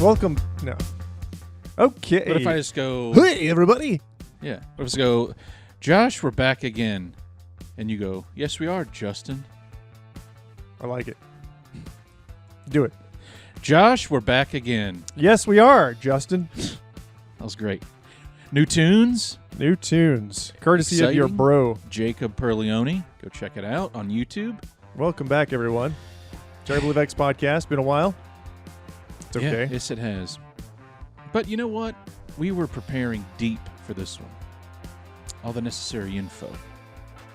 Welcome. No. Okay. What if I just go... Hey, everybody. Yeah. What if I just go, Josh, we're back again. And you go, yes, we are, Justin. I like it. Do it. Josh, we're back again. Yes, we are, Justin. That was great. New tunes. New tunes. Courtesy Exciting. of your bro. Jacob Perleone. Go check it out on YouTube. Welcome back, everyone. Terribly Vexed podcast. Been a while. It's okay. Yeah, yes, it has. But you know what? We were preparing deep for this one. All the necessary info.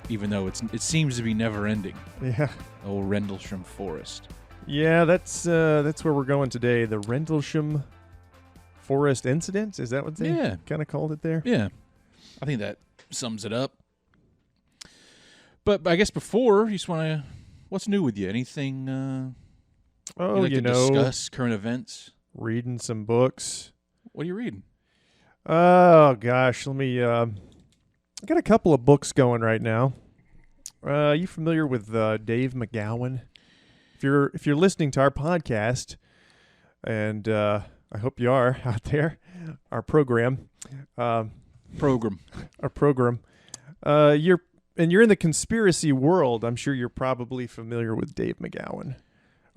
Even though it seems to be never ending. Yeah. Old Rendlesham Forest. Yeah, that's where we're going today. The Rendlesham Forest Incident? Is that what they kind of called it there? Yeah. I think that sums it up. But I guess before, you just want to... What's new with you? Anything you'd like to discuss? Current events? Reading some books. What are you reading? Oh, gosh. Let me... I got a couple of books going right now. You familiar with Dave McGowan? If you're listening to our podcast, and I hope you are out there, our program. You're in the conspiracy world. I'm sure you're probably familiar with Dave McGowan.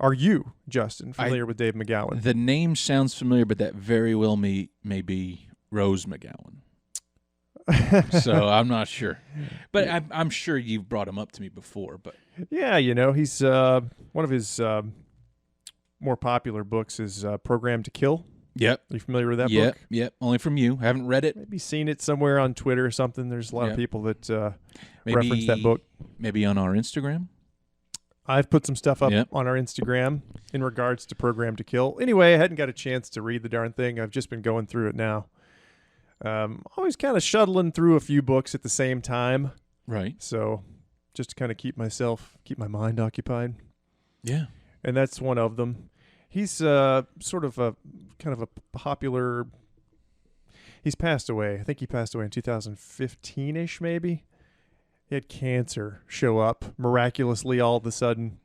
Are you, Justin, familiar with Dave McGowan? The name sounds familiar, but that very well may be Rose McGowan. So I'm not sure. But I'm sure you've brought him up to me before. But yeah, he's one of his more popular books is Program to Kill. Yep. Are you familiar with that book? Yep. Only from you. Haven't read it. Maybe seen it somewhere on Twitter or something. There's a lot of people that reference that book. Maybe on our Instagram. I've put some stuff up on our Instagram in regards to Program to Kill. Anyway, I hadn't got a chance to read the darn thing. I've just been going through it now. Always kind of shuttling through a few books at the same time. Right. So just to kind of keep my mind occupied. Yeah. And that's one of them. He's sort of a kind of a popular... He's passed away. I think he passed away in 2015-ish, maybe. He had cancer show up miraculously all of a sudden.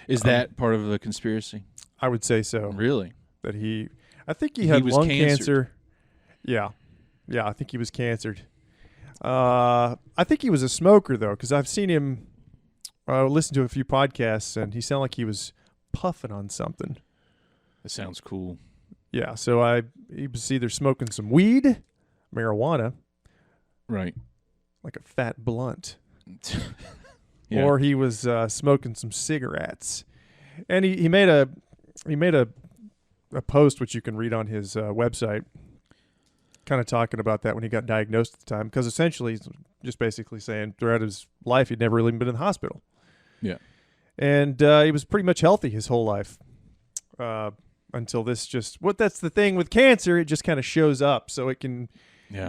Is that part of the conspiracy? I would say so. Really? That I think he had lung cancer. Yeah. Yeah, I think he was cancered. I think he was a smoker, though, because I've seen him listen to a few podcasts, and he sounded like he was puffing on something. That sounds cool. Yeah, so he was either smoking some weed, marijuana, right, like a fat blunt, yeah. Or he was smoking some cigarettes. And he made a post which you can read on his website, kind of talking about that when he got diagnosed at the time, because essentially he's just basically saying throughout his life he'd never really been in the hospital. Yeah. And he was pretty much healthy his whole life until this that's the thing with cancer, it just kind of shows up. So it can,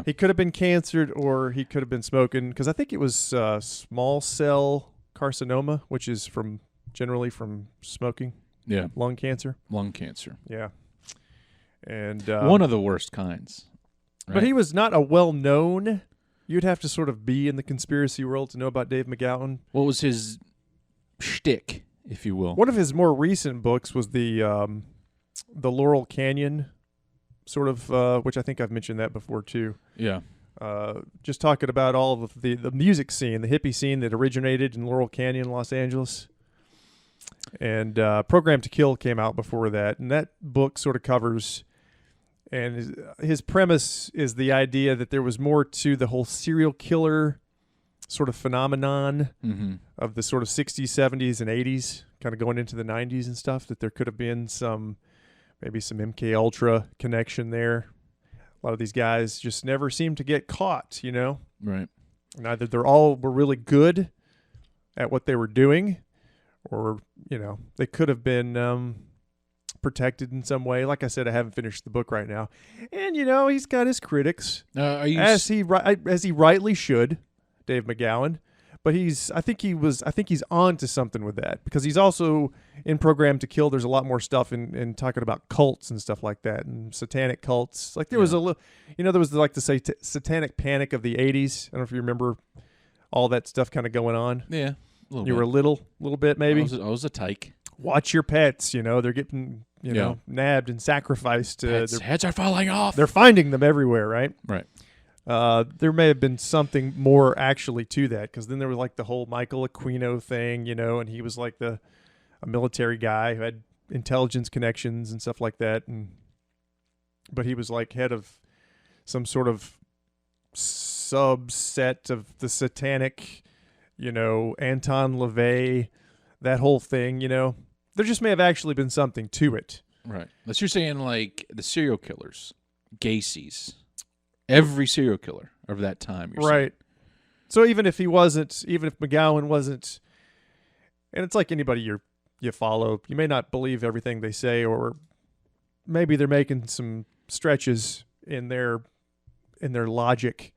he could have been cancered or he could have been smoking, because I think it was small cell carcinoma, which is generally from smoking. Yeah. Lung cancer. Yeah. And one of the worst kinds. Right? But he was not a well-known. You'd have to sort of be in the conspiracy world to know about Dave McGowan. What was his shtick, if you will? One of his more recent books was the Laurel Canyon, sort of, which I think I've mentioned that before too. Yeah. Just talking about all of the music scene, the hippie scene that originated in Laurel Canyon, Los Angeles. And Program to Kill came out before that, and that book sort of covers. And his premise is the idea that there was more to the whole serial killer sort of phenomenon of the sort of 60s, 70s, and 80s, kind of going into the 90s and stuff, that there could have been maybe some MK Ultra connection there. A lot of these guys just never seemed to get caught, Right. And either they're all were really good at what they were doing, or, they could have been... protected in some way. Like I said, I haven't finished the book right now, and he's got his critics, as he rightly should, Dave McGowan. But I think he's on to something with that, because he's also in Program to Kill. There's a lot more stuff in talking about cults and stuff like that, and satanic cults. Like there was a little, there was like the satanic panic of the 80s. I don't know if you remember all that stuff kind of going on. Yeah, you were a little bit maybe. I was a tyke. watch your pets. They're getting nabbed and sacrificed. Pets' heads are falling off. They're finding them everywhere, right? Right. There may have been something more actually to that, because then there was like the whole Michael Aquino thing, and he was like a military guy who had intelligence connections and stuff like that, but he was like head of some sort of subset of the satanic, Anton LaVey, that whole thing, There just may have actually been something to it. Right. Unless you're saying like the serial killers, Gacy's, every serial killer of that time. You're right. saying. So even if McGowan wasn't, and it's like anybody you follow, you may not believe everything they say, or maybe they're making some stretches in their logic,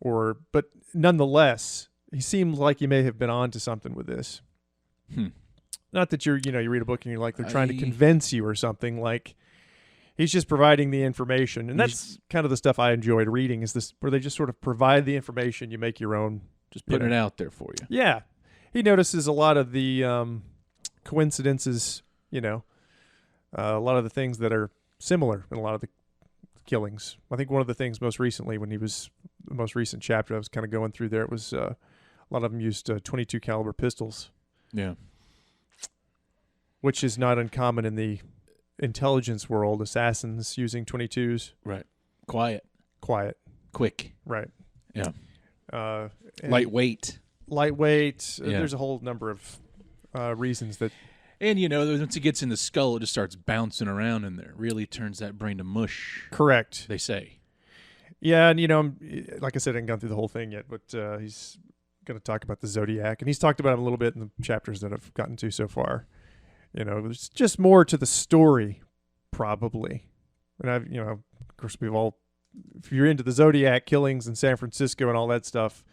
but nonetheless, he seemed like he may have been onto something with this. Not that you read a book and you're like they're trying to convince you or something. Like he's just providing the information, and that's kind of the stuff I enjoyed reading. Is this where they just sort of provide the information, you make your own, just putting it out there for you. Yeah, he notices a lot of the coincidences. A lot of the things that are similar in a lot of the killings. I think one of the things most recently, when he was the most recent chapter I was kind of going through there, it was a lot of them used 22 caliber pistols. Yeah. Which is not uncommon in the intelligence world. Assassins using 22s. Right. Quiet. Quick. Right. Yeah. Lightweight. Yeah. There's a whole number of reasons that. And, once it gets in the skull, it just starts bouncing around in there. It really turns that brain to mush. Correct. They say. Yeah, and, like I said, I haven't gone through the whole thing yet, but he's going to talk about the Zodiac. And he's talked about him a little bit in the chapters that I've gotten to so far. There's just more to the story, probably. And of course, if you're into the Zodiac killings in San Francisco and all that stuff,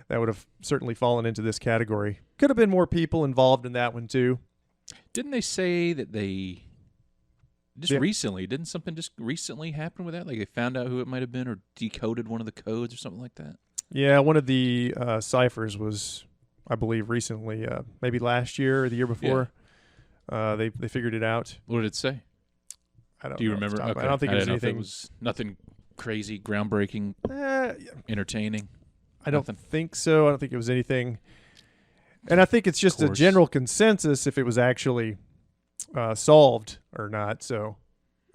that would have certainly fallen into this category. Could have been more people involved in that one, too. Didn't they say that they recently, didn't something just recently happen with that? Like they found out who it might have been or decoded one of the codes or something like that? Yeah, one of the ciphers was, I believe, recently, maybe last year or the year before. Yeah. They figured it out. What did it say? I don't know. Do you remember? Okay. I don't think it was anything. It was nothing crazy, groundbreaking, entertaining. I don't think so. I don't think it was anything. And I think it's just a general consensus if it was actually solved or not. So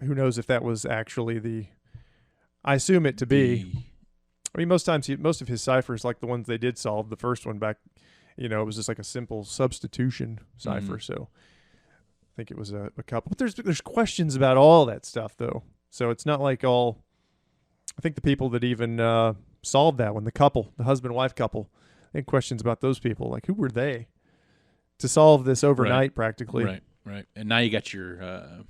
who knows if that was actually I assume it to be. I mean, most of his ciphers, like the ones they did solve, the first one back, it was just like a simple substitution cipher. So I think it was a couple. But there's questions about all that stuff, though. So it's not like all. I think the people that even solved that one, the husband-wife couple, I had questions about those people. Like, who were they to solve this overnight, practically? Right. And now you got your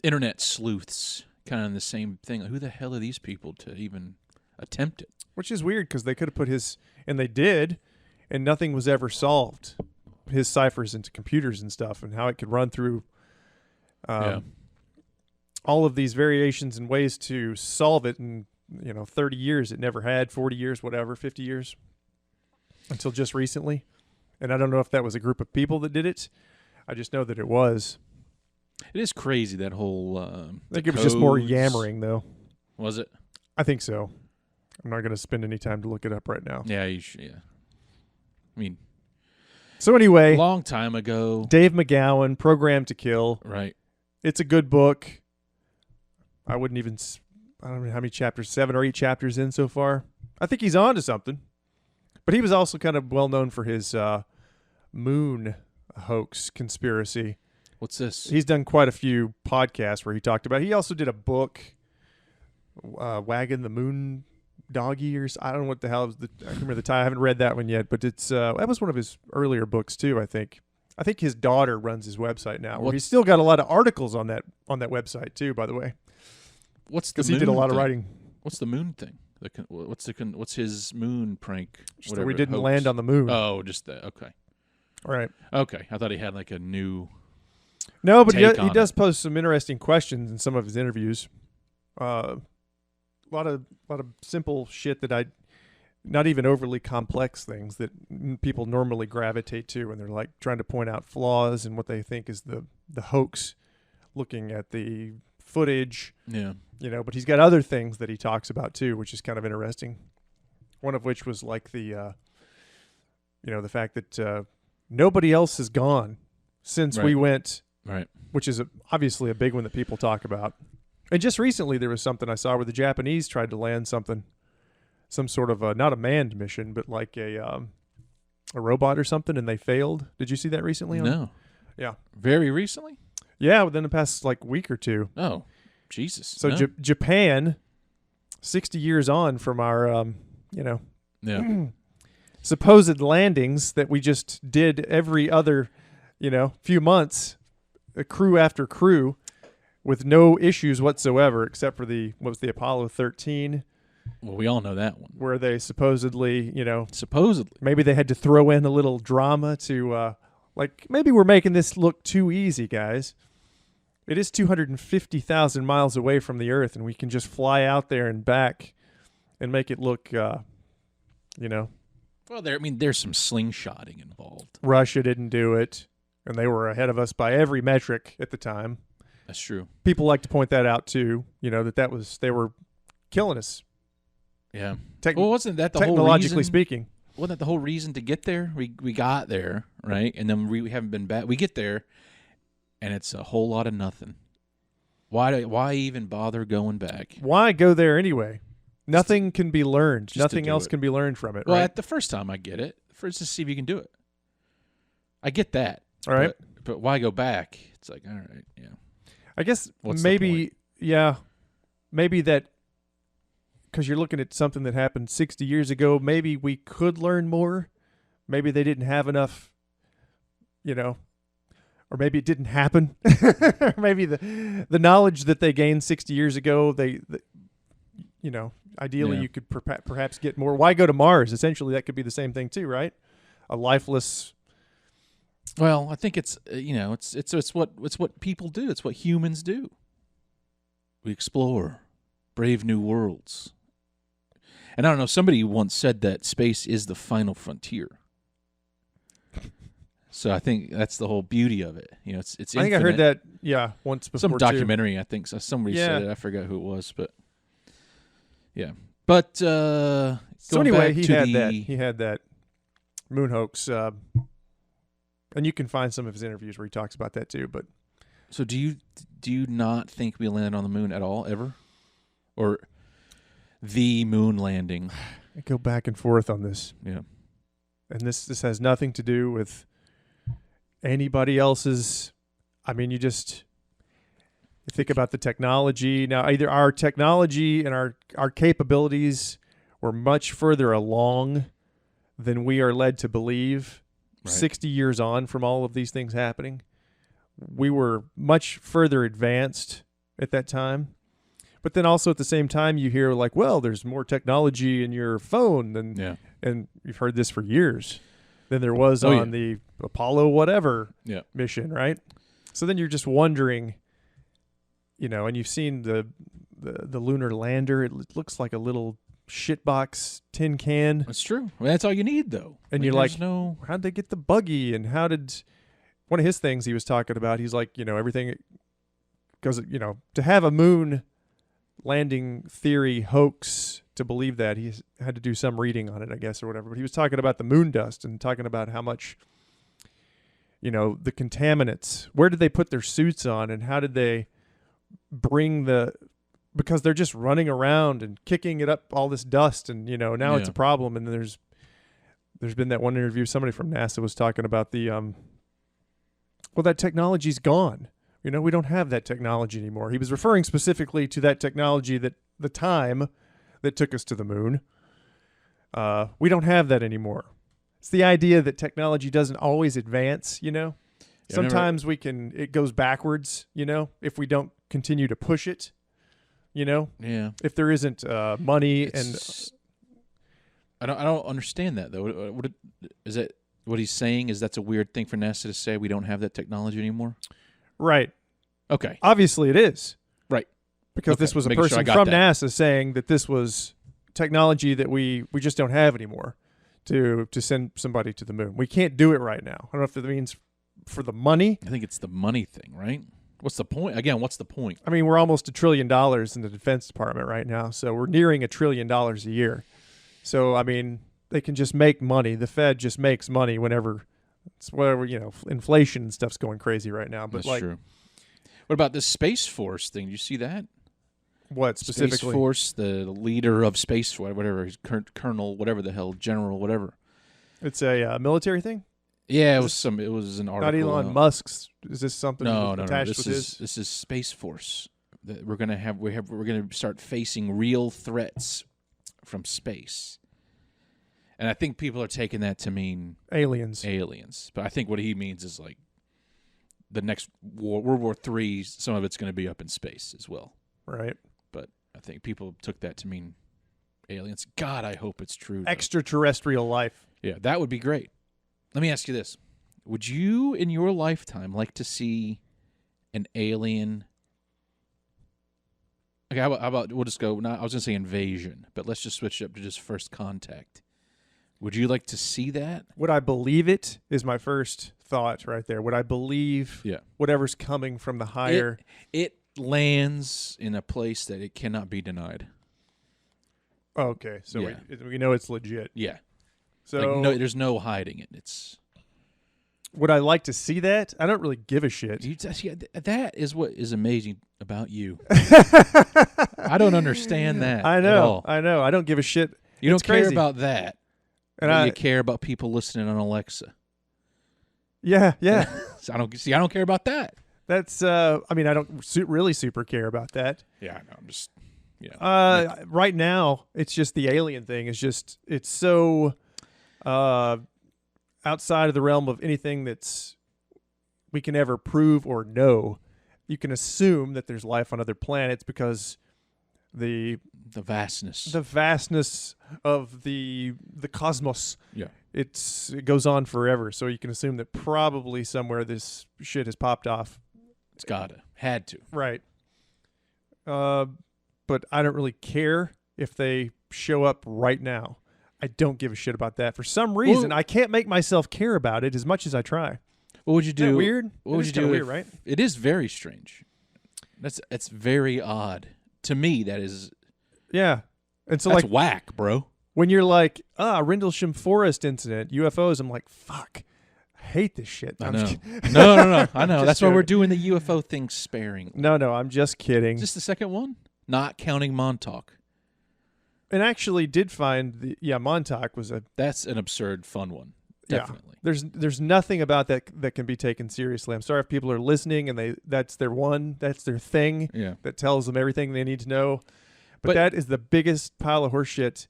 internet sleuths kind of in the same thing. Like, who the hell are these people to even attempt it? Which is weird because they could have put and they did, and nothing was ever solved. His ciphers into computers and stuff, and how it could run through all of these variations and ways to solve it in 30 years. It never had 40 years, whatever, 50 years, until just recently. And I don't know if that was a group of people that did it. I just know that it was. It is crazy, that whole I think it was just more yammering, though. Was it? I think so. I'm not going to spend any time to look it up right now. Yeah, you should. Yeah. I mean, so anyway, a long time ago, Dave McGowan, Programmed to Kill. Right. It's a good book. I don't know how many chapters, 7 or 8 chapters in so far. I think he's on to something. But he was also kind of well known for his moon hoax conspiracy. What's this? He's done quite a few podcasts where he talked about it. He also did a book, Wagon the Moon Doggy, or I don't know what the hell. I can't remember the title. I haven't read that one yet, but it's that was one of his earlier books too. I think his daughter runs his website now. Where he's still got a lot of articles on that website too. By the way, because he did a lot of writing. What's the moon thing? What's his moon prank? Whatever, we didn't land on the moon. Oh, just that. Okay. All right. Okay, I thought he had like a new. No, but he does post some interesting questions in some of his interviews. A lot of simple shit that not even overly complex things that people normally gravitate to when they're like trying to point out flaws in what they think is the hoax, looking at the footage. Yeah. But he's got other things that he talks about too, which is kind of interesting. One of which was like the fact that nobody else has gone since we went, right? Which is obviously a big one that people talk about. And just recently there was something I saw where the Japanese tried to land something, some sort of not a manned mission, but like a robot or something, and they failed. Did you see that recently? No. Yeah. Very recently? Yeah, within the past like week or two. Oh, Jesus. So no. Japan, 60 years on from our, Yeah. supposed landings that we just did every other, few months, crew after crew, with no issues whatsoever, except for the Apollo 13. Well, we all know that one. Where they supposedly, Supposedly. maybe they had to throw in a little drama to, maybe we're making this look too easy, guys. It is 250,000 miles away from the Earth, and we can just fly out there and back and make it look, Well, there's some slingshotting involved. Russia didn't do it, and they were ahead of us by every metric at the time. That's true. People like to point that out too, they were killing us. Yeah. Wasn't that the whole reason? Technologically speaking. Wasn't that the whole reason to get there? We got there, right? And then we haven't been back. We get there, and it's a whole lot of nothing. Why even bother going back? Why go there anyway? Nothing can be learned. Nothing else can be learned from it, well, right? at the first time I get it. First, to see if you can do it. I get that. All right. But why go back? It's like, all right, yeah. I guess What's the maybe that, because you're looking at something that happened 60 years ago, maybe we could learn more. Maybe they didn't have enough, or maybe it didn't happen. Or maybe the knowledge that they gained 60 years ago, ideally you could perhaps get more. Why go to Mars? Essentially, that could be the same thing too, right? A lifeless. Well, I think it's it's what people do. It's what humans do. We explore, brave new worlds. And I don't know. Somebody once said that space is the final frontier. So I think that's the whole beauty of it. It's infinite. I think I heard that once before. Some documentary, I think. So somebody said it. I forgot who it was, but yeah. But so anyway, he had that moon hoax. And you can find some of his interviews where he talks about that too. But so do you not think we landed on the moon at all ever, or the moon landing? I go back and forth on this. Yeah, and this has nothing to do with anybody else's. I mean, you think about the technology now. Either our technology and our capabilities were much further along than we are led to believe. Right. 60 years on from all of these things happening, we were much further advanced at that time. But then also at the same time, you hear like, well, there's more technology in your phone than, and you've heard this for years, than there was on the Apollo whatever mission, right? So then you're just wondering, and you've seen the lunar lander. It looks like a little shitbox tin can. That's true. Well, that's all you need, though. And you're like, how'd they get the buggy? And how did one of his things he was talking about? He's like, everything goes, to have a moon landing theory hoax, to believe that, he had to do some reading on it, I guess, or whatever. But he was talking about the moon dust and talking about how much, the contaminants. Where did they put their suits on, and how did they bring because they're just running around and kicking it up, all this dust, and now it's a problem. And there's been that one interview, somebody from NASA was talking about that technology's gone. We don't have that technology anymore. He was referring specifically to that technology that the time that took us to the moon. We don't have that anymore. It's the idea that technology doesn't always advance, Sometimes it goes backwards, if we don't continue to push it. If there isn't money I don't understand that though. What is it? What he's saying is that's a weird thing for NASA to say. We don't have that technology anymore. Right. Okay. Obviously, it is. Right. Because this was a person from NASA saying that this was technology that we just don't have anymore to send somebody to the moon. We can't do it right now. I don't know if that means for the money. I think it's the money thing, right? What's the point? Again, what's the point? I mean, we're almost $1 trillion in the Defense Department right now, so we're nearing $1 trillion a year. So, I mean, they can just make money. The Fed just makes money whenever it's whatever, inflation and stuff's going crazy right now. But That's true. What about this Space Force thing? Did you see that? What specifically? Space Force, the leader of Space Force, whatever, he's Colonel, whatever the hell, General, whatever. It's a military thing? Yeah, it was an article. Not Elon Musk's. Is this something attached This with is this is Space Force. That we're gonna start facing real threats from space. And I think people are taking that to mean aliens. But I think what he means is like the next war, World War III, some of it's going to be up in space as well. Right. But I think people took that to mean aliens. God, I hope it's true. Extraterrestrial life. Yeah, that would be great. Let me ask you this. Would you, in your lifetime, like to see an alien? Okay, how about we'll just go, I was going to say invasion, but let's just switch it up to just first contact. Would you like to see that? Would I believe it is my first thought right there. Would I believe whatever's coming from the higher? It lands in a place that it cannot be denied. Okay, so we know it's legit. Yeah. So there's no hiding it. It's. Would I like to see that? I don't really give a shit. That is what is amazing about you. I don't understand that. I at know. all. I know. I don't give a shit. You don't care crazy. about that. And you care about people listening on Alexa. Yeah. So I don't care about that. That's. I mean, I don't really super care about that. Yeah, no, I'm just. Yeah. Right now, it's just the alien thing. It's so. Outside of the realm of anything that's we can ever prove or know. You can assume that there's life on other planets because the vastness of the cosmos. Yeah, it goes on forever. So you can assume that probably somewhere this shit has popped off. It's had to. Right. But I don't really care if they show up right now. I don't give a shit about that. For some reason, I can't make myself care about it as much as I try. What would you do? Isn't that weird? What would you do? Weird, right? It is very strange. It's very odd to me. That is. Yeah, and so that's whack, bro. When you're like, Rendlesham forest incident, UFOs, I'm like, fuck, I hate this shit. I know. No. I know. That's why we're doing the UFO thing sparingly. No, I'm just kidding. Just the second one, not counting Montauk. And actually did find Montauk was that's an absurd fun one. Definitely. Yeah. There's nothing about that can be taken seriously. I'm sorry if people are listening and that's their thing that tells them everything they need to know. But that is the biggest pile of horseshit.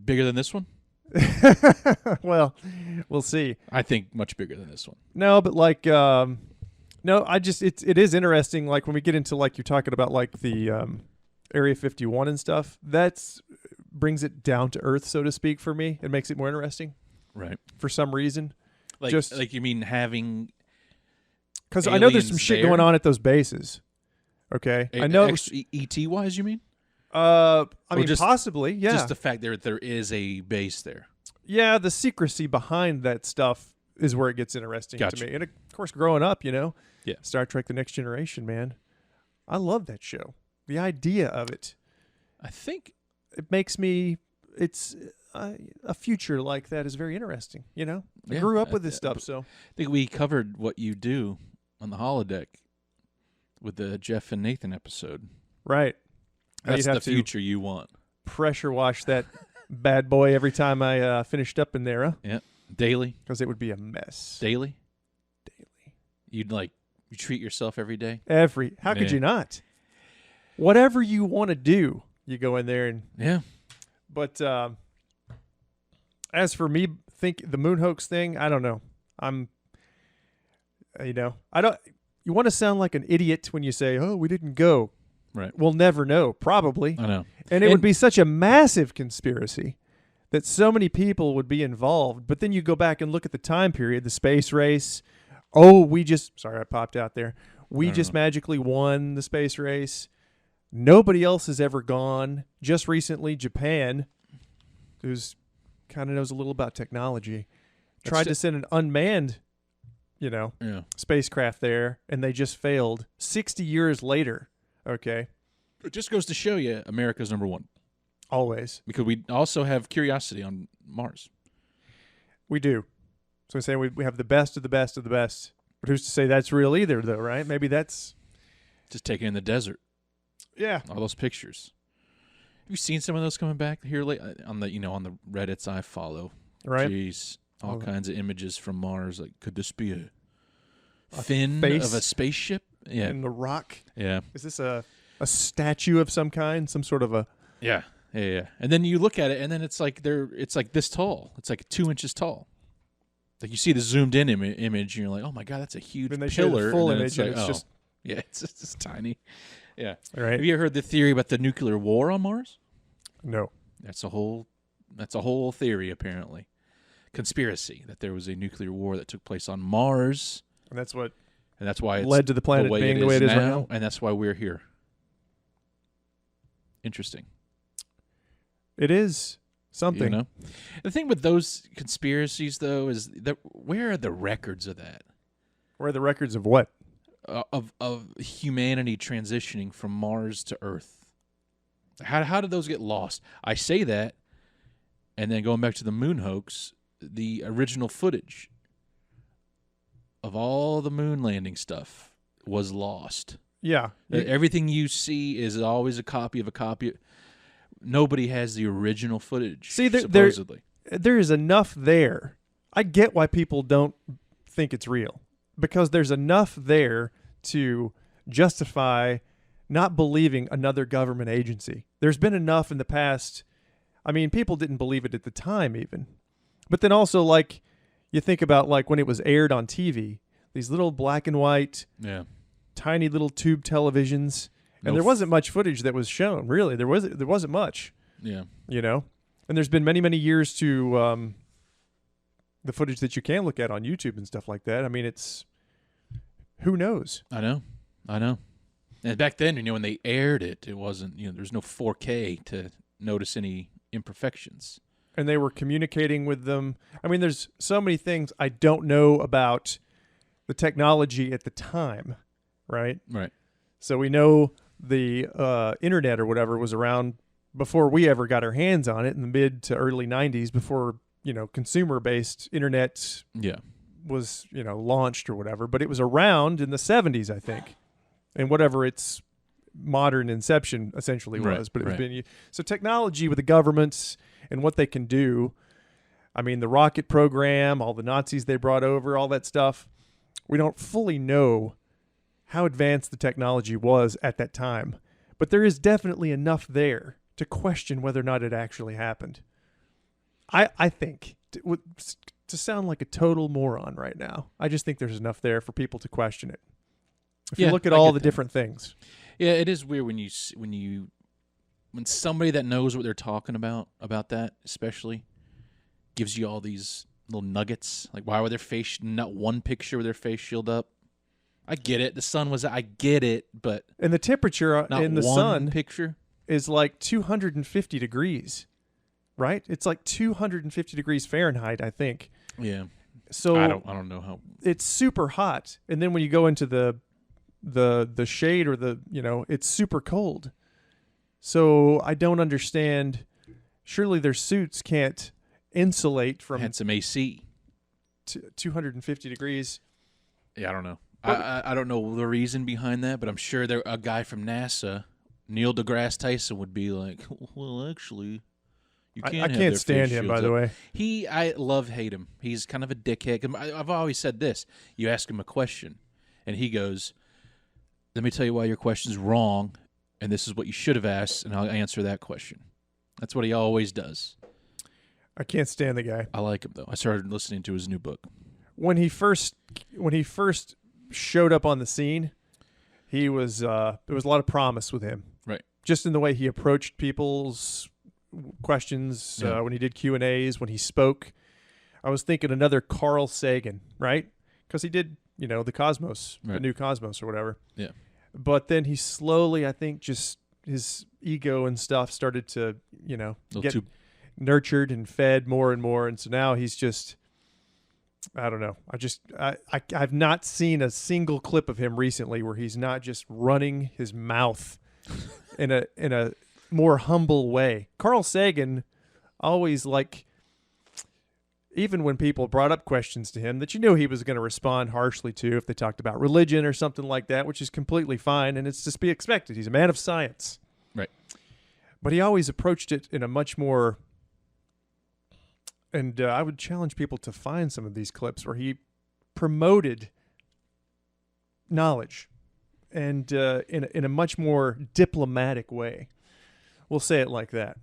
Bigger than this one? Well, we'll see. I think much bigger than this one. No, but it is interesting. Like when we get into you're talking about the Area 51 and stuff, that's brings it down to earth, so to speak, for me. It makes it more interesting. Right. For some reason. Like you mean having because I know there's some shit going on at those bases. Okay. I know ET wise, you mean? I mean possibly, yeah. Just the fact there is a base there. Yeah, the secrecy behind that stuff is where it gets interesting to me. And of course growing up, Star Trek The Next Generation, man. I love that show. The idea of it. I think it makes me a future like that is very interesting, I grew up with this stuff, so I think we covered what you do on the holodeck with the Jeff and Nathan episode. Right. That's the future you want. Pressure wash that bad boy every time I finished up in there. Huh? Yeah. Daily. Because it would be a mess. Daily. You'd you treat yourself every day? How could you not? Whatever you want to do, you go in there and But as for me, think the moon hoax thing, I don't know. I don't. You want to sound like an idiot when you say, "Oh, we didn't go." Right. We'll never know. Probably. I know. And it would be such a massive conspiracy that so many people would be involved. But then you go back and look at the time period, the space race. Oh, sorry, I popped out there. We just magically won the space race. Nobody else has ever gone. Just recently, Japan, who's kind of knows a little about technology, tried to send an unmanned, spacecraft there, and they just failed 60 years later. Okay. It just goes to show you America's number one. Always. Because we also have curiosity on Mars. We do. So I'm saying we have the best of the best of the best. But who's to say that's real either, though, right? Maybe that's just taken in the desert. Yeah. All those pictures. Have you seen some of those coming back here late on the on the Reddits I follow? Right. Jeez. All kinds of images from Mars. Like, could this be a fin face of a spaceship? Yeah. in the rock? Yeah. Is this a statue of some kind? Some sort of a Yeah. And then you look at it, and then it's like this tall. It's like 2 inches tall. Like you see the zoomed in image, and you're like, oh my god, that's a huge when they pillar. show the full and image, like, and it's just yeah, it's just tiny. Yeah. all right. Have you ever heard the theory about the nuclear war on Mars? No. That's a whole theory, apparently. Conspiracy that there was a nuclear war that took place on Mars, And that's what why it's led to the planet being the way it is right now. and that's why we're here. Interesting. It is something. You know? The thing with those conspiracies, though, is that where are the records of that? Where are the records of what? Of humanity transitioning from Mars to Earth? How did those get lost? I say that, and then going back to the moon hoax, the original footage of all the moon landing stuff was lost. Yeah. Everything you see is always a copy of a copy. Nobody has the original footage, See, supposedly. There is enough there. I get why people don't think it's real. Because there's enough there to justify not believing another government agency. There's been enough in the past. I mean, people didn't believe it at the time even. But then also, like, you think about, like, when it was aired on TV, these little black and white, tiny little tube televisions, and there wasn't much footage that was shown, really. There wasn't much. Yeah. You know? And there's been many, many years to the footage that you can look at on YouTube and stuff like that. I mean, it's who knows? I know. And back then, when they aired it, it wasn't, there's no 4K to notice any imperfections. And they were communicating with them. I mean, there's so many things I don't know about the technology at the time, right? Right. So we know the internet or whatever was around before we ever got our hands on it in the mid to early 90s, before consumer-based internet was, launched or whatever. But it was around in the 70s, I think, and whatever its modern inception essentially was. Right, but it was been so technology with the governments and what they can do. I mean, the rocket program, all the Nazis they brought over, all that stuff. We don't fully know how advanced the technology was at that time, but there is definitely enough there to question whether or not it actually happened. I think, to sound like a total moron right now, I just think there's enough there for people to question it. If you look at all the different things. Yeah, it is weird when somebody that knows what they're talking about that, especially, gives you all these little nuggets. Like, why were their face, not one picture with their face shielded up? I get it. The sun was, I get it, but. And the temperature in the sun picture is like 250 degrees, right? It's like 250 degrees Fahrenheit, I think. Yeah. So I don't know how. It's super hot. And then when you go into the shade or it's super cold. So I don't understand. Surely their suits can't insulate from had some AC. 250 degrees. Yeah, I don't know. I don't know the reason behind that, but I'm sure a guy from NASA, Neil deGrasse Tyson, would be like, well, actually, you can't. I can't stand him, by the way. I hate him. He's kind of a dickhead. I've always said this. You ask him a question, and he goes, let me tell you why your question's wrong, and this is what you should have asked, and I'll answer that question. That's what he always does. I can't stand the guy. I like him, though. I started listening to his new book. When he first showed up on the scene, there was a lot of promise with him. Right. Just in the way he approached people's questions, when he did Q&As, when he spoke. I was thinking another Carl Sagan, right? Because he did, the Cosmos, the new Cosmos or whatever. Yeah. But then he slowly, I think, just his ego and stuff started to, get too, nurtured and fed more and more, and so now he's just, I don't know. I've not seen a single clip of him recently where he's not just running his mouth in a more humble way. Carl Sagan always, like, even when people brought up questions to him that he was going to respond harshly to if they talked about religion or something like that, which is completely fine and it's to be expected. He's a man of science. Right. But he always approached it in a much more, and I would challenge people to find some of these clips where he promoted knowledge and in a much more diplomatic way. We'll say it like that.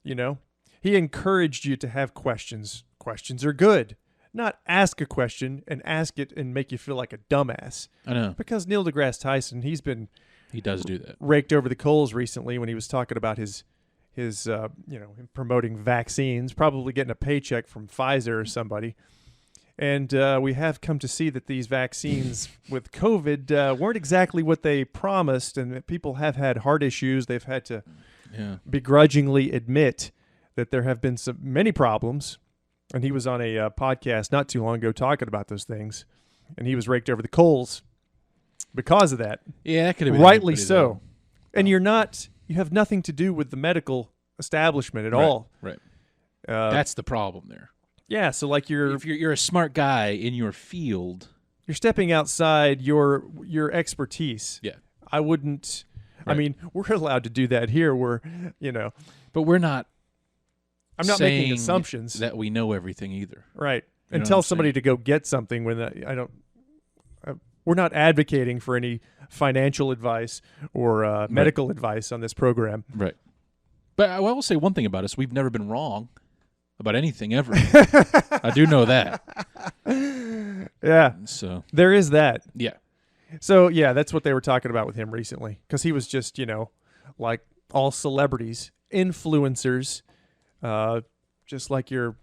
He encouraged you to have questions. Questions are good. Not ask a question and ask it and make you feel like a dumbass. I know. Because Neil deGrasse Tyson, he does do that. Raked over the coals recently when he was talking about his him promoting vaccines, probably getting a paycheck from Pfizer or somebody. And we have come to see that these vaccines with COVID weren't exactly what they promised, and that people have had heart issues. They've had to begrudgingly admit that there have been many problems. And he was on a podcast not too long ago talking about those things, and he was raked over the coals because of that. Yeah, that could have been rightly so. And you have nothing to do with the medical establishment at all. Right. That's the problem there. Yeah, so like if you're a smart guy in your field, you're stepping outside your expertise. Yeah. I wouldn't. Right. I mean, we're allowed to do that here. But we're not. I'm not making assumptions that we know everything either. Right. And tell somebody to go get something when we're not advocating for any financial advice or medical advice on this program. Right. But I will say one thing about us. We've never been wrong about anything ever. I do know that. Yeah. So there is that. Yeah. So, yeah, that's what they were talking about with him recently, because he was just, like all celebrities, influencers, just like your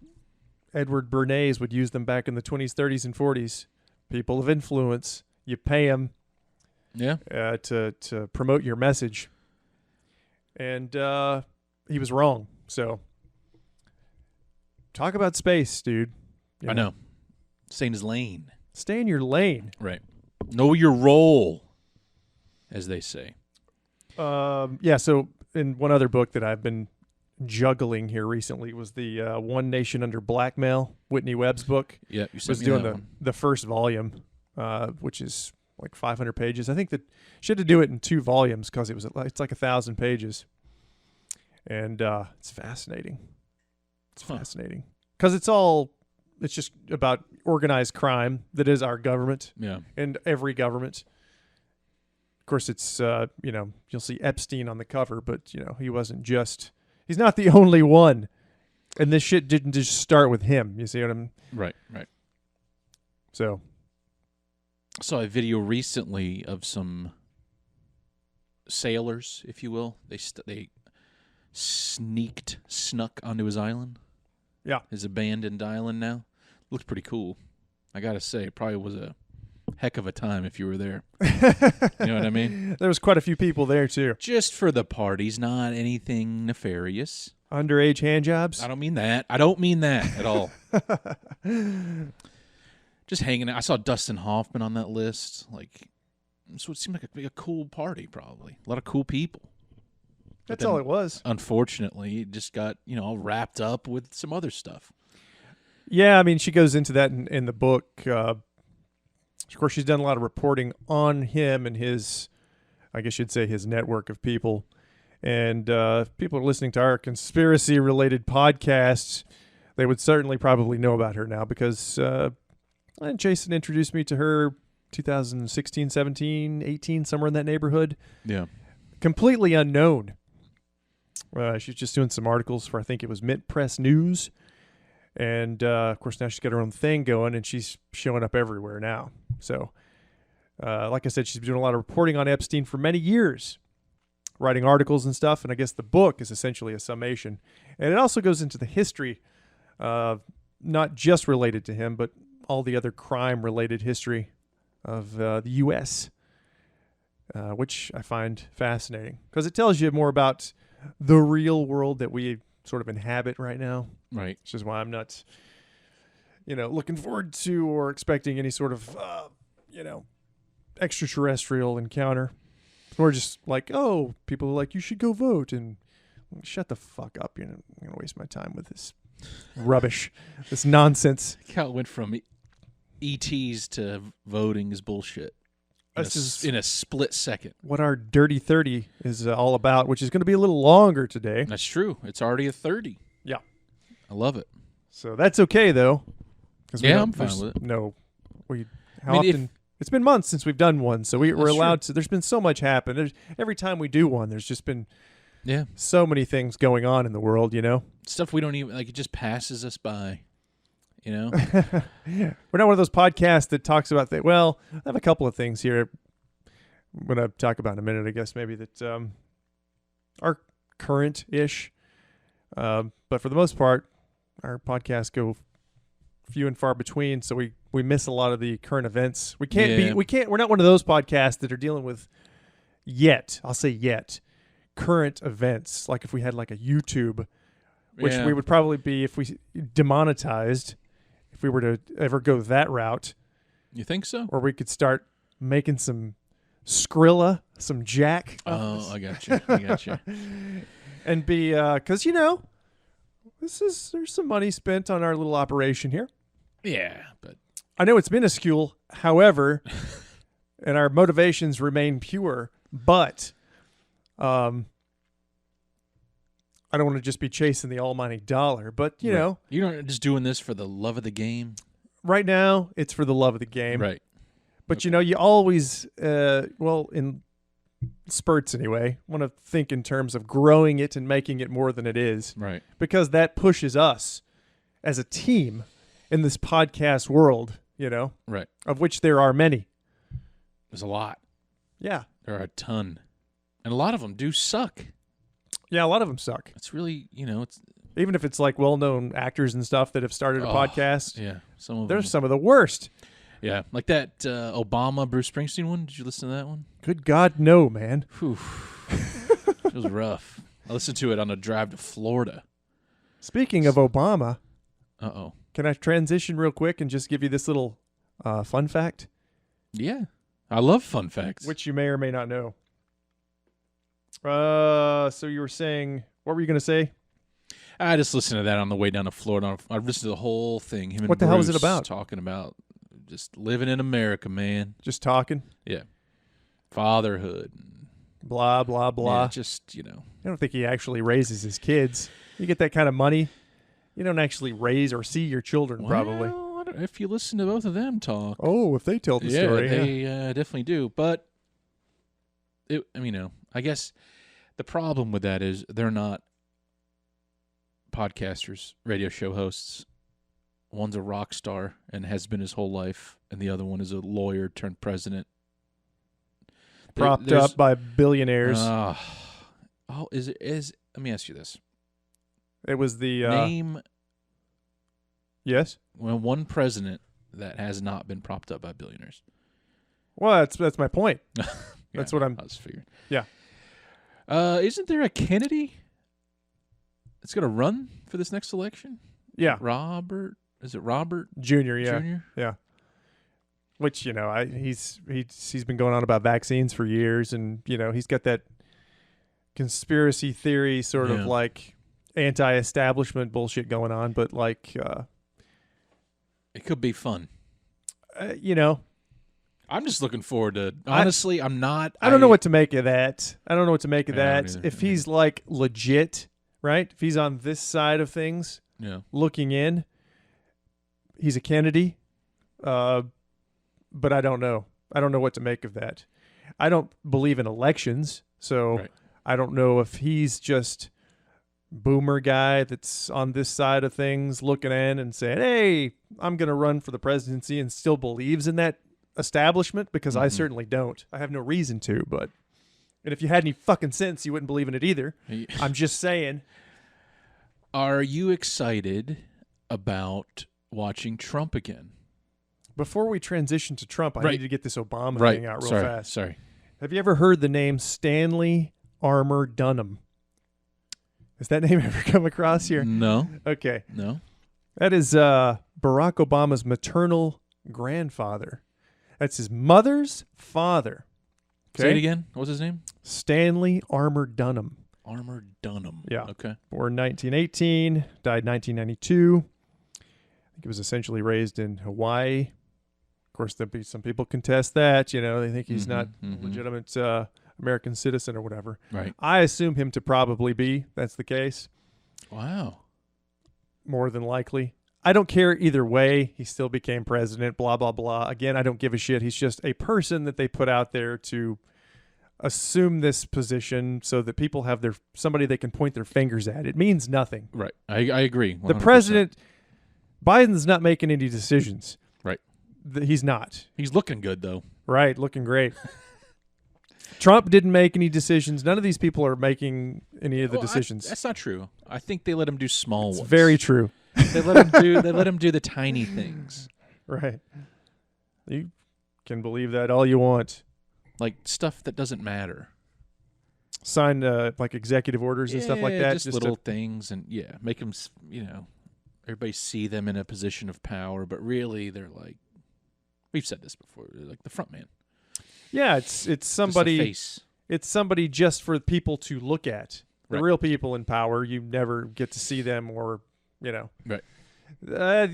Edward Bernays would use them back in the 20s, 30s, and 40s. People of influence. You pay them to promote your message. And he was wrong. So talk about space, dude. I know. Stay in his lane. Stay in your lane. Right. Know your role, as they say. Yeah, so in one other book that I've been juggling here recently was the One Nation Under Blackmail, Whitney Webb's book. Yeah, you was doing the first volume, which is like 500 pages. I think that she had to do it in 2 volumes because it's like 1,000 pages, and it's fascinating. It's fascinating because it's just about organized crime that is our government. Yeah, and every government. Of course, it's you'll see Epstein on the cover, but he wasn't just. He's not the only one. And this shit didn't just start with him. You see what I'm... Right. So. I saw a video recently of some sailors, if you will. They snuck onto his island. Yeah. His abandoned island now. Looked pretty cool. I got to say, it probably was a heck of a time if you were there. You know what I mean? There was quite a few people there, too. Just for the parties, not anything nefarious. Underage hand jobs? I don't mean that. I don't mean that at all. Just hanging out. I saw Dustin Hoffman on that list. So it seemed like a cool party, probably. A lot of cool people. That's all it was. Unfortunately, it just got, all wrapped up with some other stuff. Yeah, I mean, she goes into that in the book. Of course, she's done a lot of reporting on him and his, I guess you'd say, his network of people. And if people are listening to our conspiracy-related podcasts, they would certainly probably know about her now because Jason introduced me to her 2016, 17, 18, somewhere in that neighborhood. Yeah. Completely unknown. She's just doing some articles for, I think it was Mint Press News. And, of course, now she's got her own thing going, and she's showing up everywhere now. So, like I said, she's been doing a lot of reporting on Epstein for many years, writing articles and stuff. And I guess the book is essentially a summation. And it also goes into the history, not just related to him, but all the other crime-related history of the U.S. which I find fascinating because it tells you more about the real world that we sort of inhabit right now. Right. Which is why I'm not, looking forward to or expecting any sort of, extraterrestrial encounter. Or just like, oh, people are like, you should go vote. And shut the fuck up. I'm going to waste my time with this rubbish, this nonsense. How it went from ETs to voting is bullshit. In a split second. What our Dirty 30 is all about, which is going to be a little longer today. That's true. It's already a 30. Yeah. I love it. So that's okay, though. Yeah, I'm fine with it. No. Often? It's been months since we've done one, so we're allowed to. There's been so much happen. Every time we do one, there's just been so many things going on in the world, Stuff we don't even, it just passes us by. We're not one of those podcasts that talks about things. Well, I have a couple of things here I'm going to talk about in a minute, I guess, maybe that are current-ish. But for the most part, our podcasts go few and far between, so we miss a lot of the current events. We're not one of those podcasts that are dealing with I'll say current events. Like if we had like a YouTube, which we would probably be if we demonetized. If we were to ever go that route. You think so? Or we could start making some Skrilla, some Jack. Oh, I got you. And be, because, there's some money spent on our little operation here. Yeah, but. I know it's minuscule, however, and our motivations remain pure, but I don't want to just be chasing the almighty dollar, but, you know. You're not just doing this for the love of the game? Right now, it's for the love of the game. Right. But, you always, in spurts anyway, want to think in terms of growing it and making it more than it is. Right. Because that pushes us as a team in this podcast world, Right. of which there are many. There's a lot. Yeah. There are a ton. And a lot of them do suck. Yeah, a lot of them suck. It's really, it's... Even if it's like well-known actors and stuff that have started a podcast. Yeah. They're some of the worst. Yeah. Like that Obama, Bruce Springsteen one. Did you listen to that one? Good God, no, man. Whew. It was rough. I listened to it on a drive to Florida. Speaking of Obama. Uh-oh. Can I transition real quick and just give you this little fun fact? Yeah. I love fun facts. Which you may or may not know. So you were saying, what were you going to say? I just listened to that on the way down to Florida. I listened to the whole thing. Him and what the Bruce hell is it about? Talking about just living in America, man. Just talking? Yeah. Fatherhood. Blah, blah, blah. Yeah, just, I don't think he actually raises his kids. You get that kind of money, you don't actually raise or see your children, probably. Well, if you listen to both of them talk. Oh, if they tell the story. They definitely do. But, I guess the problem with that is they're not podcasters, radio show hosts. One's a rock star and has been his whole life, and the other one is a lawyer turned president. Propped up by billionaires. Let me ask you this. It was the... Name... Yes? Well, one president that has not been propped up by billionaires. Well, that's my point. That's what I was figuring. Yeah. Isn't there a Kennedy that's going to run for this next election? Yeah. Robert? Is it Robert? Jr., yeah. Jr.? Yeah. Which, he's been going on about vaccines for years, and, he's got that conspiracy theory sort of like anti-establishment bullshit going on, but like... it could be fun. I'm just looking forward to... Honestly, I'm not... I don't know what to make of that. either. If he's like legit, right? If he's on this side of things, looking in, he's a Kennedy. But I don't know. I don't know what to make of that. I don't believe in elections, so I don't know if he's just boomer guy that's on this side of things looking in and saying, hey, I'm going to run for the presidency, and still believes in that establishment, because I certainly don't. I have no reason to, and if you had any fucking sense, you wouldn't believe in it either. I'm just saying. Are you excited about watching Trump again? Before we transition to Trump, I need to get this Obama thing out real fast. Sorry. Have you ever heard the name Stanley Armour Dunham? Has that name ever come across here? No. Okay. No. That is Barack Obama's maternal grandfather. That's his mother's father. Okay? Say it again. What's his name? Stanley Armour Dunham. Armour Dunham. Yeah. Okay. Born 1918, died 1992. I think he was essentially raised in Hawaii. Of course, there'll be some people contest that. You know, they think he's not a legitimate American citizen or whatever. Right. I assume him to probably be. That's the case. Wow. More than likely. I don't care either way. He still became president, blah, blah, blah. Again, I don't give a shit. He's just a person that they put out there to assume this position so that people have somebody they can point their fingers at. It means nothing. Right. I agree. 100%. The president, Biden's not making any decisions. Right. He's not. He's looking good, though. Right. Looking great. Trump didn't make any decisions. None of these people are making any of the decisions. That's not true. I think they let him do small ones. Very true. They let him do the tiny things. Right. You can believe that all you want. Like stuff that doesn't matter. Sign like executive orders and stuff like that. Just little things, and make them, everybody see them in a position of power, but really they're like, we've said this before, they're like the front man. Yeah, it's somebody. Face. It's somebody just for people to look at. The Right. real people in power, you never get to see them, or Right. I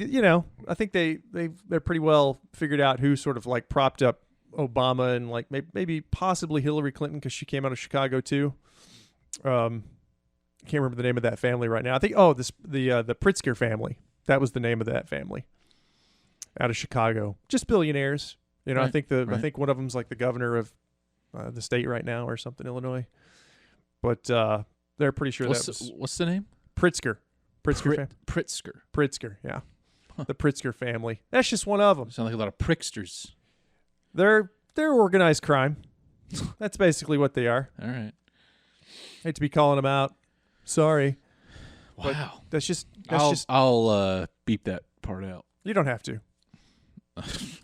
think they're pretty well figured out who sort of like propped up Obama and like maybe possibly Hillary Clinton because she came out of Chicago too. Can't remember the name of that family right now. I think the Pritzker family. That was the name of that family. Out of Chicago, just billionaires. You know, Right, I think one of them's like the governor of the state right now or something, Illinois. But they're pretty sure What's the name? Pritzker. Pritzker. Pritzker, yeah. The Pritzker family. That's just one of them. Sound like a lot of pricksters. They're organized crime. That's basically what they are. All right. Hate to be calling them out. Sorry. Wow. But I'll beep that part out. You don't have to.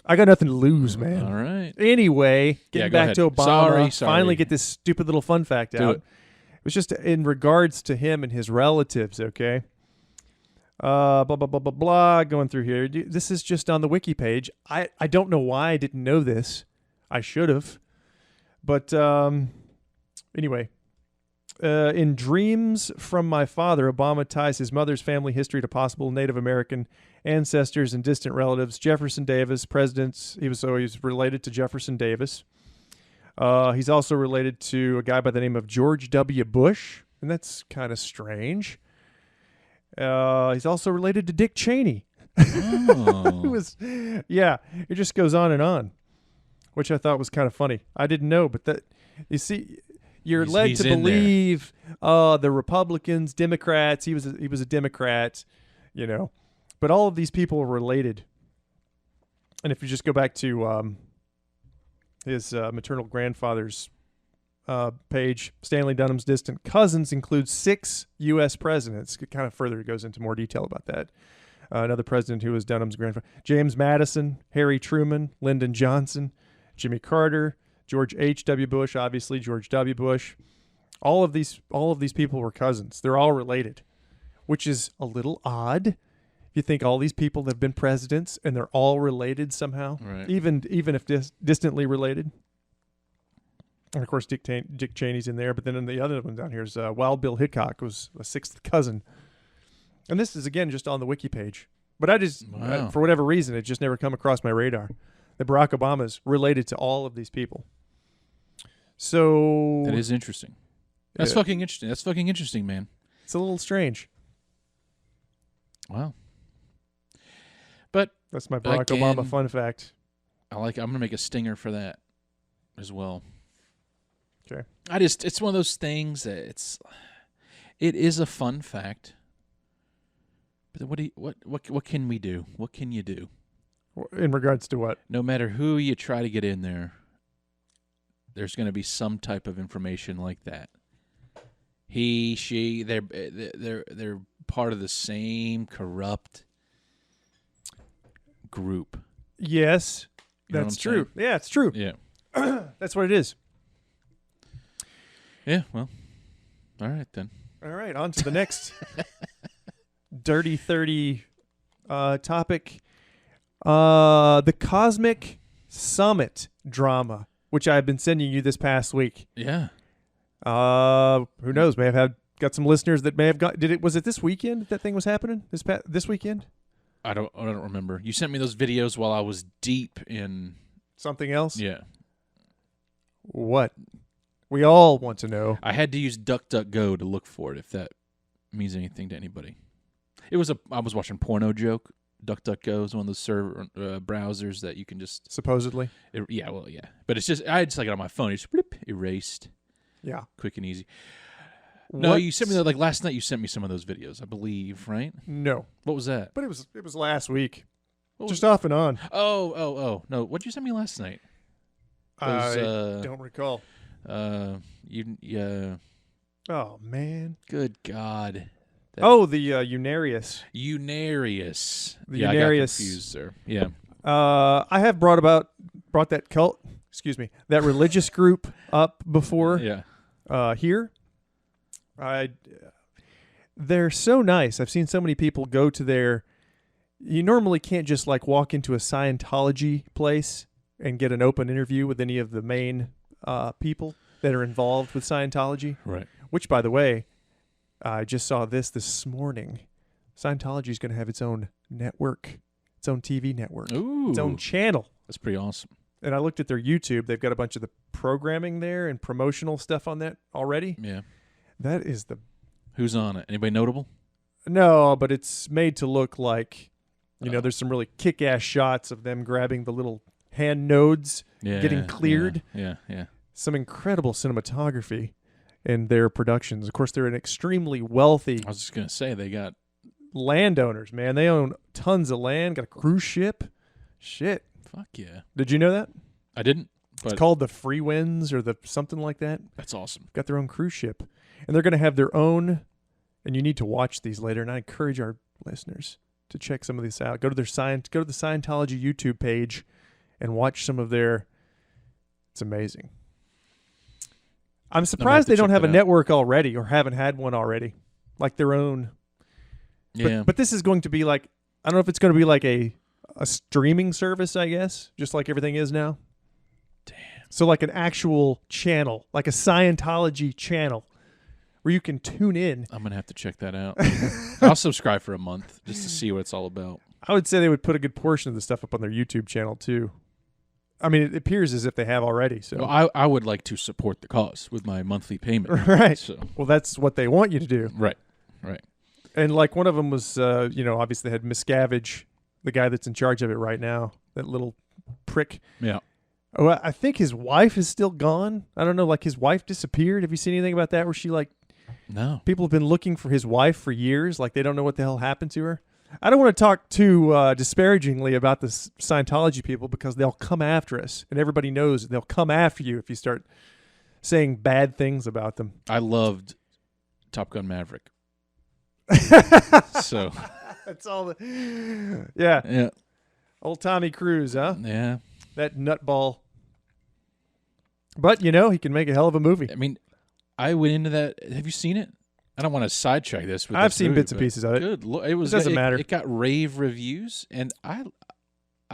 I got nothing to lose, man. All right. Anyway, getting go back ahead. to Obama. Sorry. Finally get this stupid little fun fact Do out. it. It was just in regards to him and his relatives, okay? Blah, blah, blah, blah, blah, going through here. This is just on the wiki page. I don't know why I didn't know this. I should have. But anyway, in Dreams from My Father, Obama ties his mother's family history to possible Native American ancestors and distant relatives. Jefferson Davis, presidents. He was related to Jefferson Davis. He's also related to a guy by the name of George W. Bush, and that's kind of strange. He's also related to Dick Cheney. Oh. It just goes on and on, which I thought was kind of funny. I didn't know, but that you see, you're led he's to in believe the Republicans, Democrats. He was a Democrat, but all of these people are related. And if you just go back to his maternal grandfather's page, Stanley Dunham's distant cousins include 6 U.S. presidents. It kind of further goes into more detail about that. Another president who was Dunham's grandfather: James Madison, Harry Truman, Lyndon Johnson, Jimmy Carter, George H.W. Bush, obviously George W. Bush. All of these people were cousins. They're all related, which is a little odd. You think all these people have been presidents and they're all related somehow, Right. even if distantly related. And of course, Dick Cheney's in there, but then in the other one down here is Wild Bill Hickok was a 6th cousin. And this is again just on the wiki page, but I just for whatever reason it just never come across my radar that Barack Obama is related to all of these people. So That is interesting. That's fucking interesting. That's fucking interesting, man. It's a little strange. Wow. But That's my Barack again, Obama fun fact. I'm gonna make a stinger for that as well. Okay. It's one of those things that it is a fun fact. But what can we do? What can you do? In regards to what? No matter who you try to get in there, there's going to be some type of information like that. He, she, they're part of the same corrupt group. Yes, You know that's what I'm true. Yeah, it's true. Yeah. That's what it is. Yeah, well, all right then. All right, on to the next Dirty 30 topic. The Cosmic Summit drama, which I've been sending you this past week. Yeah. Who knows? May have got some listeners that may have got. Was it this weekend that thing was happening? This weekend? I don't remember. You sent me those videos while I was deep in Something else? Yeah. What? We all want to know. I had to use DuckDuckGo to look for it, if that means anything to anybody. I was watching Porno Joke. DuckDuckGo is one of those server browsers that you can just Supposedly. Yeah. But it's just I just like it on my phone. It's blip, erased. Yeah. Quick and easy. No, you sent me like last night. You sent me some of those videos, I believe, right? No. What was that? But it was last week. Just off and on. Oh. No, what did you send me last night? I don't recall. Yeah. Oh man. Good God. The Unarius. Unarius. The yeah, Unarius. I got confused there. Yeah. I have brought that cult. Excuse me. That religious group up before. Yeah. Here. They're so nice. I've seen so many people go to their. You normally can't just like walk into a Scientology place and get an open interview with any of the main people that are involved with Scientology. Right. Which, by the way, I just saw this morning. Scientology is going to have its own network, its own TV network, its own channel. That's pretty awesome. And I looked at their YouTube. They've got a bunch of the programming there and promotional stuff on that already. Yeah. That is the... Who's on it? Anybody notable? No, but it's made to look like, there's some really kick-ass shots of them grabbing the little hand nodes, getting cleared. Yeah. Some incredible cinematography in their productions. Of course, they're an extremely wealthy... I was just going to say, they got... landowners, man. They own tons of land, got a cruise ship. Shit. Fuck yeah. Did you know that? I didn't. But It's called the Free Winds or the something like that. That's awesome. Got their own cruise ship. And they're going to have their own, and you need to watch these later, and I encourage our listeners to check some of these out. Go to the Scientology YouTube page and watch some of their... It's amazing. I'm surprised they don't have a network already or haven't had one already. Like their own... Yeah. But this is going to be like... I don't know if it's going to be like a streaming service, I guess, just like everything is now. Damn. So like an actual channel, like a Scientology channel where you can tune in. I'm going to have to check that out. I'll subscribe for a month just to see what it's all about. I would say they would put a good portion of the stuff up on their YouTube channel too. I mean, it appears as if they have already. So well, I would like to support the cause with my monthly payment. Right. So. Well, that's what they want you to do. Right. And like one of them was, obviously they had Miscavige, the guy that's in charge of it right now, that little prick. Yeah. Oh, I think his wife is still gone. I don't know, like his wife disappeared. Have you seen anything about that where she like... No. People have been looking for his wife for years. Like they don't know what the hell happened to her. I don't want to talk too disparagingly about the Scientology people because they'll come after us. And everybody knows they'll come after you if you start saying bad things about them. I loved Top Gun Maverick. So that's all the... Yeah. Old Tommy Cruise, huh? Yeah. That nutball. But, he can make a hell of a movie. I mean, I went into that. Have you seen it? I don't want to sidetrack this. I've seen bits and pieces of it. Good. It doesn't matter. It got rave reviews, and I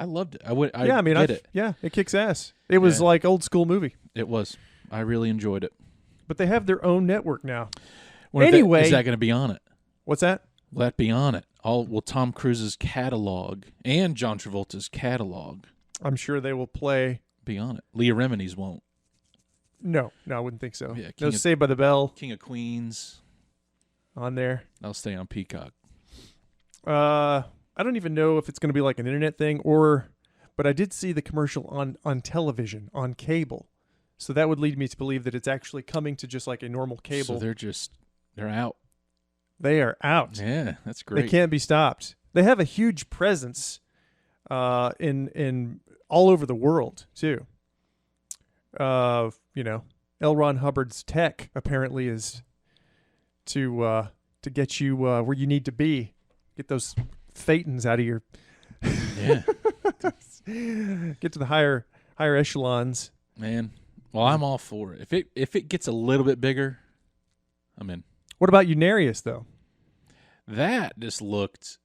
loved it. It kicks ass. It was like old school movie. It was. I really enjoyed it. But they have their own network now. Anyway, is that going to be on it? What's that? Will that be on it? Will Tom Cruise's catalog and John Travolta's catalog? I'm sure they will play. Be on it. Leah Remini's won't. No, I wouldn't think so. Yeah, no, Saved by the Bell. King of Queens. On there. I'll stay on Peacock. I don't even know if it's going to be like an internet thing but I did see the commercial on television, on cable. So that would lead me to believe that it's actually coming to just like a normal cable. So they're out. They are out. Yeah, that's great. They can't be stopped. They have a huge presence in all over the world too. L. Ron Hubbard's tech apparently is to get you where you need to be. Get those thetans out of your... Yeah. Get to the higher echelons. Man, Well, I'm all for it. If it gets a little bit bigger, I'm in. What about Unarius, though? That just looked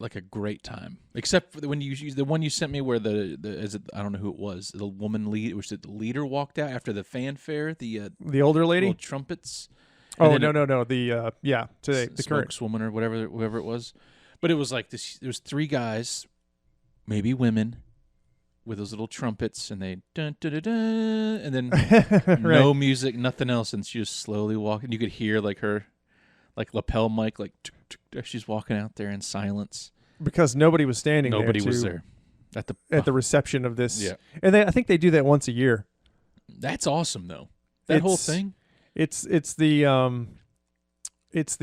like a great time, except for the one you sent me where I don't know who it was, the woman lead, which the leader walked out after the fanfare, the older lady, little trumpets. Oh no, the today the current spokeswoman or whoever it was, but it was like this. There was 3 guys, maybe women, with those little trumpets, and they dun dun dun, dun and then right. No music, nothing else, and she was slowly walking. You could hear like her, like lapel mic, like she's walking out there in silence because nobody was standing. Nobody there was there at the reception of this. Yeah, and I think they do that once a year. That's awesome, though. That whole thing. It's the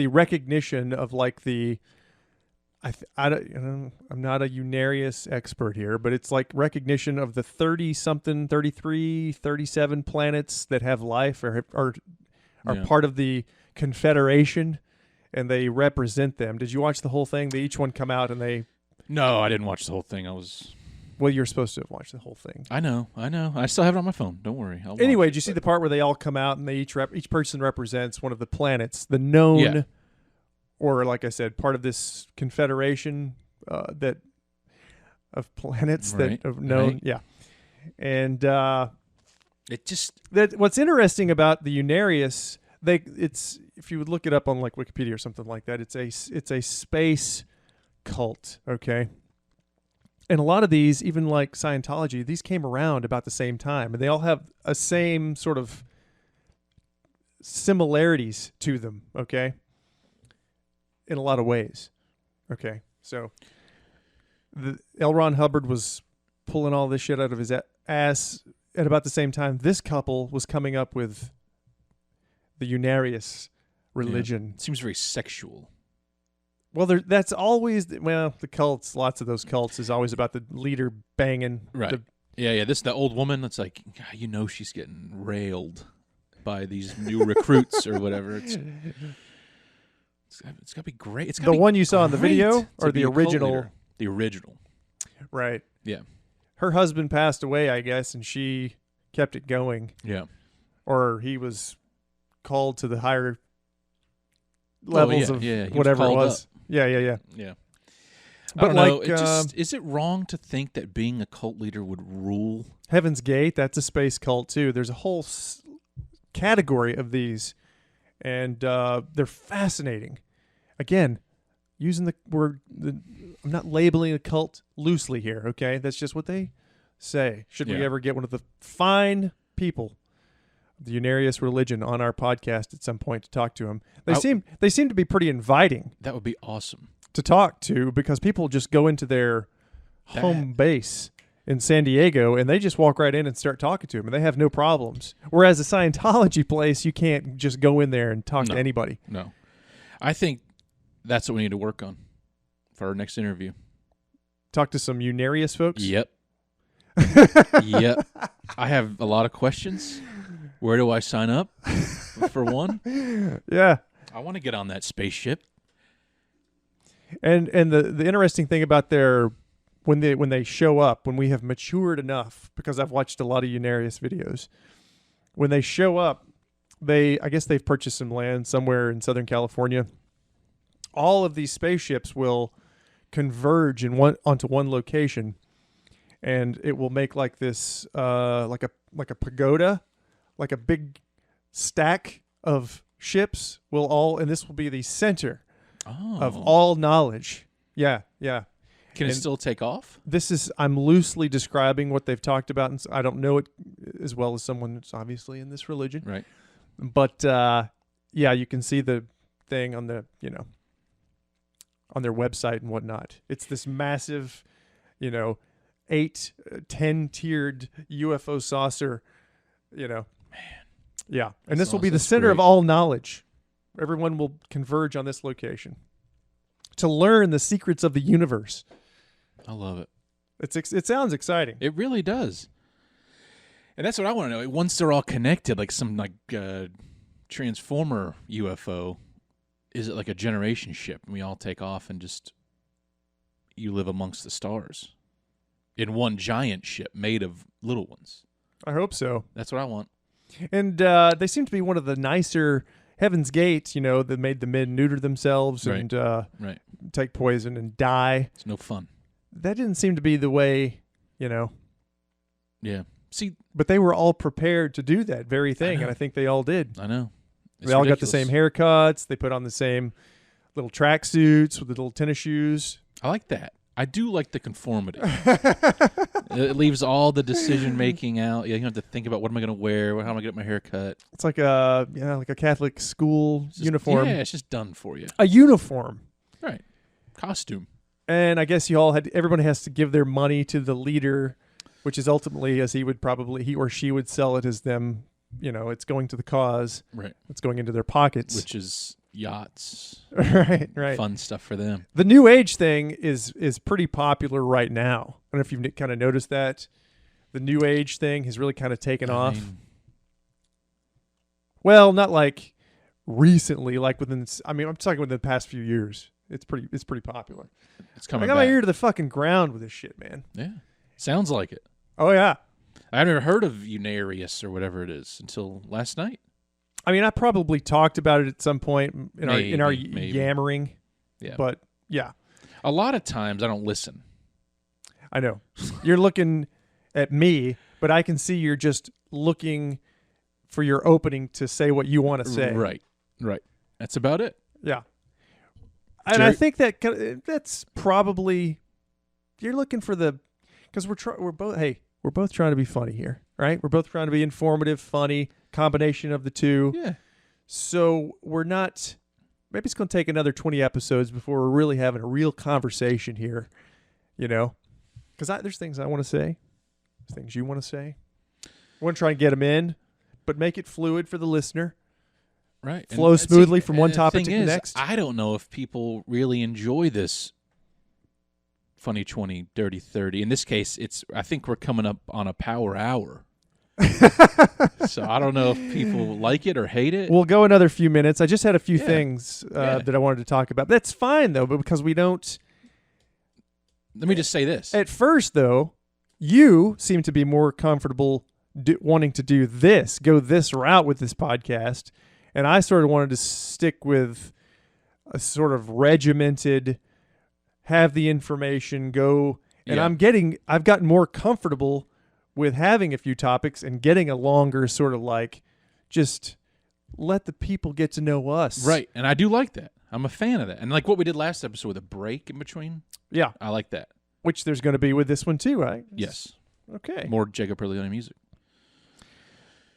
recognition of like the. I'm not a Unarius expert here, but it's like recognition of the 30-something, 33, 37 planets that have life or are part of the Confederation, and they represent them. Did you watch the whole thing? They each one come out and they... No, I didn't watch the whole thing. Well, you're supposed to have watched the whole thing. I know. I still have it on my phone. Don't worry. Anyway, did you see the part where they all come out and they each person represents one of the planets, the known... Yeah. Or, like I said, part of this confederation of planets that have known, yeah. And what's interesting about the Unarius, if you would look it up on like Wikipedia or something like that, it's a space cult, okay. And a lot of these, even like Scientology, these came around about the same time, and they all have a same sort of similarities to them, okay. In a lot of ways. Okay. So L. Ron Hubbard was pulling all this shit out of his ass at about the same time this couple was coming up with the Unarius religion. Yeah. It seems very sexual. Well, that's always the cults, lots of those cults is always about the leader banging. Right. The old woman, it's like, she's getting railed by these new recruits or whatever. It's got to be great. It's the one you saw in the video or the original? The original. Right. Yeah. Her husband passed away, I guess, and she kept it going. Yeah. Or he was called to the higher levels of whatever it was. Up. Yeah. Yeah. But I don't know. Is it wrong to think that being a cult leader would rule? Heaven's Gate, that's a space cult too. There's a whole category of these, and they're fascinating. Again, using the word, I'm not labeling a cult loosely here, okay? That's just what they say. Should we ever get one of the fine people, the Unarius religion, on our podcast at some point to talk to them, they seem to be pretty inviting. That would be awesome to talk to, because people just go into their home base in San Diego and they just walk right in and start talking to them, and they have no problems. Whereas a Scientology place, you can't just go in there and talk to anybody. No. I think that's what we need to work on for our next interview. Talk to some Unarius folks? Yep. Yep. I have a lot of questions. Where do I sign up, for one? Yeah. I want to get on that spaceship. And the interesting thing about when they show up, when we have matured enough, because I've watched a lot of Unarius videos, when they show up, I guess they've purchased some land somewhere in Southern California. All of these spaceships will converge onto one location, and it will make like this like a pagoda, like a big stack of ships and this will be the center of all knowledge. Yeah. Can it still take off? I'm loosely describing what they've talked about, and I don't know it as well as someone that's obviously in this religion. Right. But you can see the thing on the on their website and whatnot. It's this massive, 10-tiered UFO saucer, Man. Yeah. And this will be the center of all knowledge. Everyone will converge on this location to learn the secrets of the universe. I love it. It sounds exciting. It really does. And that's what I want to know. Once they're all connected, like some transformer UFO, is it like a generation ship and we all take off and just you live amongst the stars in one giant ship made of little ones? I hope so. That's what I want. And they seem to be one of the nicer Heaven's Gate, that made the men neuter themselves and Right. take poison and die. It's no fun. That didn't seem to be the way, Yeah. See, But they were all prepared to do that very thing, and I think they all did. I know. It's they all got the ridiculous. same haircuts. They put on the same little track suits with the little tennis shoes. I like that. I do like the conformity. It leaves all the decision making out. Yeah, you don't have to think about what am I going to wear, how am I going to get my hair cut. It's like a Catholic school uniform. Yeah, it's just done for you. A uniform. Right. Costume. And I guess everybody has to give their money to the leader, which is ultimately, as he or she would sell it as them, it's going to the cause. Right. It's going into their pockets. Which is yachts. Right. Fun stuff for them. The New Age thing is pretty popular right now. I don't know if you've kind of noticed that. The New Age thing has really kind of taken off. Well, not like recently, like I'm talking within the past few years. It's pretty popular. It's coming I got back. my ear to the fucking ground with this shit, man. Yeah. Sounds like it. Oh, yeah. I never heard of Unarius or whatever it is until last night. I probably talked about it at some point in our Maybe. yammering. Yeah. But, yeah. A lot of times I don't listen. I know. You're looking at me, but I can see you're just looking for your opening to say what you want to say. Right. That's about it. Yeah. And I think that's probably you're looking for because we're both trying to be funny here, right? We're both trying to be informative, funny, combination of the two. Yeah. So we're not. Maybe it's going to take another 20 episodes before we're really having a real conversation here, Because there's things I want to say, there's things you want to say. I want to try and get them in, but make it fluid for the listener. Right. Flow smoothly from one topic to the next. I don't know if people really enjoy this funny 20, dirty 30. In this case, I think we're coming up on a power hour. So I don't know if people like it or hate it. We'll go another few minutes. I just had a few things that I wanted to talk about. That's fine, though, but because we don't... Let me just say this. At first, though, you seem to be more comfortable wanting to go this route with this podcast, and I sort of wanted to stick with a sort of regimented, have the information, go... And I've gotten more comfortable with having a few topics and getting a longer sort of like just let the people get to know us. Right. And I do like that. I'm a fan of that. And like what we did last episode with a break in between. Yeah. I like that. Which there's going to be with this one too, right? Yes. Okay. More Jacob Perleone music.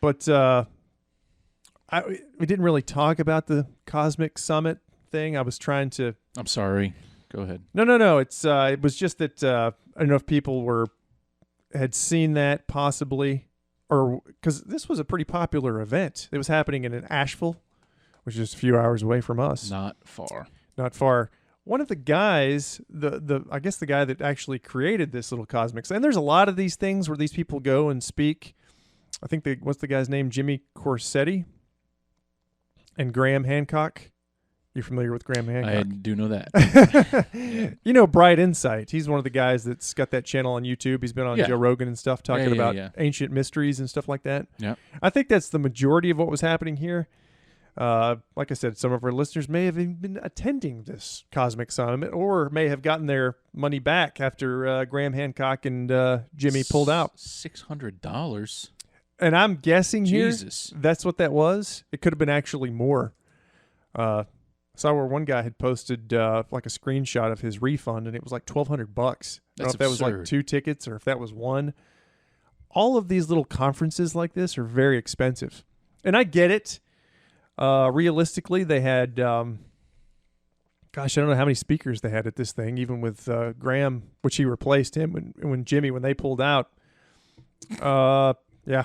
But we didn't really talk about the Cosmic Summit thing. I was trying to... I'm sorry. Go ahead. No. It was just that I don't know if people had seen that possibly, or because this was a pretty popular event. It was happening in Asheville, which is a few hours away from us. Not far. One of the guys, I guess the guy that actually created this little cosmic, and there's a lot of these things where these people go and speak. I think what's the guy's name? Jimmy Corsetti and Graham Hancock. You familiar with Graham Hancock? I do know that. Bright Insight. He's one of the guys that's got that channel on YouTube. He's been on Joe Rogan and stuff talking about ancient mysteries and stuff like that. Yeah. I think that's the majority of what was happening here. Like I said, some of our listeners may have even been attending this Cosmic Summit or may have gotten their money back after Graham Hancock and Jimmy pulled out. $600. And I'm guessing Jesus. Here that's what that was. It could have been actually more. Saw where one guy had posted like a screenshot of his refund, and it was like $1,200. I don't know if that was like 2 tickets or if that was one. All of these little conferences like this are very expensive, and I get it. Realistically, they had, gosh, I don't know how many speakers they had at this thing, even with Graham, which he replaced him when they pulled out. Yeah.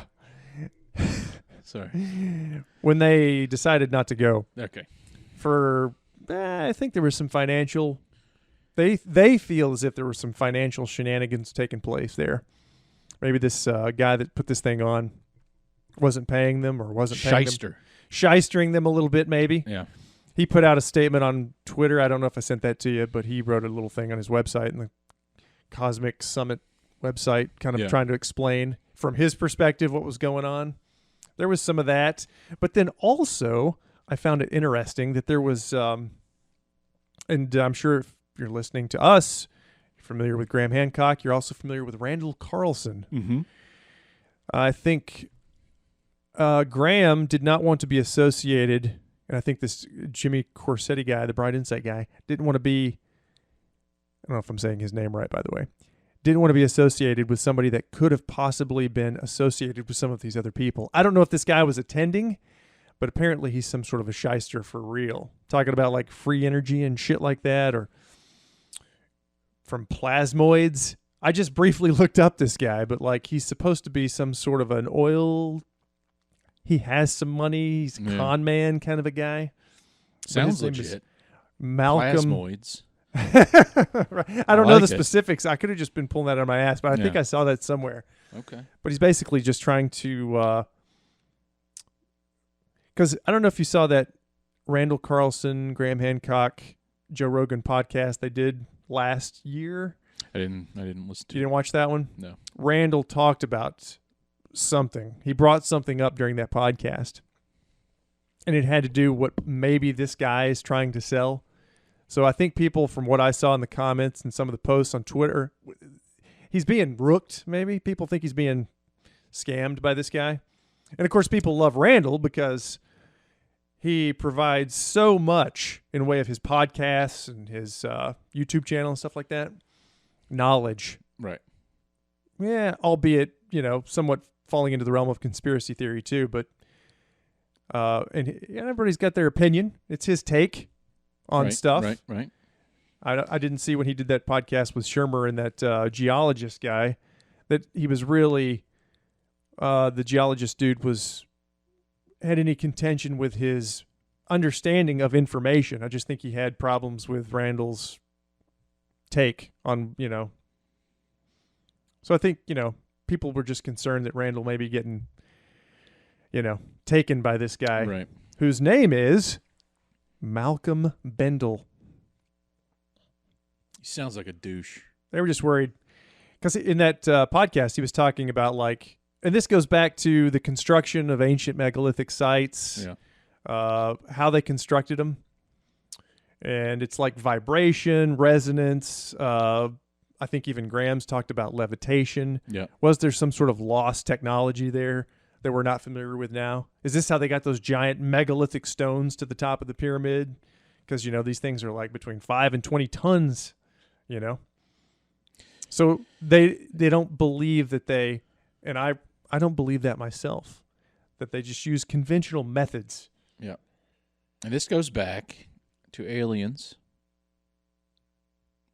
Sorry. When they decided not to go. Okay. I think there was some financial. They feel as if there were some financial shenanigans taking place there. Maybe this guy that put this thing on wasn't paying them or wasn't paying them. Shystering them a little bit, maybe. Yeah. He put out a statement on Twitter. I don't know if I sent that to you, but he wrote a little thing on his website, and the Cosmic Summit website, kind of trying to explain. from his perspective what was going on. There was some of that. But then also, I found it interesting that there was, and I'm sure if you're listening to us, you're familiar with Graham Hancock, you're also familiar with Randall Carlson. Mm-hmm. I think Graham did not want to be associated, and I think this Jimmy Corsetti guy, the Bright Insight guy, didn't want to be, I don't know if I'm saying his name right, by the way, didn't want to be associated with somebody that could have possibly been associated with some of these other people. I don't know if this guy was attending, but apparently he's some sort of a shyster for real. Talking about like free energy and shit like that, or from plasmoids. I just briefly looked up this guy, but like he's supposed to be some sort of an oil. He has some money. He's a con man kind of a guy. Sounds legit. Malcolm. Plasmoids. Right. I don't know the it. specifics. I could have just been pulling that out of my ass, but I think I saw that somewhere. Okay. But he's basically just trying to, because I don't know if you saw that Randall Carlson, Graham Hancock, Joe Rogan podcast they did last year. I didn't listen to it. You didn't watch that one? No. Randall talked about something. He brought something up during that podcast. And it had to do what maybe this guy is trying to sell. So I think people, from what I saw in the comments and some of the posts on Twitter, he's being rooked, maybe. People think he's being scammed by this guy. And, of course, people love Randall because he provides so much in way of his podcasts and his YouTube channel and stuff like that. Knowledge. Right. Yeah, albeit, somewhat falling into the realm of conspiracy theory too. But and everybody's got their opinion. It's his take on stuff. Right. I didn't see when he did that podcast with Shermer and that geologist guy that he was really the geologist dude had any contention with his understanding of information. I just think he had problems with Randall's take on, So I think, people were just concerned that Randall may be getting, taken by this guy. Right. Whose name is Malcolm Bendel. He sounds like a douche. They were just worried because in that podcast he was talking about and this goes back to the construction of ancient megalithic sites, how they constructed them. And it's like vibration, resonance. I think even Graham's talked about levitation. Yeah. Was there some sort of lost technology there that we're not familiar with now? Is this how they got those giant megalithic stones to the top of the pyramid? Because, these things are like between 5 and 20 tons, So they don't believe that and I don't believe that myself, that they just use conventional methods. Yeah. And this goes back to aliens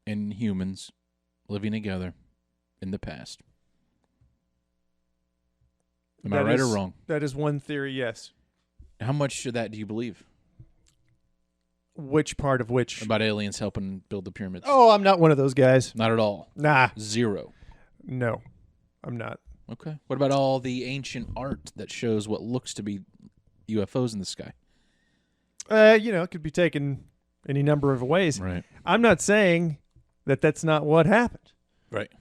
and humans living together in the past. Am I right or wrong? That is one theory, yes. How much of that do you believe? Which part of which? About aliens helping build the pyramids. Oh, I'm not one of those guys. Not at all. Nah. 0. No, I'm not. Okay. What about all the ancient art that shows what looks to be UFOs in the sky? It could be taken any number of ways. Right. I'm not saying that that's not what happened. Right.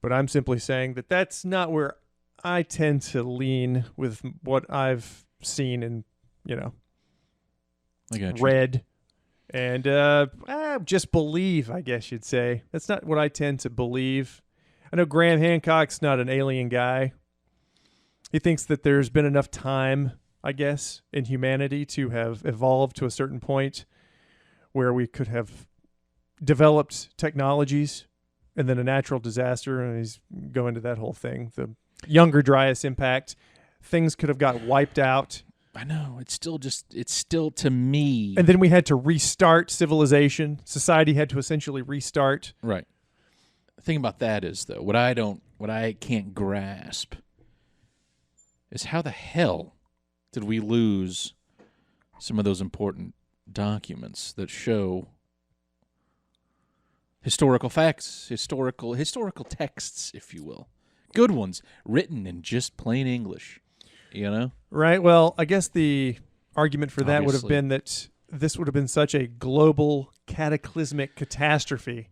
But I'm simply saying that that's not where I tend to lean with what I've seen and, I got you. read. And just believe, I guess you'd say. That's not what I tend to believe. I know Graham Hancock's not an alien guy. He thinks that there's been enough time, I guess, in humanity to have evolved to a certain point where we could have developed technologies and then a natural disaster, and he's going to that whole thing. The Younger Dryas impact. Things could have got wiped out. I know. It's still to me. And then we had to restart civilization. Society had to essentially restart. Right. The thing about that is, though, what I can't grasp is how the hell did we lose some of those important documents that show historical facts, historical texts, if you will. Good ones, written in just plain English, Right. Well, I guess the argument for that would have Obviously. been that this would have been such a global cataclysmic catastrophe,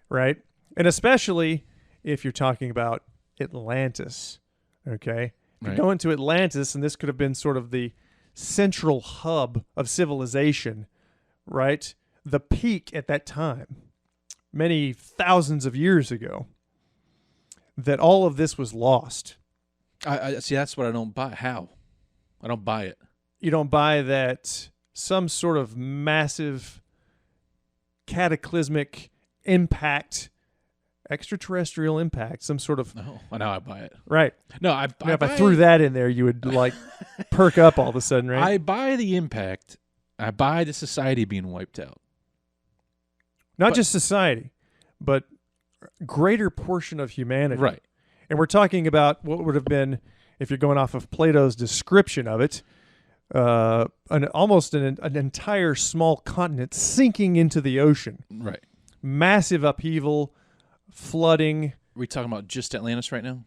right? And especially if you're talking about Atlantis. Okay? If you Right. go into Atlantis, and this could have been sort of the central hub of civilization, right? The peak at that time, many thousands of years ago, that all of this was lost. I see. That's what I don't buy. How? I don't buy it. You don't buy that some sort of massive cataclysmic impact, extraterrestrial impact, some sort of Oh, now I buy it. right. No, I Now, if I buy threw it. that in there, you would like perk up all of a sudden, right? I buy the impact. I buy the society being wiped out. Not but- just society, but greater portion of humanity. Right. And we're talking about what would have been, if you're going off of Plato's description of it, almost an entire small continent sinking into the ocean. Right. Massive upheaval, flooding. Are we talking about just Atlantis right now?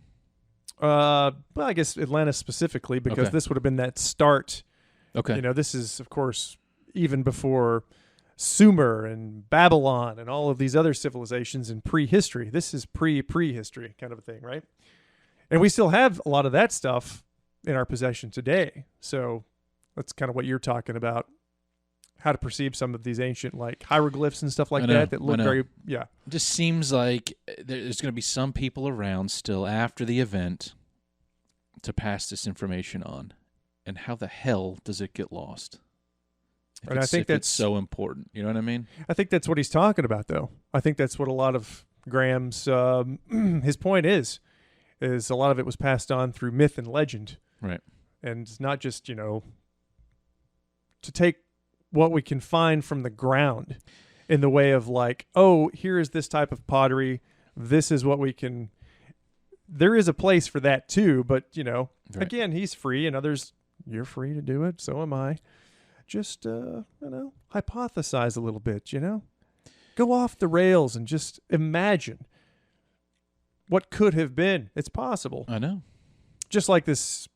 Well, I guess Atlantis specifically, because Okay. this would have been that start. Okay. You know, this is, of course, even before Sumer and Babylon and all of these other civilizations in prehistory. This is prehistory kind of a thing, right? And we still have a lot of that stuff in our possession today. So that's kind of what you're talking about, how to perceive some of these ancient like hieroglyphs and stuff like I know, that I look know. very, yeah. It just seems like there's going to be some people around still after the event to pass this information on. And how the hell does it get lost? And I think if that's it's so important. You know what I mean? I think that's what he's talking about, though. I think that's what a lot of Graham's his point is a lot of it was passed on through myth and legend, Right. and it's not just to take what we can find from the ground in the way of like, oh, here is this type of pottery. This is what we can. There is a place for that too, but Right. again, he's free, and others, you're free to do it. So am I. Just hypothesize a little bit, go off the rails and just imagine what could have been. It's possible. I know. Just like this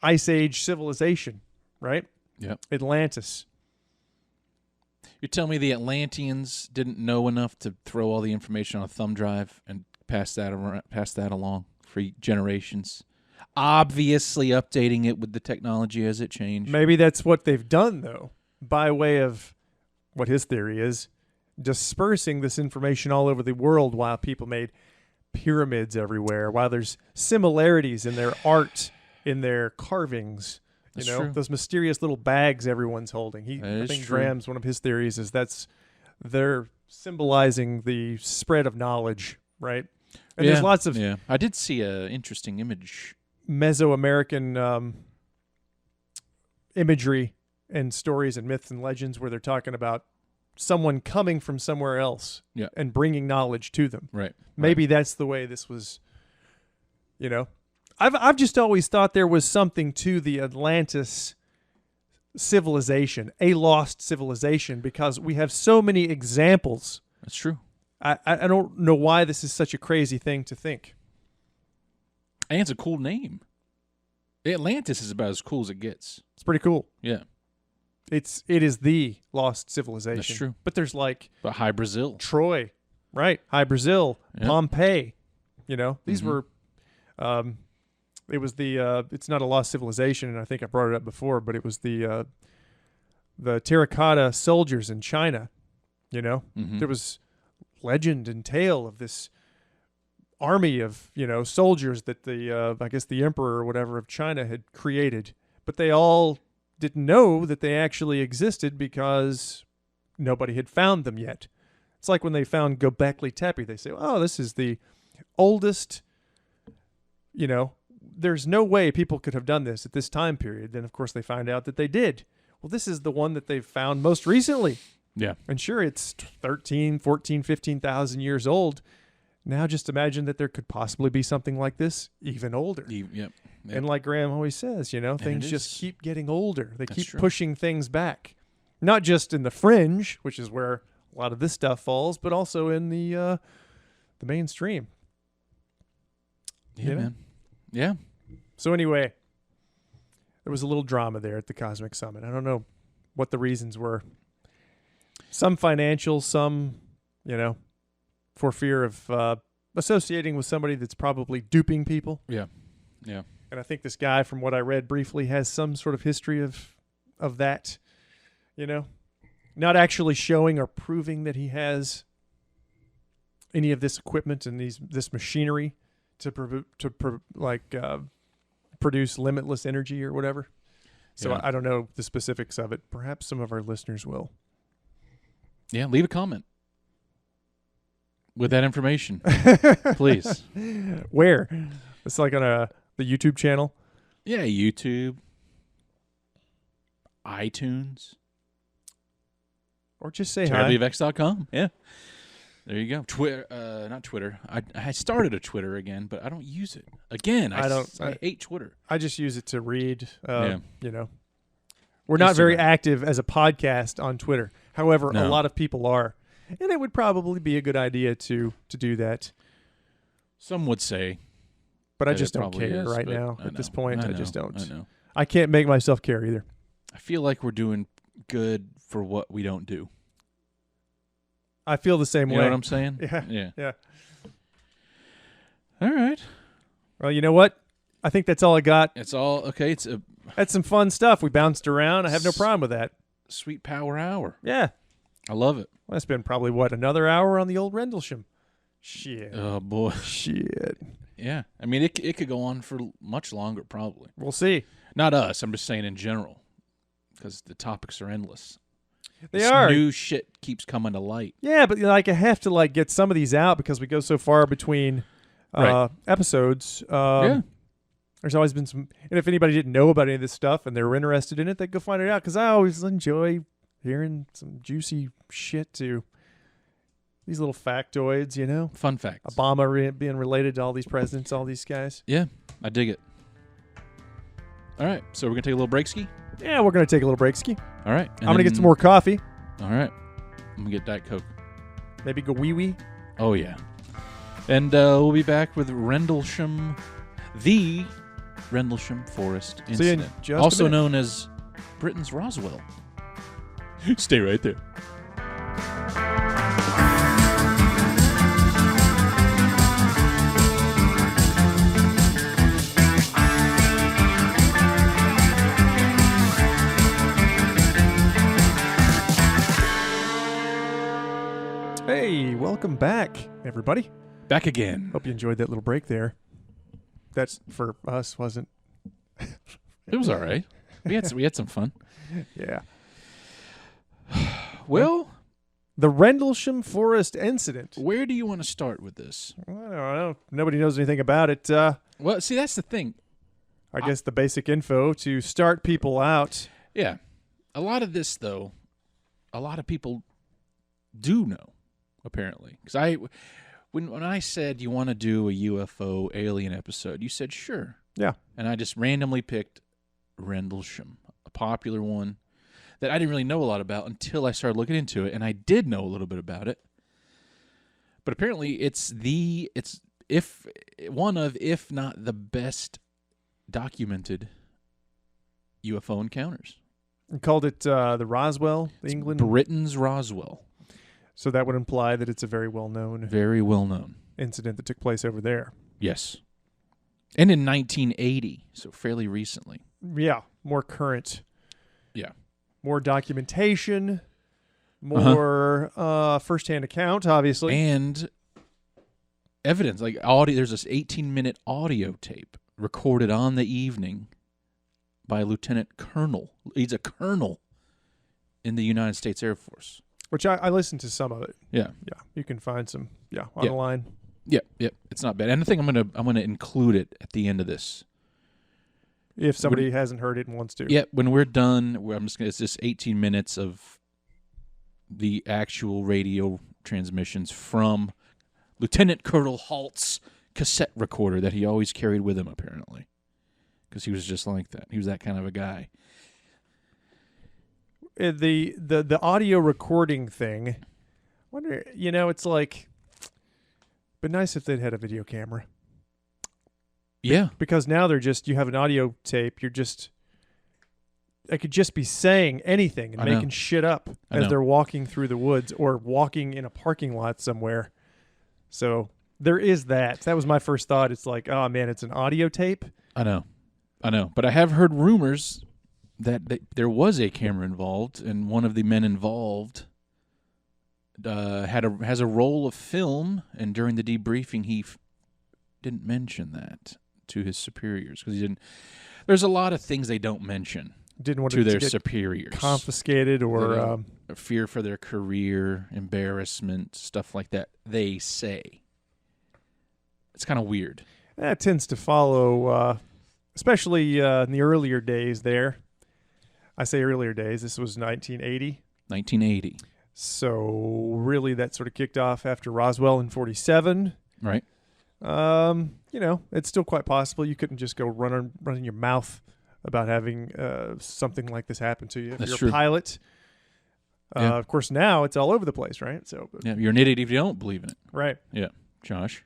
Ice Age civilization, right? Yep. Atlantis. You're telling me the Atlanteans didn't know enough to throw all the information on a thumb drive and pass that along for generations? Obviously updating it with the technology as it changed. Maybe that's what they've done, though, by way of what his theory is, dispersing this information all over the world while people made pyramids everywhere, while there's similarities in their art, in their carvings. That's true. Those mysterious little bags everyone's holding. That I is think true. Graham's one of his theories is they're symbolizing the spread of knowledge, right? And there's lots of I did see an interesting image. Mesoamerican imagery and stories and myths and legends where they're talking about someone coming from somewhere else and bringing knowledge to them. Right. Maybe that's the way this was, I've just always thought there was something to the Atlantis civilization, a lost civilization, because we have so many examples. That's true. I don't know why this is such a crazy thing to think. And it's a cool name. Atlantis is about as cool as it gets. It's pretty cool. Yeah. It is the lost civilization. That's true. But there's like But High Brazil. Troy, right? High Brazil, Yeah. Pompeii. These Mhm. were. It was the. It's not a lost civilization, and I think I brought it up before, but it was the terracotta soldiers in China. Mhm. There was legend and tale of this army of soldiers that I guess the emperor or whatever of China had created, but they all didn't know that they actually existed because nobody had found them yet. It's like when they found Göbekli Tepe, they say, "Oh, this is the oldest." There's no way people could have done this at this time period. Then, of course, they find out that they did. Well, this is the one that they've found most recently. Yeah. And sure, it's 13, 14, 15,000 years old. Now just imagine that there could possibly be something like this even older. Yep. And like Graham always says, things it just is. keep getting older. They That's keep true. pushing things back. Not just in the fringe, which is where a lot of this stuff falls, but also in the mainstream. Yeah, You know? man. Yeah. So anyway, there was a little drama there at the Cosmic Summit. I don't know what the reasons were. Some financial, some, for fear of associating with somebody that's probably duping people. Yeah. And I think this guy, from what I read briefly, has some sort of history of that, not actually showing or proving that he has any of this equipment and this machinery to produce limitless energy or whatever. So Yeah. I don't know the specifics of it. Perhaps some of our listeners will. Yeah, leave a comment with that information, please. Where? It's like on the YouTube channel. Yeah, YouTube, iTunes, Or just say hi. terriblyvexed.com. Yeah. There you go. Twitter, not Twitter. I started a Twitter again, but I don't use it. Again, I hate Twitter. I just use it to read. Yeah. We're not very Instagram. active as a podcast on Twitter. However, No. a lot of people are. And it would probably be a good idea to do that. Some would say. But I that just it don't probably care is, right but now. I At this know. point, I I just know. don't. I know. I can't make myself care either. I feel like we're doing good for what we don't do. I feel the same You way. know what I'm saying? Yeah. Yeah. All right. Well, you know what? I think that's all I got. It's all okay. It's a That's some fun stuff. We bounced around. I have no problem with that. sweet power hour. Yeah. I love it. Well, that's been probably, another hour on the old Rendlesham. Shit. Oh, boy. Shit. Yeah. I mean, it could go on for much longer, probably. We'll see. Not us. I'm just saying in general, because the topics are endless. They This are. New shit keeps coming to light. Yeah, but I have to get some of these out because we go so far between Right. episodes. Yeah. There's always been some, and if anybody didn't know about any of this stuff and they're interested in it, they go find it out because I always enjoy hearing some juicy shit too. These little factoids, Fun facts. Obama being related to all these presidents, all these guys. Yeah, I dig it. All right, so we're going to take a little break ski? Yeah, we're gonna take a little break ski. All right. I'm gonna get some more coffee. All right. I'm going to get Diet Coke. Maybe go wee wee. Oh, yeah. And we'll be back with Rendlesham, the Rendlesham Forest See you in Incident, just a also minute. known as Britain's Roswell. Stay right there. Hey, welcome back, everybody. Back again. Hope you enjoyed that little break there. That's for us, wasn't? It was all right. We had some fun. Yeah. Well, The Rendlesham Forest Incident. where do you want to start with this? I don't know. Nobody knows anything about it. Well, see, that's the thing. I guess the basic info to start people out. Yeah. A lot of this, though, a lot of people do know, apparently. Because when I said you want to do a UFO alien episode, you said sure. Yeah. And I just randomly picked Rendlesham, a popular one that I didn't really know a lot about until I started looking into it, and I did know a little bit about it. But apparently it's one of, if not the best documented UFO encounters. And called it the Roswell, England. Britain's Roswell. So that would imply that it's a very well-known Very well known. incident that took place over there. Yes. And in 1980, so fairly recently. Yeah, more current. Yeah. More documentation. More first-hand account, obviously. And evidence, like audio. There's this 18-minute audio tape recorded on the evening by a lieutenant colonel. He's a colonel in the United States Air Force. Which I listened to some of it. Yeah. Yeah, you can find some. Yeah, online. Yep. It's not bad. And I think I'm gonna include it at the end of this. If somebody hasn't heard it and wants to. Yeah. When we're done, it's just 18 minutes of the actual radio transmissions from Lieutenant Colonel Halt's cassette recorder that he always carried with him, apparently, because he was just like that. He was that kind of a guy. The audio recording thing, wonder, it's like, but nice if they'd had a video camera. Yeah. Because now you have an audio tape, they could just be saying anything and I know. making shit up I as know. they're walking through the woods or walking in a parking lot somewhere. So There is that. That was my first thought. It's like, oh man, it's an audio tape. I know. But I have heard rumors that there was a camera involved, and one of the men involved has a roll of film, and during the debriefing, he didn't mention that to his superiors because he didn't. There's a lot of things they don't mention Didn't want to it their get superiors. confiscated or Fear for their career, embarrassment, stuff like that. They say it's kind of weird. that tends to follow, especially in the earlier days. There, I say earlier days. This was 1980. 1980, So really, that sort of kicked off after Roswell in 47. right? It's still quite possible you couldn't just go running your mouth about having something like this happen to you. If That's you're true. a pilot, Yeah. of course, now it's all over the place, right? So, Yeah, you're an idiot if you don't believe in it. right. Yeah, Josh.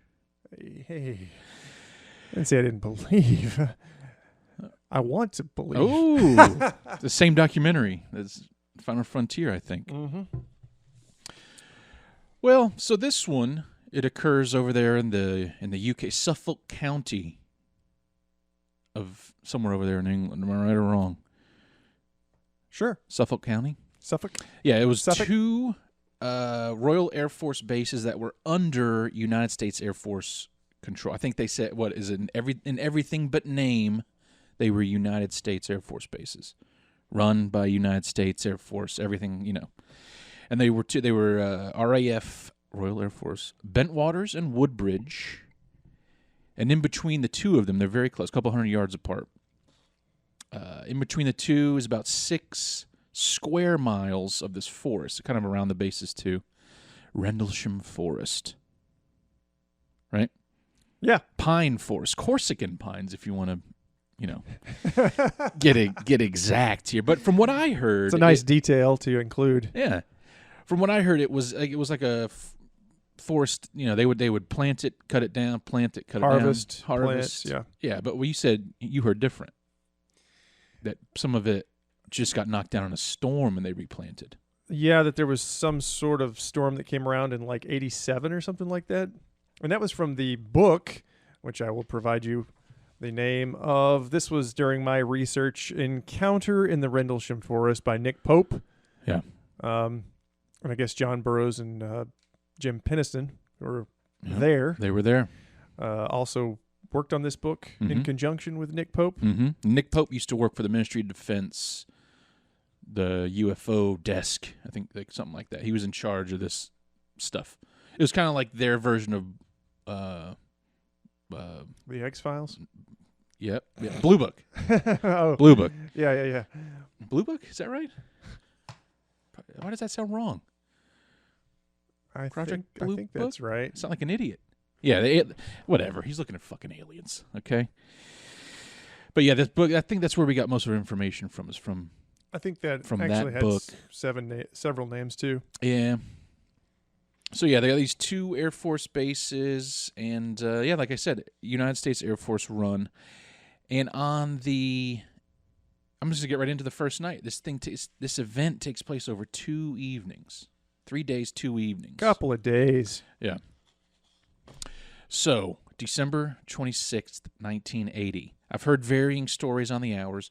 Hey, I didn't say I didn't believe. I want to believe. Oh, the same documentary as Final Frontier, I think. Mm-hmm. Well, so this one, it occurs over there in the UK, Suffolk County of somewhere over there in England. Am I right or wrong? Sure. Suffolk County? Suffolk. Yeah, it was Suffolk? two Royal Air Force bases that were under United States Air Force control. I think they said, what is it, in everything but name, they were United States Air Force bases, run by United States Air Force, everything, And they were RAF, Royal Air Force, Bentwaters and Woodbridge. And in between the two of them, they're very close, a couple hundred yards apart. In between the two is about 6 square miles of this forest, kind of around the bases too. Rendlesham Forest. Right? Yeah. Pine Forest, Corsican pines, if you want to, get exact here. But from what I heard, It's a nice detail to include. Yeah, from what I heard, it was like a forest. They would plant it, cut it down, plant it, cut Harvest, it down, harvest. plant, yeah. But what you said, you heard different. That some of it just got knocked down in a storm and they replanted. Yeah, that there was some sort of storm that came around in like 87 or something like that. And that was from the book, which I will provide you the name of. This was during my research, Encounter in the Rendlesham Forest by Nick Pope. Yeah. And I guess John Burroughs and Jim Penniston were Yeah, there. They were there. Also worked on this book in Mhm. conjunction with Nick Pope. Mm-hmm. Nick Pope used to work for the Ministry of Defense, the UFO desk, I think, like something like that. He was in charge of this stuff. It was kind of like their version of, The X-Files? yeah, Blue Book. Oh, Blue Book. yeah. Blue Book? Is that right? Why does that sound wrong? Project Blue I think that's Book? right. Sound like an idiot. Yeah, whatever. He's looking at fucking aliens. Okay. But yeah, this book. I think that's where we got most of our information from. Is from I think that from actually that had book. several names too. Yeah. So yeah, they got these 2 Air Force bases, and like I said, United States Air Force run. And I'm just gonna get right into the first night. This event takes place over 2 evenings, 3 days, 2 evenings. Couple of days. Yeah. So, December 26th, 1980. I've heard varying stories on the hours.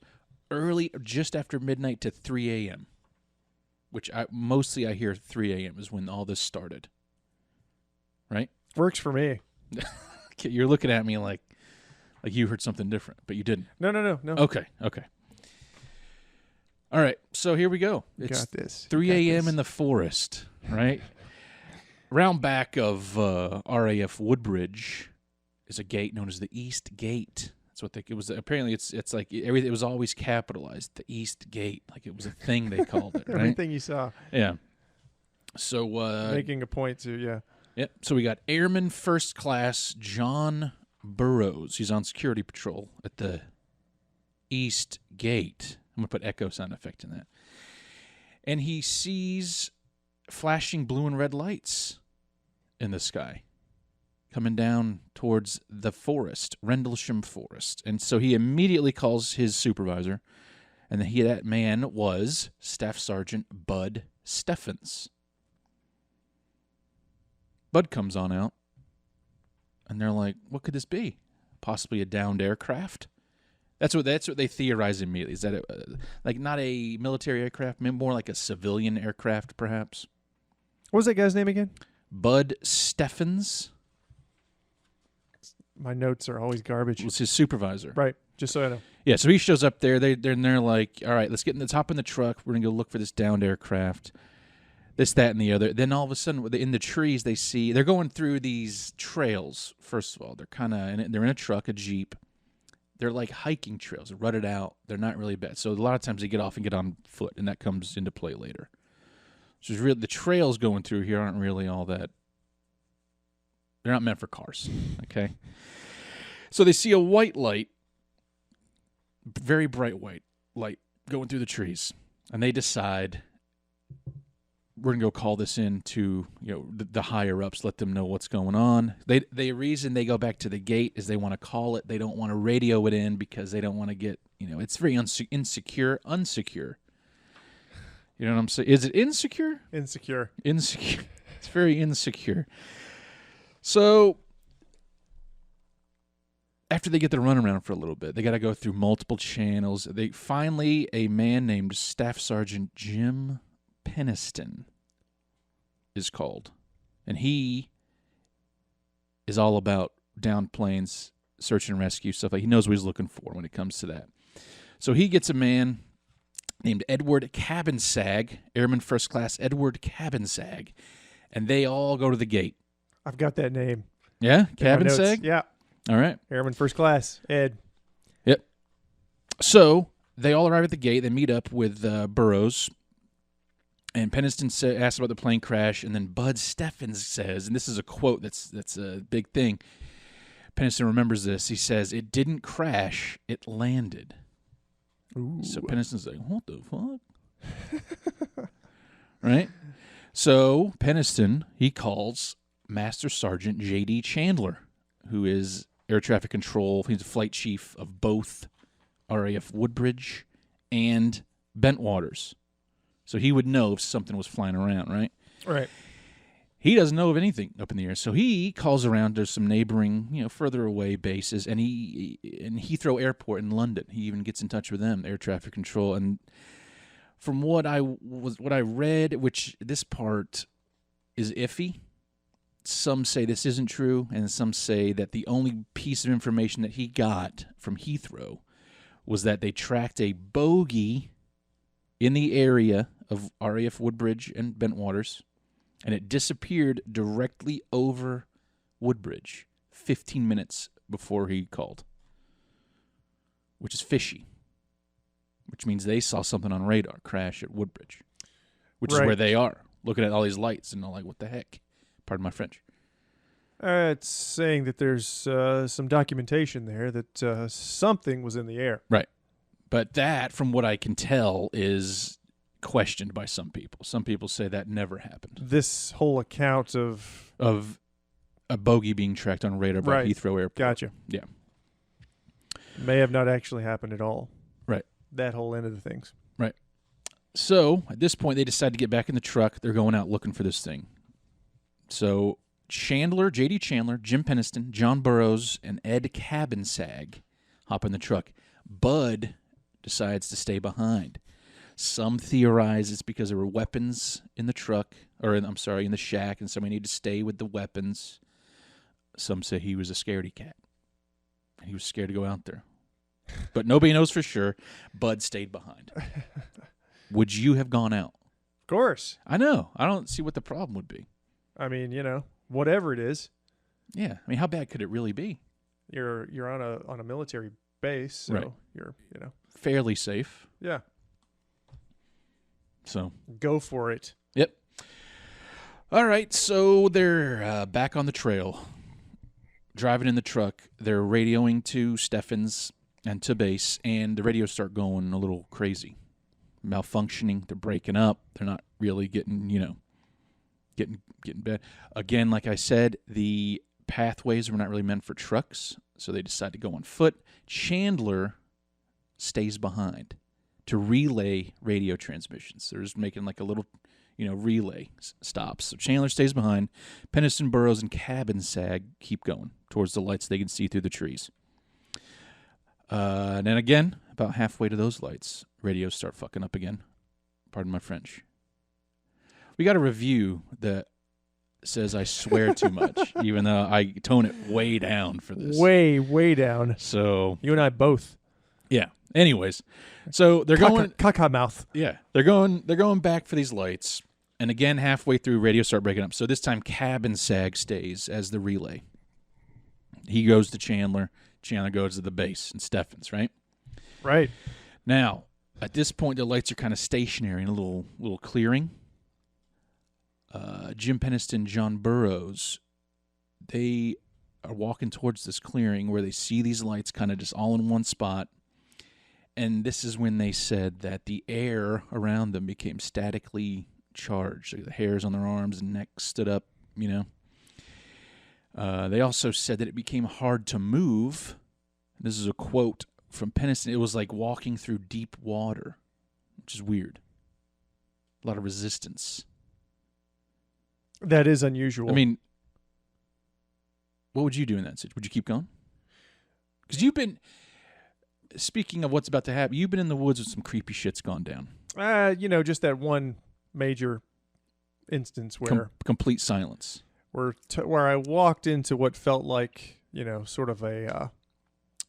Early, just after midnight to 3 a.m., which I hear 3 a.m. is when all this started. Right? Works for me. You're looking at me like you heard something different, but you didn't. No. Okay. All right, so here we go. It's Got this. 3 Got a.m. this. in the forest, right? Round back of RAF Woodbridge is a gate known as the East Gate. That's what it was. Apparently, it's like everything. It was always capitalized. The East Gate, like it was a thing they called it. Right? Everything you saw. Yeah. So Making a point to, yeah. Yep. So we got Airman First Class John Burroughs. He's on security patrol at the East Gate. I'm gonna put echo sound effect in that. And he sees flashing blue and red lights in the sky coming down towards the forest, Rendlesham Forest. And so he immediately calls his supervisor, and that man was Staff Sergeant Bud Steffens. Bud comes on out, And they're like, what could this be? Possibly a downed aircraft? That's what they theorize immediately. Is that like not a military aircraft, maybe more like a civilian aircraft, perhaps? What was that guy's name again? Bud Steffens My notes are always garbage. was his supervisor. Right. Just so I know. Yeah, so he shows up there. They're like, all right, let's get in the top in the truck. We're going to go look for this downed aircraft. This, that, and the other. Then all of a sudden, in the trees, they're going through these trails. First of all, they're in a truck, a Jeep. They're like hiking trails, rutted out. They're not really bad. So a lot of times they get off and get on foot, and that comes into play later. So it's really, the trails going through here aren't really all that. They're not meant for cars, okay? So they see a white light, very bright white light going through the trees, and they decide we're going to go call this in to the higher ups, let them know what's going on. The reason they go back to the gate is they want to call it. They don't want to radio it in because they don't want to get, it's very unsecure. You know what I'm saying? Is it insecure? Insecure. Insecure. It's very insecure. So after they get the runaround for a little bit, they got to go through multiple channels. A man named Staff Sergeant Jim Peniston is called, and he is all about downed planes, search and rescue stuff. He knows what he's looking for when it comes to that. So he gets a man named Edward Cabinsag, Airman First Class Edward Cabinsag, and they all go to the gate. I've got that name. Yeah, In my notes. Cabinsag. Yeah. All right. Airman First Class, Ed. Yep. So they all arrive at the gate. They meet up with Burroughs. And Peniston asks about the plane crash, and then Bud Steffens says, and this is a quote that's a big thing. Peniston remembers this. He says, "It didn't crash, it landed." Ooh. So Peniston's like, what the fuck? Right? So Peniston, he calls Master Sergeant J.D. Chandler, who is air traffic control. He's the flight chief of both RAF Woodbridge and Bentwaters. So he would know if something was flying around, right? Right. He doesn't know of anything up in the air. So he calls around to some neighboring, further away bases, and Heathrow Airport in London. He even gets in touch with them, air traffic control. And from what I read, which this part is iffy, some say this isn't true, and some say that the only piece of information that he got from Heathrow was that they tracked a bogey in the area of RAF Woodbridge and Bentwaters, and it disappeared directly over Woodbridge 15 minutes before he called, which is fishy, which means they saw something on radar crash at Woodbridge, which is where they are, looking at all these lights, and they're like, what the heck? Pardon my French. It's saying that there's some documentation there that something was in the air. Right. But that, from what I can tell, is questioned by some people. Some people say that never happened. This whole account of a bogey being tracked on radar by Heathrow Airport. Gotcha. Yeah. May have not actually happened at all. Right. That whole end of the things. Right. So, at this point, they decide to get back in the truck. They're going out looking for this thing. So, J.D. Chandler, Jim Peniston, John Burroughs, and Ed Cabinsag hop in the truck. Bud decides to stay behind. Some theorize it's because there were weapons in the truck, in the shack, and somebody needed to stay with the weapons. Some say he was a scaredy cat. He was scared to go out there. But nobody knows for sure. Bud stayed behind. Would you have gone out? Of course. I know. I don't see what the problem would be. I mean, whatever it is. Yeah. I mean, how bad could it really be? You're on a military base, so right. You're fairly safe. Yeah. So go for it. Yep. All right, so they're back on the trail, driving in the truck. They're radioing to Steffens and to base, and the radios start going a little crazy, malfunctioning. They're breaking up. They're not really getting bad. Again, like I said, the pathways were not really meant for trucks, so they decide to go on foot. Chandler stays behind to relay radio transmissions. They're just making like a little, relay stops. So Chandler stays behind. Peniston, Burroughs, and Cabin Sag keep going towards the lights they can see through the trees. And then again, about halfway to those lights, radios start fucking up again. Pardon my French. We got a review that says I swear too much, even though I tone it way down for this. Way down. So you and I both. Yeah. Anyways, so they're going caca mouth. Yeah, they're going back for these lights, and again halfway through, radio start breaking up. So this time, Cabin Sag stays as the relay. He goes to Chandler. Chandler goes to the base and Steffens. Right. Now, at this point, the lights are kind of stationary in a little clearing. Jim Peniston, John Burroughs, they are walking towards this clearing where they see these lights kind of just all in one spot. And this is when they said that the air around them became statically charged. Like the hairs on their arms and neck stood up, They also said that it became hard to move. This is a quote from Peniston. It was like walking through deep water, which is weird. A lot of resistance. That is unusual. I mean, what would you do in that situation? Would you keep going? Because you've been... Speaking of what's about to happen, you've been in the woods with some creepy shit's gone down. Just that one major instance where complete silence, where I walked into what felt like sort of an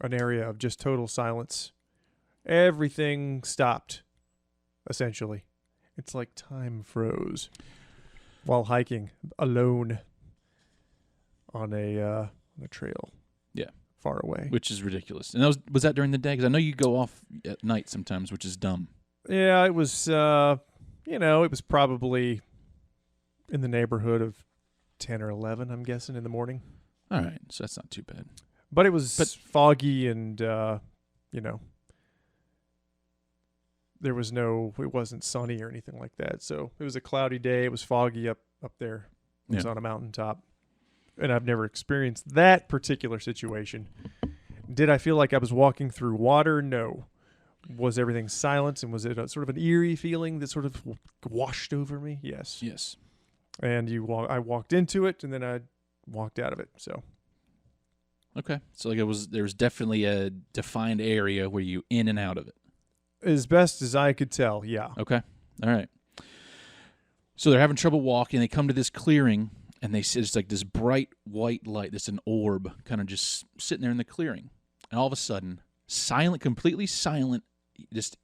area of just total silence. Everything stopped. Essentially, it's like time froze while hiking alone on a trail. Yeah. Far away, which is ridiculous. And was that during the day? Because I know you go off at night sometimes, which is dumb. Yeah, it was. It was probably in the neighborhood of 10 or 11. I'm guessing in the morning. All right, so that's not too bad. But it was foggy, and there was it wasn't sunny or anything like that. So it was a cloudy day. It was foggy up there. It was on a mountaintop. And I've never experienced that particular situation. Did I feel like I was walking through water? No. Was everything silent, and was it a sort of an eerie feeling that sort of washed over me? Yes. Yes. And I walked into it, and then I walked out of it. So. Okay. So there was definitely a defined area where you in and out of it. As best as I could tell, yeah. Okay. All right. So they're having trouble walking. They come to this clearing. And they see it's like this bright white light, an orb, kind of just sitting there in the clearing. And all of a sudden, completely silent, just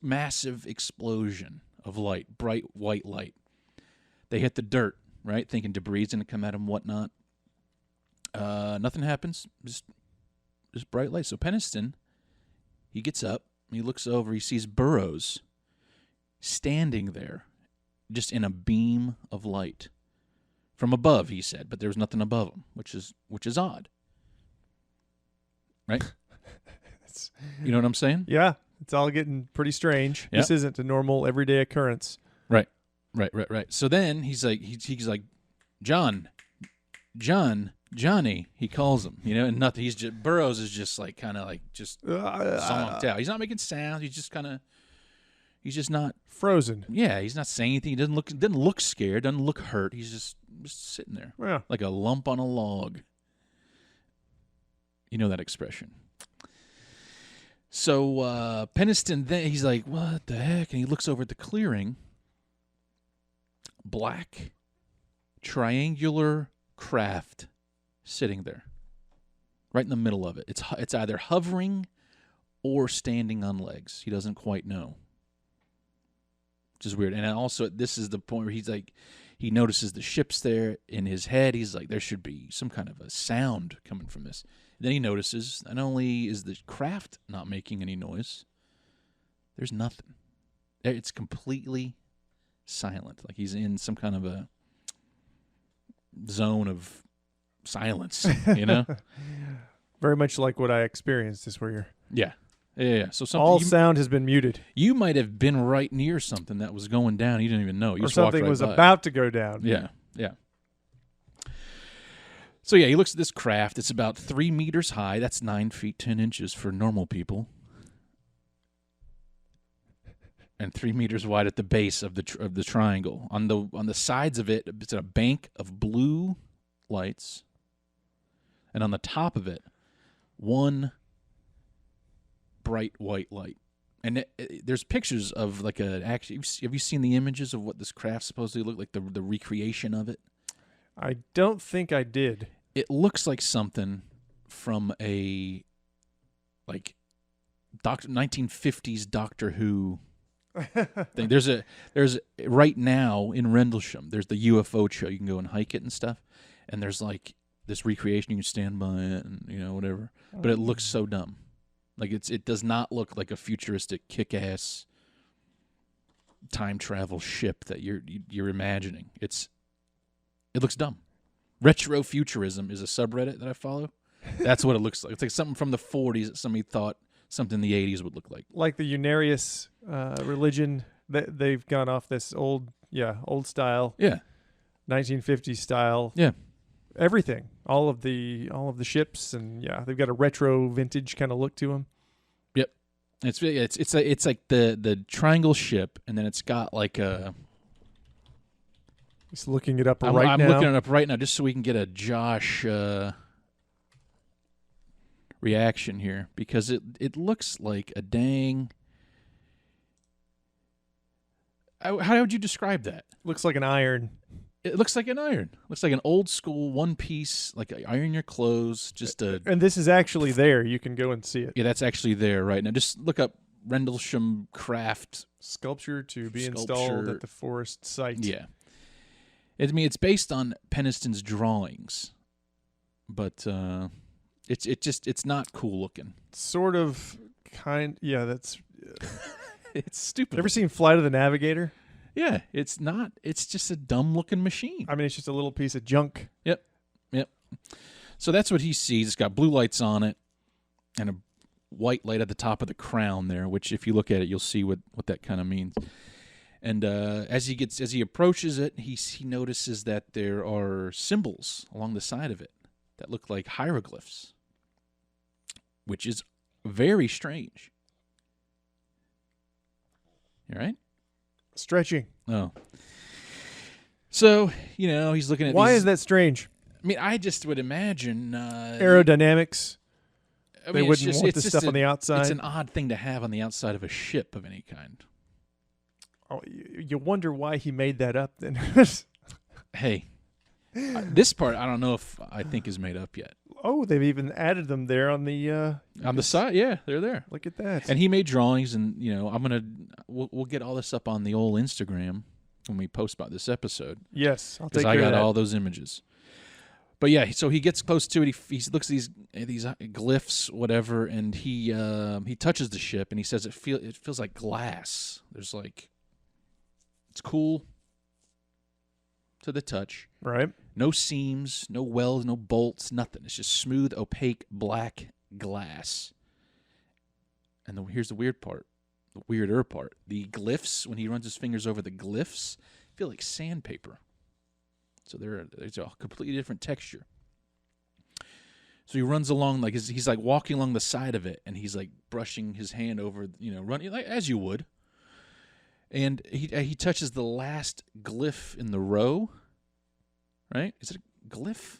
massive explosion of light, bright white light. They hit the dirt, right, thinking debris is going to come at them, whatnot. Nothing happens, just bright light. So Peniston, he gets up, he looks over, he sees Burroughs standing there, just in a beam of light. From above, he said, but there was nothing above him, which is odd. Right? You know what I'm saying? Yeah. It's all getting pretty strange. Yep. This isn't a normal everyday occurrence. Right. So then he's like Johnny, he calls him, and nothing. Burroughs is just like kind of like just zonked out. He's not making sounds. He's just not frozen. Yeah, he's not saying anything. He didn't look scared. Doesn't look hurt. He's just sitting there, like a lump on a log. You know that expression. So Peniston, then he's like, "What the heck?" And he looks over at the clearing. Black, triangular craft sitting there, right in the middle of it. It's either hovering or standing on legs. He doesn't quite know. Which is weird. And also, this is the point where he's like, he notices the ship's there in his head. He's like, there should be some kind of a sound coming from this. And then he notices, not only is the craft not making any noise, there's nothing. It's completely silent. Like he's in some kind of a zone of silence, Very much like what I experienced this where you're... Yeah. So all sound has been muted. You might have been right near something that was going down. You didn't even know. You or just walked something right was by. About to go down. Yeah. So he looks at this craft. It's about 3 meters high. That's 9 feet 10 inches for normal people. and 3 meters wide at the base of the triangle. On the sides of it, it's a bank of blue lights, and on the top of it, one bright white light. And there's pictures of like actually. Have you seen the images of what this craft supposedly looked like? The recreation of it. I don't think I did. It looks like something from a 1950s Doctor Who thing. There's right now in Rendlesham. There's the UFO trail. You can go and hike it and stuff. And there's like this recreation. You can stand by it and whatever. But it looks so dumb. Like it does not look like a futuristic, kick-ass time travel ship that you're imagining. It looks dumb. Retrofuturism is a subreddit that I follow. That's what it looks like. It's like something from the 40s that somebody thought something in the 80s would look like. Like the Unarius religion, they've gone off this old style. Yeah. 1950s style. Yeah. Everything. All of the ships, and they've got a retro vintage kind of look to them. Yep. It's like the triangle ship, and then it's got like a. Just looking it up now. I'm looking it up right now just so we can get a Josh reaction here, because it looks like a dang. How would you describe that? Looks like an iron. It looks like an iron. Looks like an old school one piece, like iron your clothes. And this is actually there. You can go and see it. Yeah, that's actually there right now. Just look up Rendlesham craft sculpture to be installed at the forest site. Yeah, it's based on Peniston's drawings, but it's not cool looking. Sort of, that's. It's stupid. Ever seen Flight of the Navigator? Yeah, it's not. It's just a dumb-looking machine. I mean, it's just a little piece of junk. Yep. So that's what he sees. It's got blue lights on it and a white light at the top of the crown there, which if you look at it, you'll see what that kind of means. And as he approaches it, he notices that there are symbols along the side of it that look like hieroglyphs, which is very strange. You all right? Stretching. Oh. So, he's looking at Why is that strange? I mean, I just would imagine... aerodynamics. They wouldn't want the stuff on the outside. It's an odd thing to have on the outside of a ship of any kind. Oh, you wonder why he made that up then. Hey, this part I don't know if I think is made up yet. Oh, they've even added them there on the side. Yeah, they're there. Look at that. And he made drawings, and we'll get all this up on the old Instagram when we post about this episode. Yes, I'll take care of that. I got all those images. But yeah, so he gets close to it. He looks at these glyphs, whatever, and he touches the ship, and he says it feels like glass. There's like, it's cool to the touch. Right. No seams, no welds, no bolts, nothing. It's just smooth, opaque, black glass. And here's the weird part, the weirder part. The glyphs, when he runs his fingers over the glyphs, feel like sandpaper. So there's a completely different texture. So he runs along, like he's like walking along the side of it, and he's like brushing his hand over, running like as you would. And he touches the last glyph in the row. Right? Is it a glyph?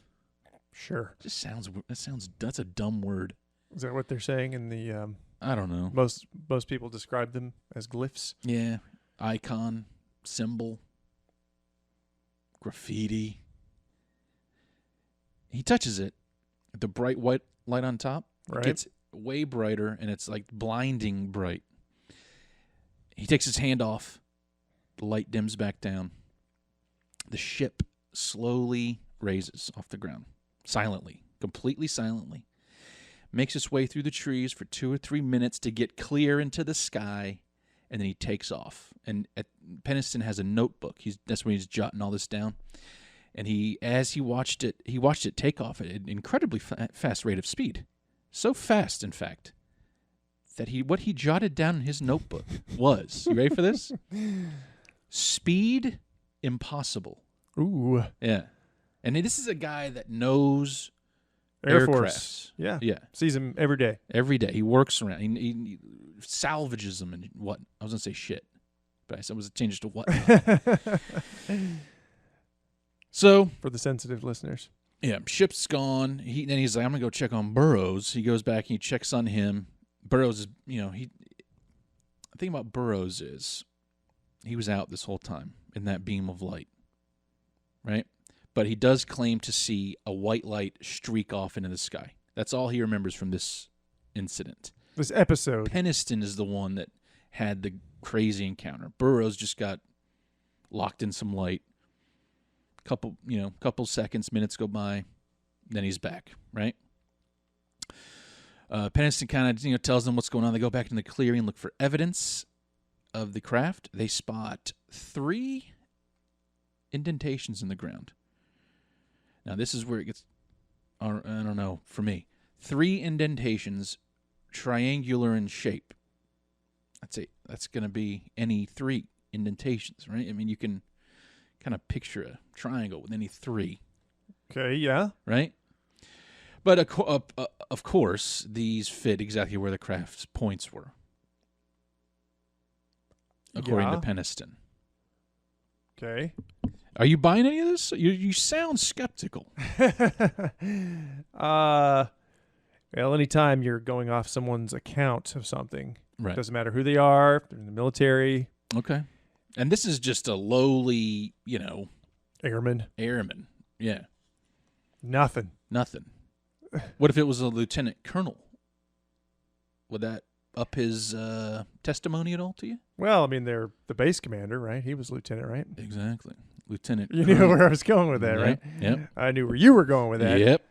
Sure. That's a dumb word. Is that what they're saying in the? I don't know. Most people describe them as glyphs. Yeah, icon, symbol, graffiti. He touches it. The bright white light on top. Right. It gets way brighter, and it's like blinding bright. He takes his hand off. The light dims back down. The ship slowly raises off the ground, silently, completely silently. Makes its way through the trees for 2 or 3 minutes to get clear into the sky, and then he takes off. And Peniston has a notebook. That's when he's jotting all this down. And as he watched it take off at an incredibly fast rate of speed. So fast, in fact, that what he jotted down in his notebook was, you ready for this? Speed impossible. Ooh. Yeah. And this is a guy that knows Air aircrafts. Force. Yeah. Sees him every day. Every day. He works around. He salvages them and what? I was going to say shit. but I said, was it changed to what? So For the sensitive listeners. yeah, Ship's gone. Then he's like, I'm gonna go check on Burroughs. He goes back and he checks on him. Burroughs is, the thing about Burroughs is he was out this whole time in that beam of light, right? But he does claim to see a white light streak off into the sky. That's all he remembers from this incident. This episode. Peniston is the one that had the crazy encounter. Burroughs just got locked in some light. Couple seconds, minutes go by, then he's back, right? Peniston kind of tells them what's going on. They go back into the clearing and look for evidence of the craft. They spot 3 indentations in the ground. Now this is where it gets, I don't know, for me. 3 indentations, triangular in shape. I'd say that's going to be any 3 indentations, right? I mean, you can kind of picture a triangle with any 3. Okay, yeah. Right? But of course, these fit exactly where the craft's points were, according to Peniston. Okay. Are you buying any of this? You sound skeptical. Well, anytime you're going off someone's account of something, Right. doesn't matter who they are, if they're in the military, Okay. And this is just a lowly, airman, Yeah. nothing. Nothing. What if it was a lieutenant colonel? Would that up his testimony at all to you? Well, I mean, they're the base commander, right? He was lieutenant, right? Exactly. Lieutenant You colonel. knew where I was going with that, right? Yep. I knew where you were going with that. Yep.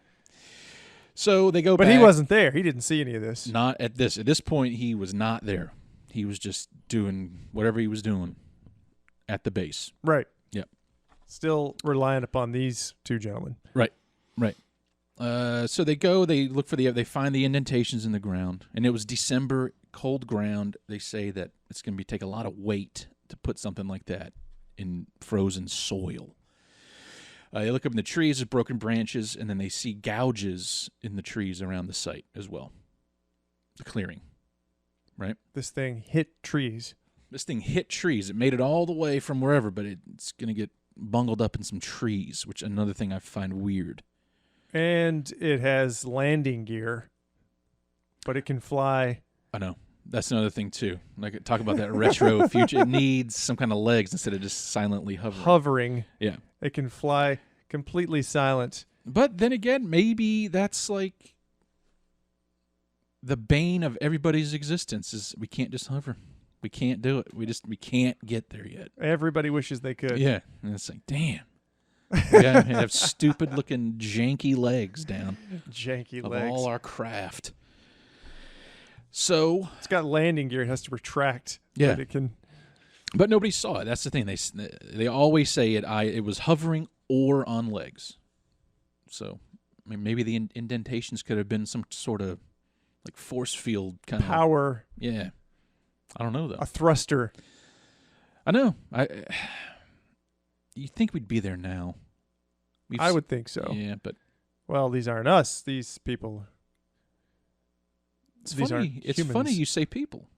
So they go But back. he wasn't there. He didn't see any of this. Not at this. At this point, he was not there. He was just doing whatever he was doing at the base. Right. Yep. Still relying upon these 2 gentlemen. Right. So they go. They look for they find the indentations in the ground, and it was December, cold ground. They say that it's going to take a lot of weight to put something like that in frozen soil. They look up in the trees, there's broken branches, and then they see gouges in the trees around the site as well. The clearing, right? This thing hit trees. This thing hit trees. It made it all the way from wherever, but it's going to get bungled up in some trees, which is another thing I find weird. And it has landing gear, but it can fly. I know. That's another thing, too. Like, talk about that retro future. It needs some kind of legs instead of just silently hovering. Yeah. It can fly completely silent. But then again, maybe that's like the bane of everybody's existence is we can't just hover. We can't do it. We can't get there yet. Everybody wishes they could. Yeah. And it's like, damn. We gotta have stupid-looking, janky legs down. Janky of legs. all our craft. So it's got landing gear. It has to retract. Yeah. But it can. But nobody saw it. That's the thing. They always say it was hovering or on legs. So I mean, maybe the indentations could have been some sort of like force field kind of Power. Yeah. I don't know though. A thruster. I know. You think we'd be there now? I would think so. Yeah, but well, these aren't us. These people. It's these funny. aren't It's humans. funny you say people.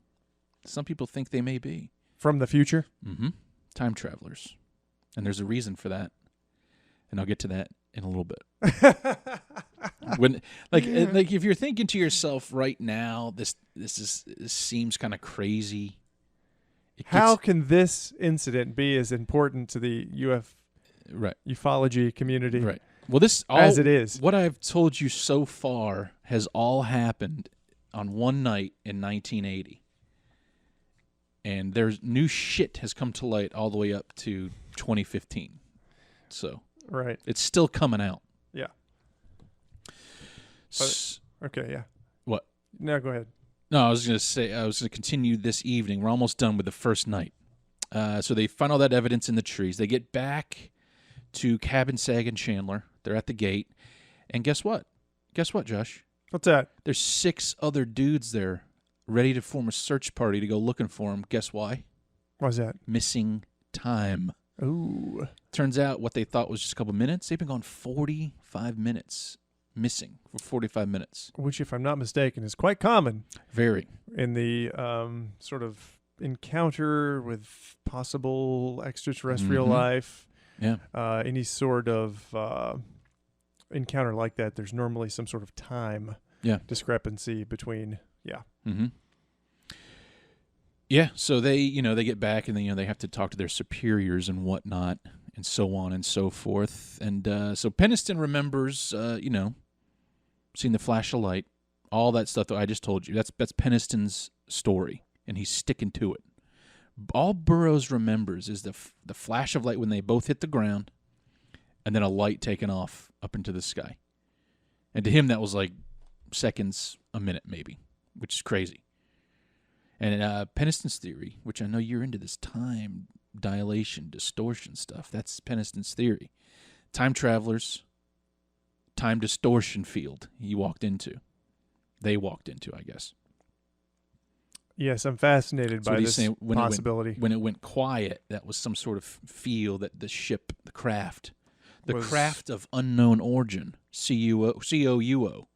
Some people think they may be From the future. time travelers, and there's a reason for that, and I'll get to that in a little bit. When like if you're thinking to yourself right now, this seems kind of crazy. How can this incident be as important to the ufology community? Right. Well, as it is. What I've told you so far has all happened on one night in 1980. And there's new shit has come to light all the way up to 2015. So right. It's still coming out. Yeah. Okay, yeah. What? No, go ahead. No, I was going to continue this evening. We're almost done with the first night. So they find all that evidence in the trees. They get back to Cabin Sag and Chandler. They're at the gate. And guess what? Guess what, Josh? What's that? There's 6 other dudes there ready to form a search party to go looking for him. Guess why? Why's that? Missing time. Ooh. Turns out what they thought was just a couple minutes, they've been gone 45 minutes. Missing for 45 minutes. Which, if I'm not mistaken, is quite common Very. in the sort of encounter with possible extraterrestrial Mhm. life, Yeah. any sort of encounter like that, there's normally some sort of time Yeah. discrepancy between. Yeah. Mm-hmm. Yeah. So they get back and then, they have to talk to their superiors and whatnot and so on and so forth. And so Peniston remembers, seeing the flash of light, all that stuff that I just told you. That's Peniston's story, and he's sticking to it. All Burroughs remembers is the flash of light when they both hit the ground, and then a light taken off up into the sky. And to him, that was like seconds, a minute maybe, which is crazy. And Peniston's theory, which I know you're into this time dilation, distortion stuff, that's Peniston's theory. Time travelers, time distortion field they walked into, I guess. Yes, I'm fascinated by this possibility. When it went quiet, that was some sort of feel that the ship, the craft of unknown origin, COUO.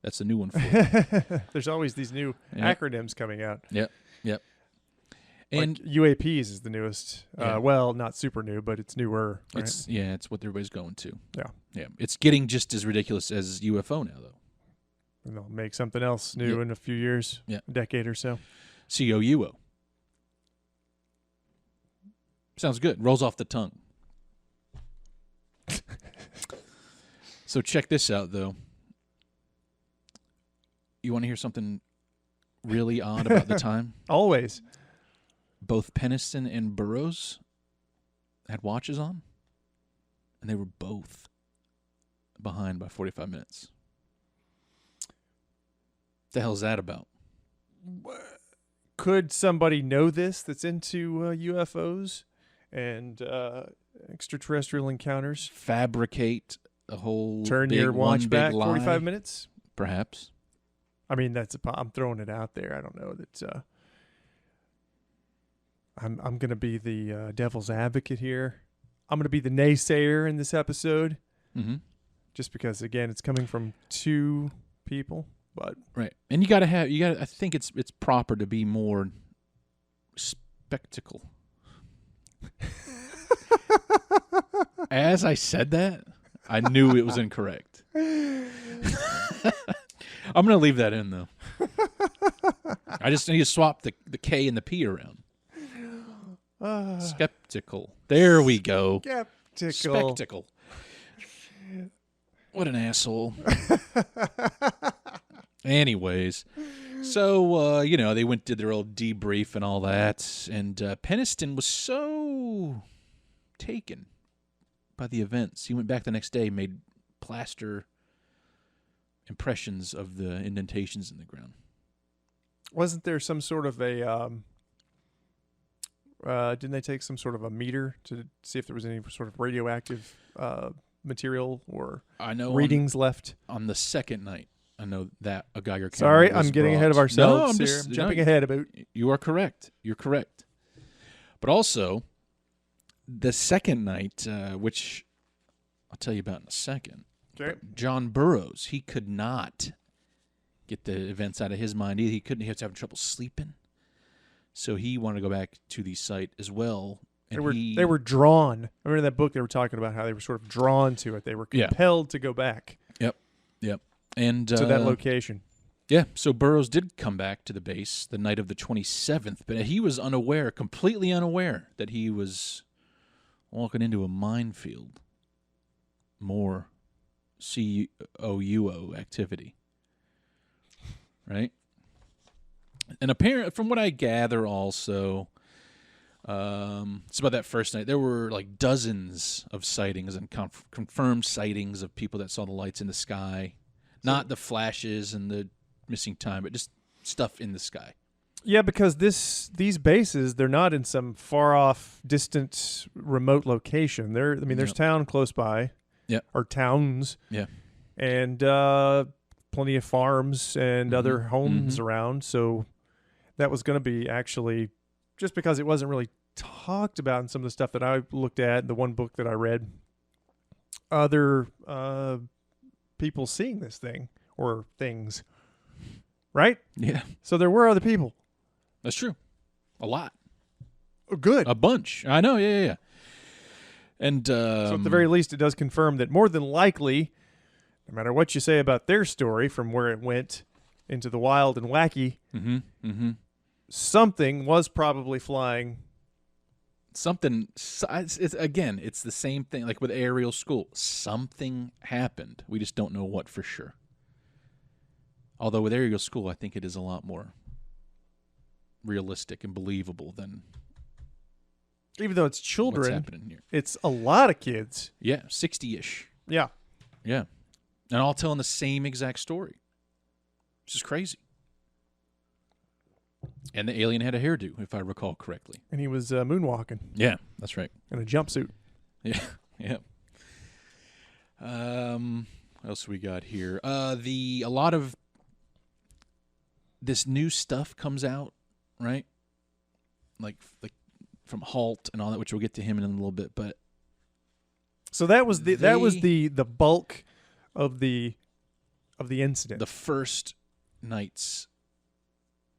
That's a new one for it. There's always these new acronyms coming out. Yep. And like UAPs is the newest. Well, not super new, but it's newer. Right? It's what everybody's going to. Yeah. It's getting just as ridiculous as UFO now, though. And they'll make something else new in a few years, a decade or so. COUO. Sounds good. Rolls off the tongue. So check this out, though. You want to hear something really odd about the time? Always. Both Peniston and Burroughs had watches on, and they were both behind by 45 minutes. What the hell is that about? Could somebody know this that's into UFOs and extraterrestrial encounters? Fabricate a whole turn your watch back 45 minutes? Perhaps. I mean, I'm throwing it out there. I don't know that. I'm going to be the devil's advocate here. I'm going to be the naysayer in this episode, just because again, it's coming from two people. But right, and you got to. I think it's proper to be more spectacle. As I said that, I knew it was incorrect. I'm going to leave that in, though. I just need to swap the K and the P around. Skeptical. There we go. Spectacle. What an asshole. Anyways, so, they did their old debrief and all that, and Peniston was so taken by the events. He went back the next day, made plaster impressions of the indentations in the ground. Wasn't there some sort of a, didn't they take some sort of a meter to see if there was any sort of radioactive material or readings left? On the second night. I know that a Geiger counter. Sorry, I'm getting ahead of ourselves here. I'm jumping ahead about. You are correct. You're correct. But also, the second night, which I'll tell you about in a second. Okay. John Burroughs, he could not get the events out of his mind either. He was having trouble sleeping. So he wanted to go back to the site as well. And they were drawn. I remember that book they were talking about how they were sort of drawn to it. They were compelled to go back. Yep. And to that location. Yeah, so Burroughs did come back to the base the night of the 27th, but he was completely unaware that he was walking into a minefield. More COUO activity. Right? And apparently, from what I gather also, it's about that first night. There were like dozens of sightings and confirmed sightings of people that saw the lights in the sky. Not the flashes and the missing time, but just stuff in the sky. Yeah, because these bases, they're not in some far-off, distant, remote location. There's town close by. Yeah. Or towns. Yeah. And plenty of farms and other homes around. So that was going to be actually, just because it wasn't really talked about in some of the stuff that I looked at, the one book that I read, other people seeing this thing or things, right? Yeah. So there were other people. That's true. A lot. Oh, good. A bunch. I know, yeah. And So at the very least, it does confirm that more than likely, no matter what you say about their story from where it went into the wild and wacky, something was probably flying. Something, again, it's the same thing like with aerial school. Something happened. We just don't know what for sure. Although with aerial school, I think it is a lot more realistic and believable than Even though it's what's children, happening here. it's a lot of kids. Yeah, 60-ish. Yeah. Yeah. And all telling the same exact story. Which is crazy. And the alien had a hairdo, if I recall correctly. And he was moonwalking Yeah, that's right. in a jumpsuit. Yeah, yeah. What else we got here? A lot of this new stuff comes out, right? Like from Halt and all that, which we'll get to him in a little bit. But So that was the bulk of the incident. the first night's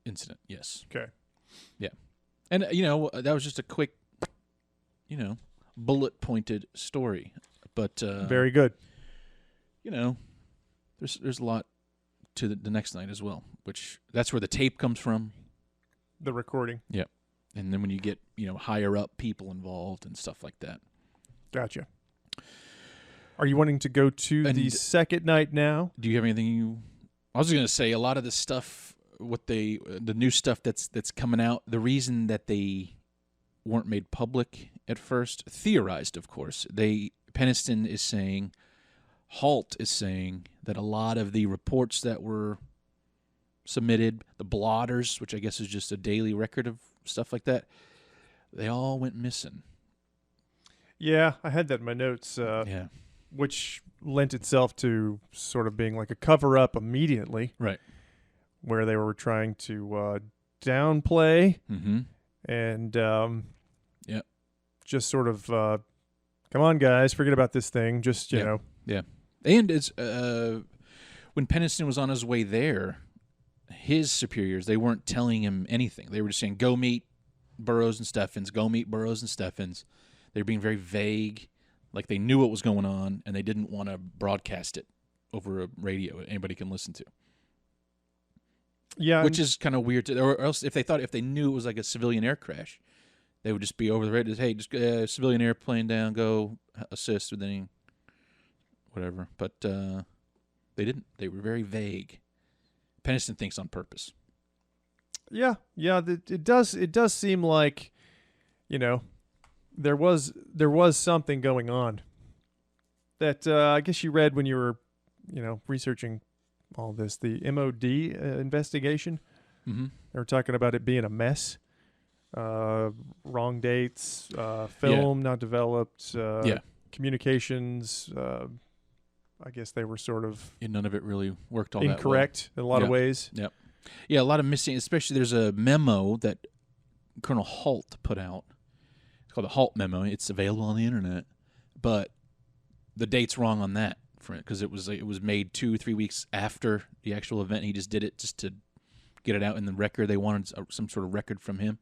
incident, yes. Okay. Yeah. And, that was just a quick, bullet-pointed story. But, Very good. there's a lot to the next night as well, which that's where the tape comes from. The recording. Yep. And then when you get, higher up people involved and stuff like that. Gotcha. Are you wanting to go to the second night now? Do you have anything I was going to say a lot of the stuff, the new stuff that's coming out, the reason that they weren't made public at first, theorized, of course. Peniston is saying, Halt is saying that a lot of the reports that were submitted, the blotters, which I guess is just a daily record of stuff like that, they all went missing. Yeah, I had that in my notes. Yeah. Which lent itself to sort of being like a cover-up immediately. Right. Where they were trying to downplay and just sort of, come on, guys, forget about this thing. Just, you know. Yeah. And it's when Peniston was on his way there, his superiors, they weren't telling him anything. They were just saying, go meet Burroughs and Steffens, go meet Burroughs and Steffens. They were being very vague, like they knew what was going on, and they didn't want to broadcast it over a radio that anybody can listen to. Yeah. Which is kind of weird. Or else if they knew it was like a civilian air crash, they would just be over the radio. Hey, just civilian airplane down, go assist with any whatever. But they didn't. They were very vague. Peniston thinks on purpose. Yeah. It does seem like, there was something going on that I guess you read when you were, researching all this, the MOD investigation. Mm-hmm. They were talking about it being a mess, wrong dates, film not developed, communications. I guess they were sort of none of it really worked all incorrect that well. in a lot of ways. Yep. Yeah, a lot of missing. Especially there's a memo that Colonel Halt put out. It's called the Halt memo. It's available on the internet, but the date's wrong on that. Because it was made 2-3 weeks after the actual event. He just did it just to get it out in the record. They wanted some sort of record from him.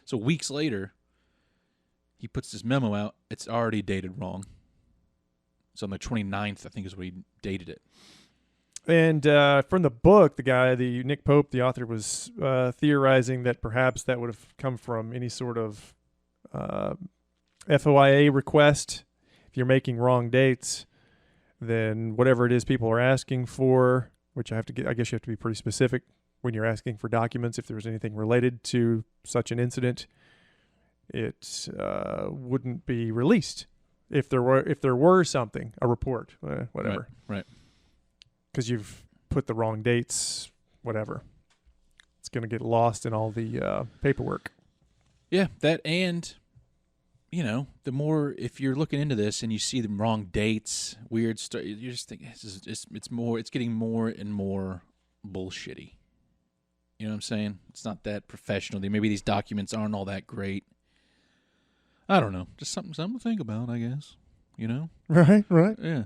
So weeks later, he puts this memo out. It's already dated wrong. So on the 29th, I think is what he dated it. And from the book, Nick Pope, the author, was theorizing that perhaps that would have come from any sort of FOIA request. If you're making wrong dates, then whatever it is people are asking for, which I guess you have to be pretty specific when you're asking for documents. If there was anything related to such an incident, it wouldn't be released. If there were something, a report, whatever. Right. Because you've put the wrong dates, whatever. It's going to get lost in all the paperwork. Yeah, that and... the more, if you're looking into this and you see the wrong dates, weird stuff, you just think it's getting more and more bullshitty. You know what I'm saying? It's not that professional. Maybe these documents aren't all that great. I don't know. Just something to think about, I guess. Right. Yeah.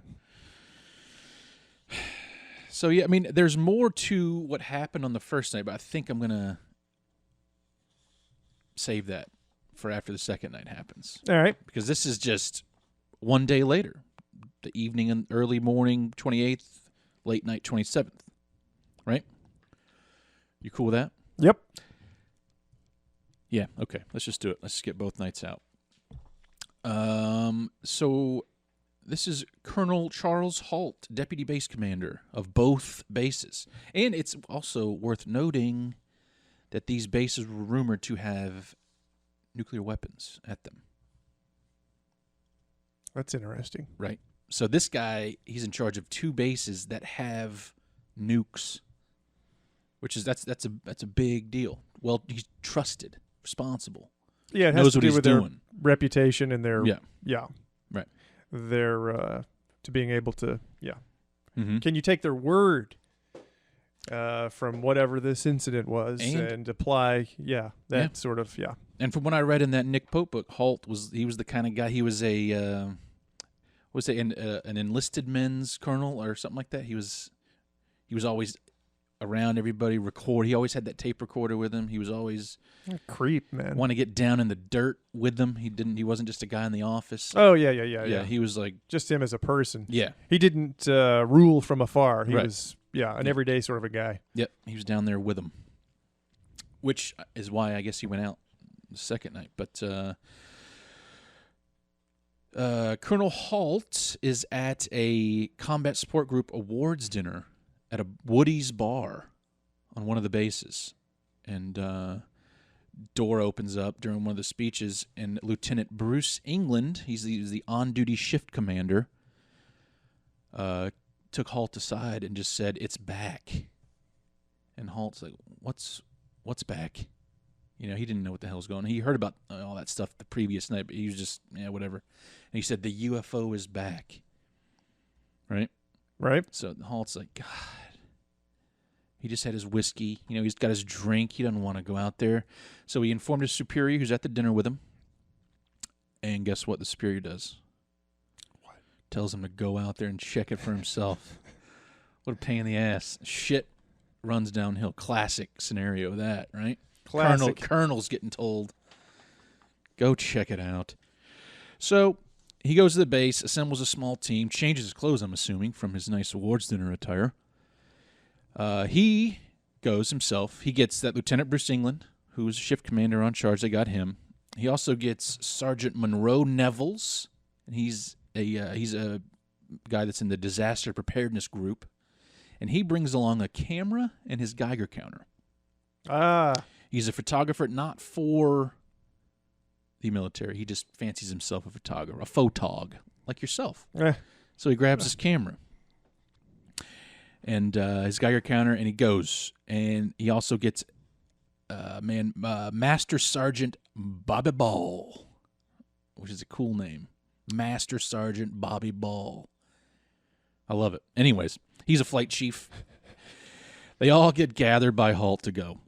So, yeah, there's more to what happened on the first night, but I think I'm going to save that for after the second night happens. All right. Because this is just one day later. The evening and early morning, 28th, late night, 27th. Right? You cool with that? Yep. Yeah, okay. Let's just do it. Let's just get both nights out. So this is Colonel Charles Halt, Deputy Base Commander of both bases. And it's also worth noting that these bases were rumored to have nuclear weapons at them. That's interesting. Right. So this guy, he's in charge of 2 bases that have nukes, which is that's a big deal. Well, he's trusted, responsible. Yeah, it has knows to what do he's with their doing. reputation and their Right. Their to being able to Mm-hmm. Can you take their word from whatever this incident was and apply sort of And from what I read in that Nick Pope book, Halt was the kind of guy. He was an enlisted men's colonel or something like that. He was always around everybody, record. He always had that tape recorder with him. He was always creep, man. Want to get down in the dirt with them. He wasn't just a guy in the office. Oh yeah. He was like just him as a person. Yeah. He didn't rule from afar. He Right. was an everyday sort of a guy. Yep, he was down there with them, which is why I guess he went out the second night. But Colonel Halt is at a Combat Support Group awards dinner at a Woody's bar on one of the bases. And door opens up during one of the speeches, and Lieutenant Bruce England, he's the on-duty shift commander, took Halt aside and just said, "It's back." And Halt's like, what's back? You know, he didn't know what the hell was going on. He heard about all that stuff the previous night, but he was just, whatever. And he said, "The UFO is back." Right? Right. So Halt's like, God. He just had his whiskey. He's got his drink. He doesn't want to go out there. So he informed his superior, who's at the dinner with him. And guess what the superior does? What? Tells him to go out there and check it for himself. What a pain in the ass. Shit runs downhill. Classic scenario of that, right? Classic. Colonel's getting told, go check it out. So he goes to the base, assembles a small team, changes his clothes, I'm assuming, from his nice awards dinner attire. He goes himself. He gets that Lieutenant Bruce England, who was a shift commander on charge. They got him. He also gets Sergeant Monroe Nevels, and he's a guy that's in the disaster preparedness group, and he brings along a camera and his Geiger counter. He's a photographer, not for the military. He just fancies himself a photographer, a photog, like yourself. So he grabs his camera and his Geiger counter, and he goes. And he also gets Master Sergeant Bobby Ball, which is a cool name. Master Sergeant Bobby Ball. I love it. Anyways, he's a flight chief. They all get gathered by Halt to go.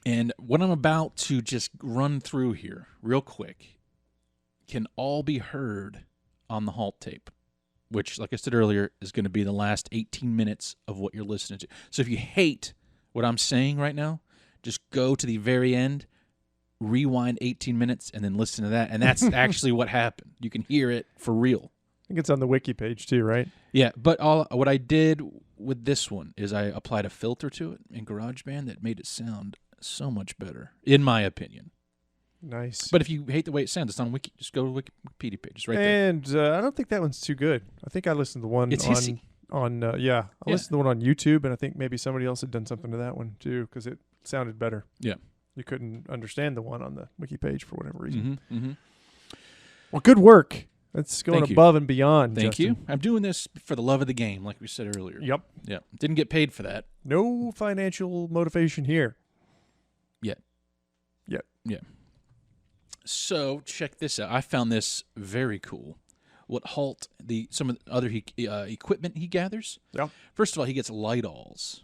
And what I'm about to just run through here real quick can all be heard on the Halt tape, which, like I said earlier, is going to be the last 18 minutes of what you're listening to. So if you hate what I'm saying right now, just go to the very end, rewind 18 minutes, and then listen to that. And that's actually what happened. You can hear it for real. I think it's on the wiki page too, right? Yeah, but what I did with this one is I applied a filter to it in GarageBand that made it sound so much better, in my opinion. Nice. But if you hate the way it sounds, it's on Wiki. Just go to Wikipedia page. It's right there. And I don't think that one's too good. I think I listened to the one It's hissy. on I listened to the one on YouTube, and I think maybe somebody else had done something to that one too, because it sounded better. Yeah. You couldn't understand the one on the wiki page for whatever reason. Mm-hmm, mm-hmm. Well, good work. That's going Thank you. above and beyond. Thank Justin. you. I'm doing this for the love of the game, like we said earlier. Yep. Yeah. Didn't get paid for that. No financial motivation here. Yet. Yet. Yeah. So check this out. I found this very cool. What Halt, some of the other equipment he gathers. Yeah. First of all, he gets light-alls,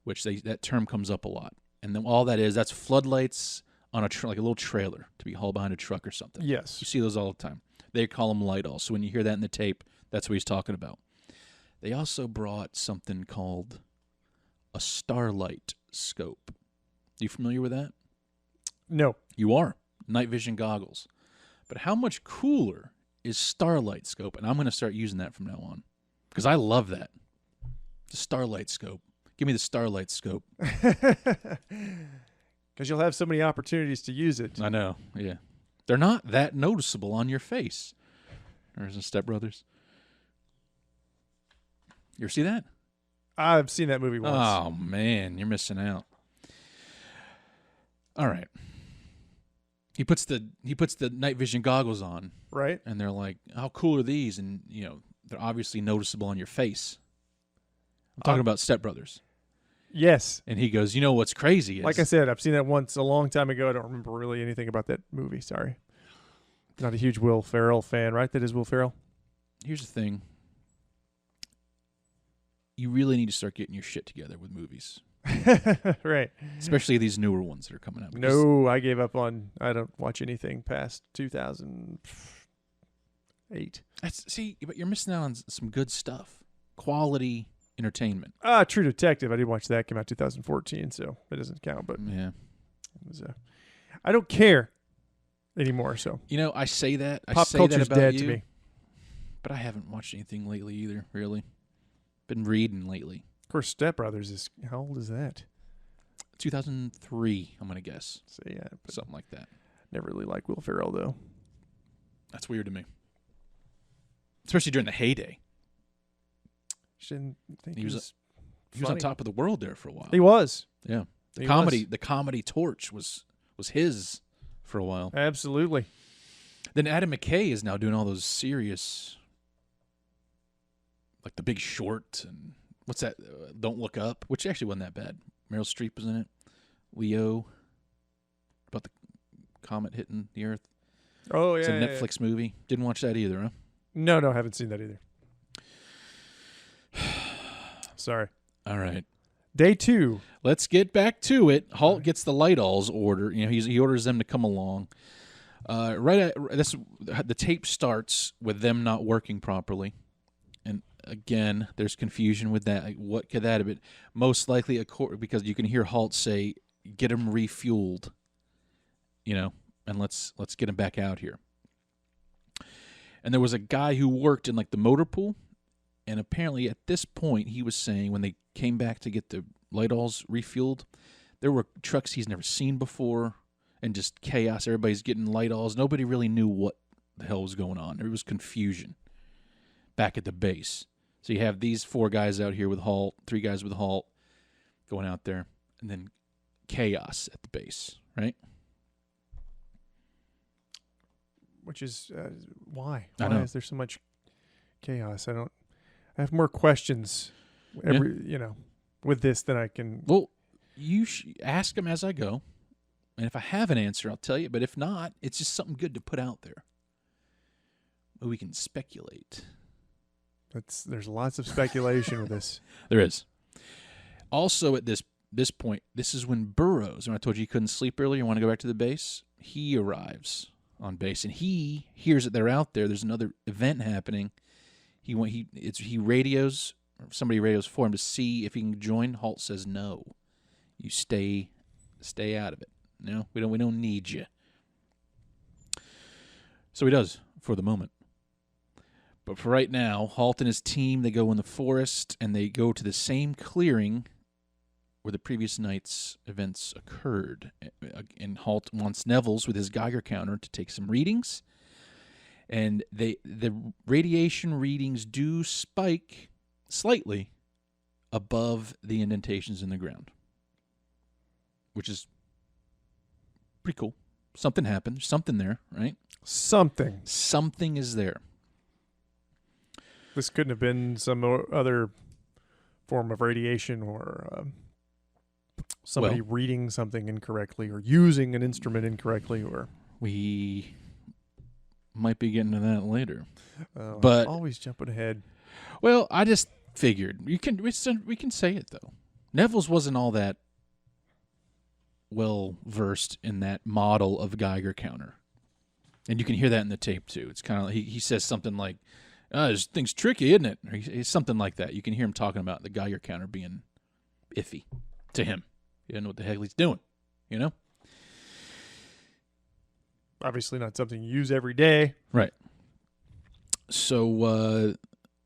which that term comes up a lot. And then all that is, that's floodlights on like a little trailer to be hauled behind a truck or something. Yes. You see those all the time. They call them light-alls. So when you hear that in the tape, that's what he's talking about. They also brought something called a starlight scope. Are you familiar with that? No. You are. Night vision goggles. But how much cooler is Starlight Scope? And I'm going to start using that from now on because I love that. The Starlight Scope. Give me the Starlight Scope. Because you'll have so many opportunities to use it. I know, yeah. They're not that noticeable on your face. There's the Step Brothers. You ever see that? I've seen that movie once. Oh, man, you're missing out. All right. He puts the night vision goggles on. Right. And they're like, how cool are these? And, they're obviously noticeable on your face. I'm talking about Step Brothers. Yes. And he goes, what's crazy is... Like I said, I've seen that once a long time ago. I don't remember really anything about that movie. Sorry. Not a huge Will Ferrell fan, right? That is Will Ferrell? Here's the thing. You really need to start getting your shit together with movies. Right. Especially these newer ones that are coming out. No, I gave up on... I don't watch anything past 2008. See, but you're missing out on some good stuff. Quality entertainment. True Detective. I did watch that. Came out 2014, so it doesn't count. But yeah, it was. I don't care anymore. So I say that. Pop culture's dead to me. But I haven't watched anything lately either. Really, been reading lately. Of course, Step Brothers is. How old is that? 2003. I'm gonna guess. So yeah, something like that. Never really liked Will Ferrell though. That's weird to me, especially during the heyday. Shouldn't think he was on top of the world there for a while. He was. Yeah. The comedy torch was his for a while. Absolutely. Then Adam McKay is now doing all those serious, like The Big Short and what's that? Don't Look Up, which actually wasn't that bad. Meryl Streep was in it. Leo, about the comet hitting the Earth. Oh yeah. It's a Netflix movie. Didn't watch that either, huh? No, haven't seen that either. Sorry. All right. Day 2. Let's get back to it. Halt gets the Light-Alls order. He orders them to come along. The tape starts with them not working properly, and again, there's confusion with that. Like, what could that have been? Most likely, because you can hear Halt say, "Get them refueled," and let's get them back out here. And there was a guy who worked in like the motor pool. And apparently at this point, he was saying when they came back to get the Light-Alls refueled, there were trucks he's never seen before and just chaos. Everybody's getting Light-Alls. Nobody really knew what the hell was going on. There was confusion back at the base. So you have these 4 guys out here with Halt, 3 guys with Halt going out there, and then chaos at the base, right? Which is why? I know. Why is there so much chaos? I have more questions, with this than I can. Well, you ask them as I go, and if I have an answer, I'll tell you. But if not, it's just something good to put out there. We can speculate. There's lots of speculation with this. There is. Also, at this point, this is when Burroughs, when I told you he couldn't sleep earlier, you want to go back to the base, he arrives on base, and he hears that they're out there. There's another event happening. He radios, somebody radios for him to see if he can join. Halt says no. You stay out of it. No, we don't need you. So he does for the moment. But for right now, Halt and his team, they go in the forest and they go to the same clearing where the previous night's events occurred. And Halt wants Neville's with his Geiger counter to take some readings. And the radiation readings do spike slightly above the indentations in the ground, which is pretty cool. Something happened. There's something there, right? Something is there. This couldn't have been some other form of radiation or somebody reading something incorrectly or using an instrument incorrectly. Or we might be getting to that later. But always jumping ahead. Well, I just figured we can say it though. Neville's wasn't all that well versed in that model of Geiger counter, and you can hear that in the tape too. It's kind of like he says something like, "This thing's tricky, isn't it?" Or something like that. You can hear him talking about the Geiger counter being iffy to him. He doesn't know what the hell he's doing, obviously not something you use every day. Right. So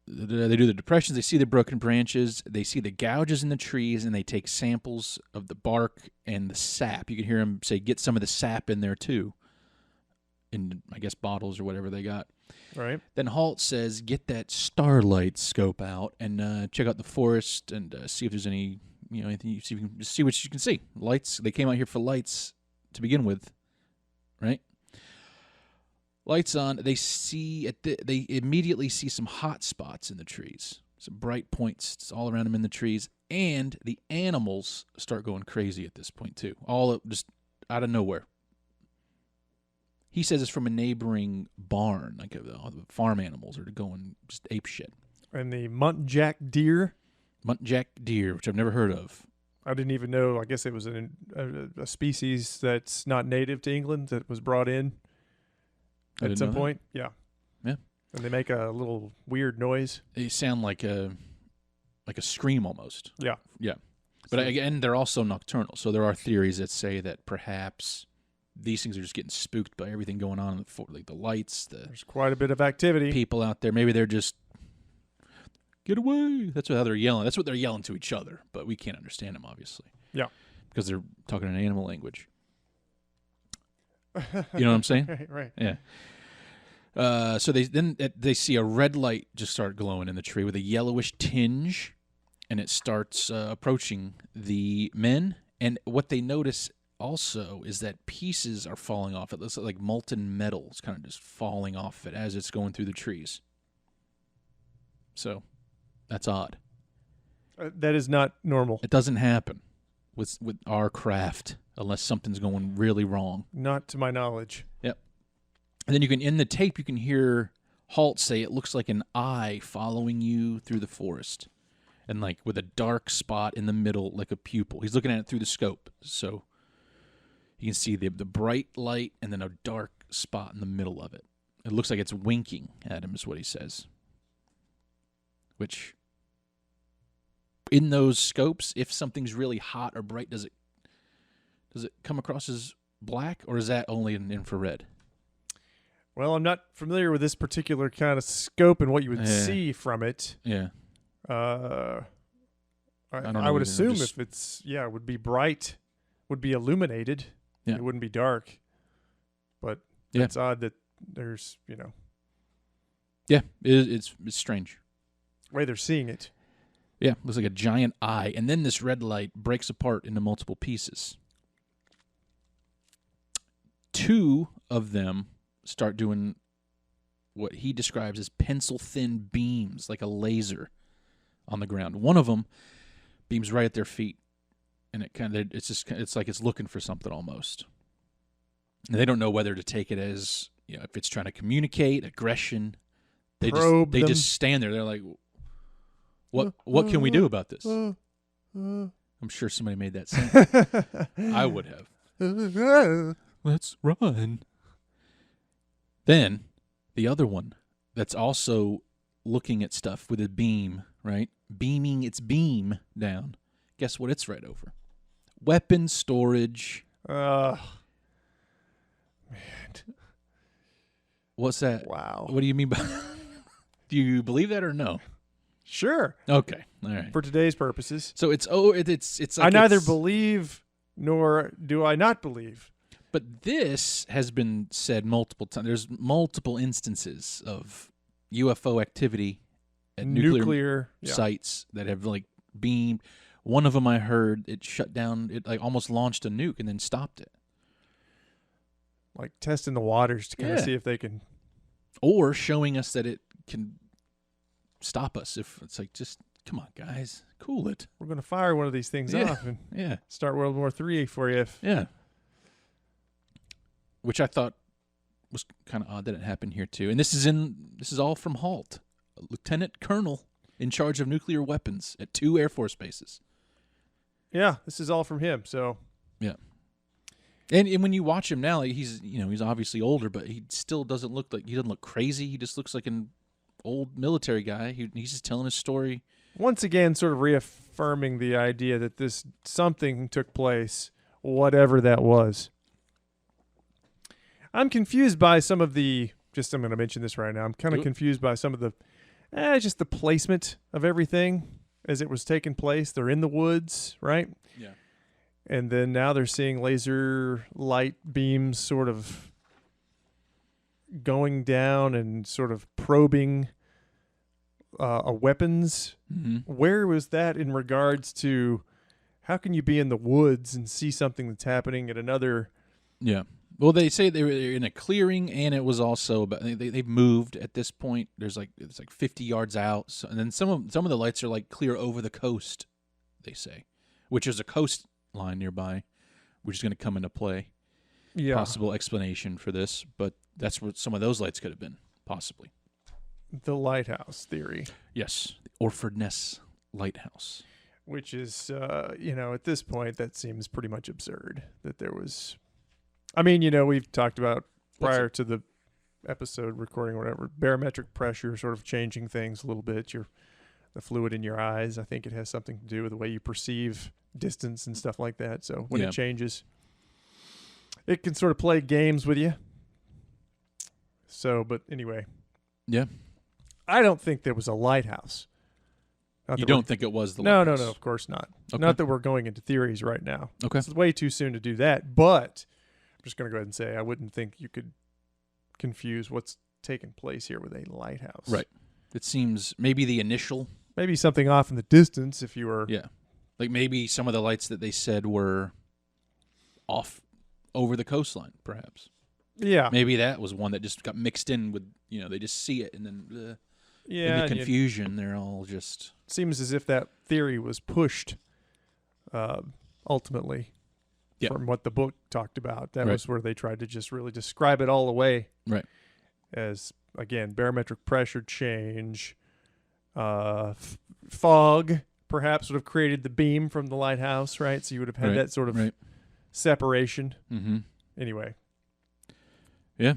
they do the depressions. They see the broken branches. They see the gouges in the trees, and they take samples of the bark and the sap. You can hear them say, "Get some of the sap in there too," in I guess bottles or whatever they got. Right. Then Halt says, "Get that starlight scope out and check out the forest and see if there's any, anything. See if you can see what you can see. Lights. They came out here for lights to begin with, right?" Lights on. They see they immediately see some hot spots in the trees, some bright points all around them in the trees, and the animals start going crazy at this point too. All just out of nowhere. He says it's from a neighboring barn, like all the farm animals are going just ape shit. And the muntjac deer. Muntjac deer, which I've never heard of. I didn't even know. I guess it was a species that's not native to England that was brought in at some point. Yeah. Yeah. And they make a little weird noise. They sound like a scream almost. Yeah. Yeah. But again, they're also nocturnal. So there are theories that say that perhaps these things are just getting spooked by everything going on, like the lights, there's quite a bit of activity. People out there. Maybe they're just, "Get away." That's how they're yelling. That's what they're yelling to each other. But we can't understand them, obviously. Yeah. Because they're talking in animal language. You know what I'm saying? Right. Yeah. So they see a red light just start glowing in the tree with a yellowish tinge, and it starts approaching the men. And what they notice also is that pieces are falling off. It looks like molten metal is kind of just falling off it as it's going through the trees. So that's odd. That is not normal. It doesn't happen with our craft unless something's going really wrong. Not to my knowledge. Yep. And then in the tape, you can hear Halt say it looks like an eye following you through the forest. And like with a dark spot in the middle, like a pupil. He's looking at it through the scope. So you can see the bright light and then a dark spot in the middle of it. It looks like it's winking at him is what he says. Which, in those scopes, if something's really hot or bright, does it come across as black, or is that only in infrared? Well, I'm not familiar with this particular kind of scope and what you would see from it. Yeah. I don't know would either. assume if it's, it would be bright, would be illuminated. Yeah. It wouldn't be dark. But it's odd that there's, Yeah, it's strange. The way they're seeing it. Yeah, looks like a giant eye. And then this red light breaks apart into multiple pieces. 2 of them start doing what he describes as pencil-thin beams, like a laser on the ground. One of them beams right at their feet, and it's like it's looking for something almost. And they don't know whether to take it as, if it's trying to communicate, aggression. They just stand there. They're like, what can we do about this? I'm sure somebody made that sound. I would have. Let's run. Then the other one that's also looking at stuff with a beam, right? Beaming its beam down. Guess what it's right over? Weapon storage. Man. What's that? Wow. What do you mean by Do you believe that or no? Sure. Okay. All right. For today's purposes. So it's like I neither believe nor do I not believe. But this has been said multiple times. There's multiple instances of UFO activity at nuclear sites that have like beamed. One of them I heard it shut down. It like almost launched a nuke and then stopped it. Like testing the waters to kind of see if they can, or showing us that it can stop us. If it's like, just come on, guys, cool it. We're going to fire one of these things off and start World War III for you. Which I thought was kind of odd that it happened here too. And this is all from Halt, a lieutenant colonel in charge of nuclear weapons at 2 Air Force bases. Yeah, this is all from him. So and when you watch him now, like he's obviously older, but he still doesn't look crazy. He just looks like an old military guy. He's just telling his story. Once again, sort of reaffirming the idea that this something took place, whatever that was. I'm confused by some of the. I'm going to mention this right now. I'm kind of confused by some of the, just the placement of everything as it was taking place. They're in the woods, right? Yeah. And then now they're seeing laser light beams sort of going down and sort of probing weapons. Mm-hmm. Where was that in regards to how can you be in the woods and see something that's happening at another? Yeah. Well, they say they were in a clearing, and it was also about they've moved at this point. It's like 50 yards out, and then some of the lights are like clear over the coast. They say, which is a coastline nearby, which is going to come into play. Yeah. Possible explanation for this, but that's what some of those lights could have been, possibly. The lighthouse theory. Yes, the Orford Ness Lighthouse. Which is, at this point, that seems pretty much absurd that there was. I mean, we've talked about prior to the episode recording or whatever, barometric pressure sort of changing things a little bit. The fluid in your eyes, I think it has something to do with the way you perceive distance and stuff like that. So when it changes, it can sort of play games with you. So, but anyway. Yeah. I don't think there was a lighthouse. You don't think it was the lighthouse? No, of course not. Okay. Not that we're going into theories right now. Okay. It's way too soon to do that, but I'm just going to go ahead and say I wouldn't think you could confuse what's taking place here with a lighthouse. Right. It seems maybe the initial. Maybe something off in the distance if you were. Yeah. Like maybe some of the lights that they said were off over the coastline, perhaps. Yeah. Maybe that was one that just got mixed in with, they just see it and then in the confusion, they're all just. Seems as if that theory was pushed ultimately from what the book talked about. That was where they tried to just really describe it all away. Right. As, again, barometric pressure change, fog perhaps would have created the beam from the lighthouse, right? So you would have had that sort of separation. Mm-hmm. Anyway. Yeah.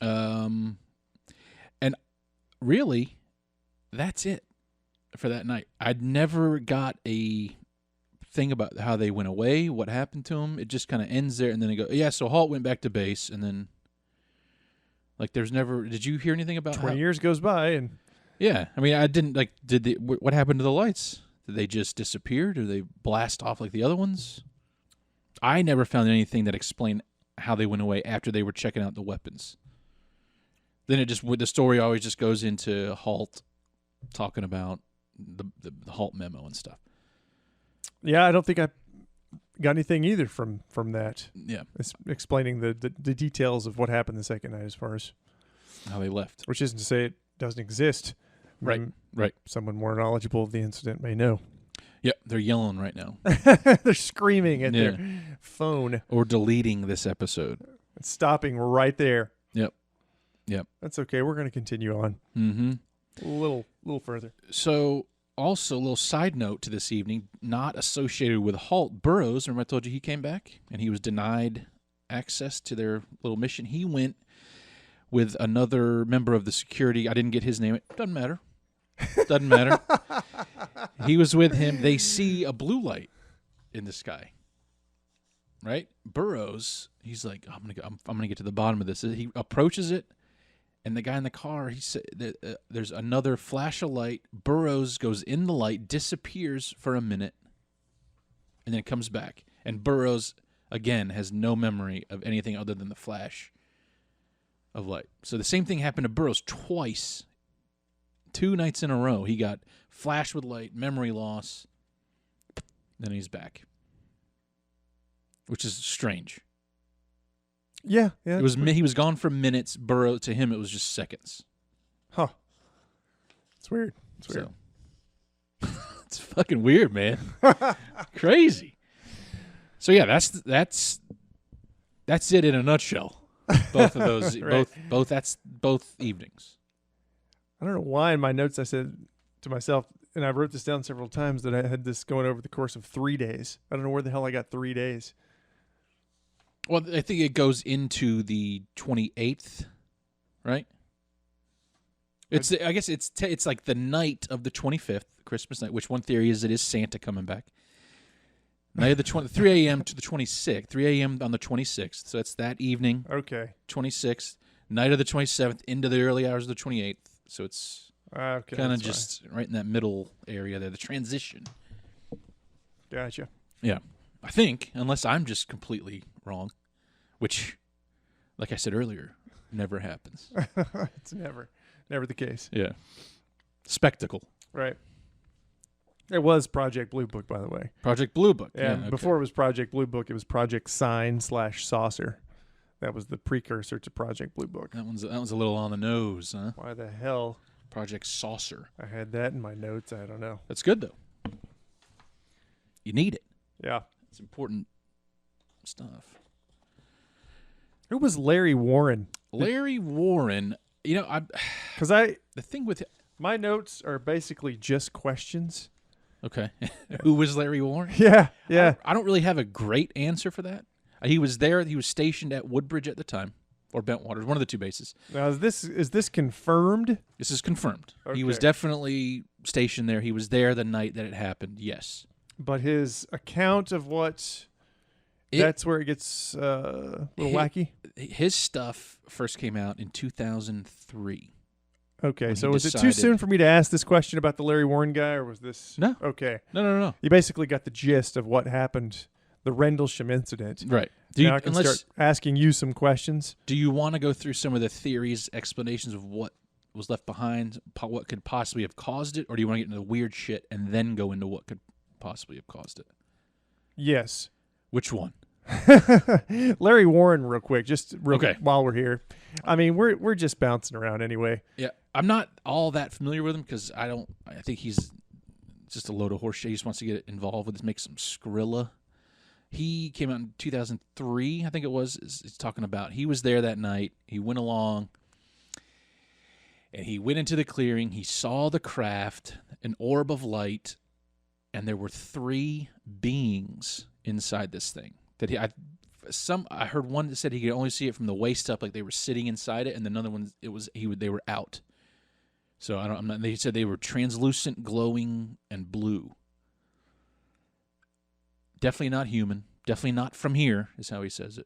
And really, that's it for that night. I'd never got a thing about how they went away, what happened to them. It just kind of ends there, and then they go, so Halt went back to base, and then, there's never. Did you hear anything about 20 years goes by, and. Yeah. I mean, I didn't, what happened to the lights? Did they just disappear? Did they blast off like the other ones? I never found anything that explained how they went away after they were checking out the weapons. Then the story always just goes into Halt talking about the Halt memo and stuff. Yeah, I don't think I got anything either from that. Yeah. It's explaining the details of what happened the second night as far as how they left. Which isn't to say it doesn't exist. Right. Right. Someone more knowledgeable of the incident may know. Yep, they're yelling right now. They're screaming at their phone. Or deleting this episode. It's stopping right there. Yep. That's okay. We're going to continue on. Mm-hmm. A little further. So, also, a little side note to this evening, not associated with Halt, Burroughs, remember I told you he came back? And he was denied access to their little mission. He went with another member of the security. I didn't get his name. It doesn't matter. Doesn't matter. He was with him. They see a blue light in the sky. Right? Burroughs, he's like, I'm gonna get to the bottom of this. He approaches it, and the guy in the car, he said, there's another flash of light. Burroughs goes in the light, disappears for a minute, and then comes back. And Burroughs, again, has no memory of anything other than the flash of light. So the same thing happened to Burroughs twice. 2 nights in a row. He got flash with light, memory loss, then he's back. Which is strange. Yeah. He was gone for minutes. Burroughs, to him, it was just seconds. Huh. It's weird. So, it's fucking weird, man. Crazy. So yeah, that's it in a nutshell. Both of those, right. both evenings. I don't know why in my notes I said to myself, and I wrote this down several times, that I had this going over the course of 3 days. I don't know where the hell I got 3 days. Well, I think it goes into the 28th, right? I guess it's like the night of the 25th, Christmas night, which one theory is it is Santa coming back. Night of the 3 a.m. to the 26th. 3 a.m. on the 26th. So that's that evening. Okay. 26th. Night of the 27th into the early hours of the 28th. So it's Okay. kind of just right in that middle area there, the transition. Gotcha. Yeah. I think, unless I'm just completely wrong, which, like I said earlier, never happens. It's never the case. Yeah. Spectacle. Right. It was Project Blue Book, by the way. Project Blue Book. Yeah. Okay. Before it was Project Blue Book, it was Project Sign/Saucer. That was the precursor to Project Blue Book. That one's a little on the nose, huh? Why the hell? Project Saucer. I had that in my notes. I don't know. That's good, though. You need it. Yeah. It's important stuff. Who was Larry Warren? Larry Warren, Because the thing with my notes are basically just questions. okay, who was Larry Warren? Yeah. Yeah. I don't really have a great answer for that. He was there. He was stationed at Woodbridge at the time, or Bentwaters, one of the two bases. Now, is this confirmed? This is confirmed. Okay. He was definitely stationed there. He was there the night that it happened. Yes. But his account of that's where it gets a little wacky. His stuff first came out in 2003. Okay, so was it too decided- soon for me to ask this question about the Larry Warren guy, or was this... No. Okay. No. You basically got the gist of what happened, the Rendlesham incident. Right. Now I can start asking you some questions. Do you want to go through some of the theories, explanations of what was left behind, what could possibly have caused it, or do you want to get into the weird shit and then go into what could possibly have caused it? Yes. Which one? Larry Warren, real quick, Okay. while we're here. I mean, we're just bouncing around anyway. Yeah, I'm not all that familiar with him because I think he's just a load of horseshit. He just wants to get involved with this, make some Skrilla. He came out in 2003, I think it was. He's talking about he was there that night. He went along, and he went into the clearing. He saw the craft, an orb of light, and there were 3 beings inside this thing. That I heard one that said he could only see it from the waist up, like they were sitting inside it, and another one they were out. So they said they were translucent, glowing, and blue. Definitely not human. Definitely not from here, is how he says it.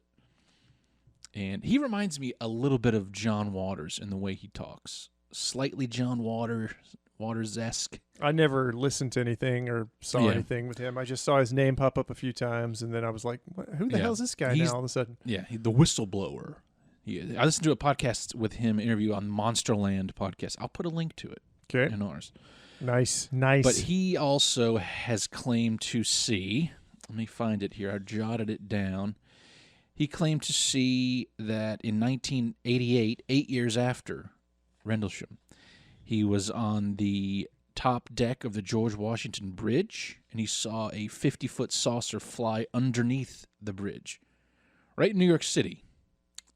And he reminds me a little bit of John Waters in the way he talks. Slightly John Waters-esque. I never listened to anything or saw anything with him. I just saw his name pop up a few times, and then I was like, who the hell is this guy now all of a sudden? Yeah, the whistleblower. I listened to a podcast with him, interview on Monsterland podcast. I'll put a link to it in ours. Nice. But he also has claimed to see, let me find it here, I jotted it down. He claimed to see that in 1988, 8 years after Rendlesham, he was on the top deck of the George Washington Bridge, and he saw a 50-foot saucer fly underneath the bridge, right in New York City,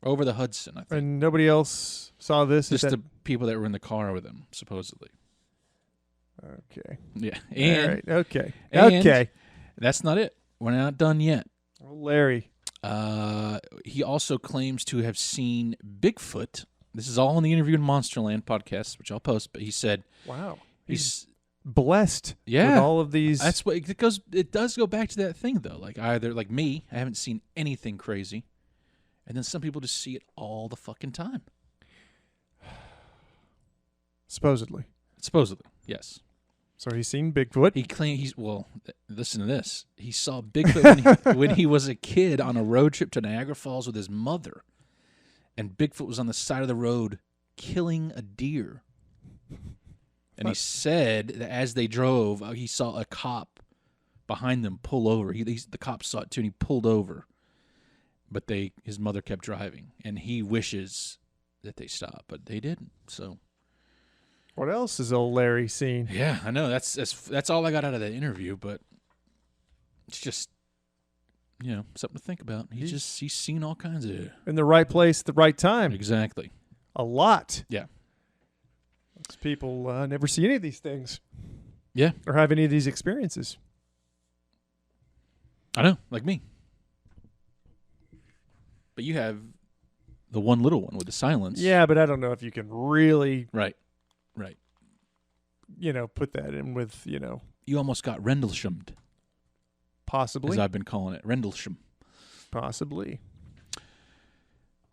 over the Hudson, I think. And nobody else saw this? Just the people that were in the car with him, supposedly. Okay. Yeah. All right. Okay. And okay. That's not it. We're not done yet. Well, Larry. He also claims to have seen Bigfoot. This is all in the Interview in Monsterland podcast, which I'll post. But he said, "Wow, he's blessed with all of these." That's what it goes. It does go back to that thing, though. Like either like me, I haven't seen anything crazy, and then some people just see it all the fucking time. Supposedly, yes. So he's seen Bigfoot. He claimed listen to this. He saw Bigfoot when he was a kid on a road trip to Niagara Falls with his mother. And Bigfoot was on the side of the road killing a deer. And he said that as they drove, he saw a cop behind them pull over. The cop saw it too, and he pulled over. But his mother kept driving, and he wishes that they stopped, but they didn't. So, what else has old Larry seen? Yeah, I know that's all I got out of that interview, but it's just something to think about. He's seen all kinds of in the right place at the right time. Exactly. A lot. Yeah. Most people never see any of these things. Yeah. Or have any of these experiences. I know, like me. But you have the one little one with the silence. Yeah, but I don't know if you can really Right. Put that in with, You almost got Rendleshamed. Possibly. as I've been calling it, Rendlesham. Possibly.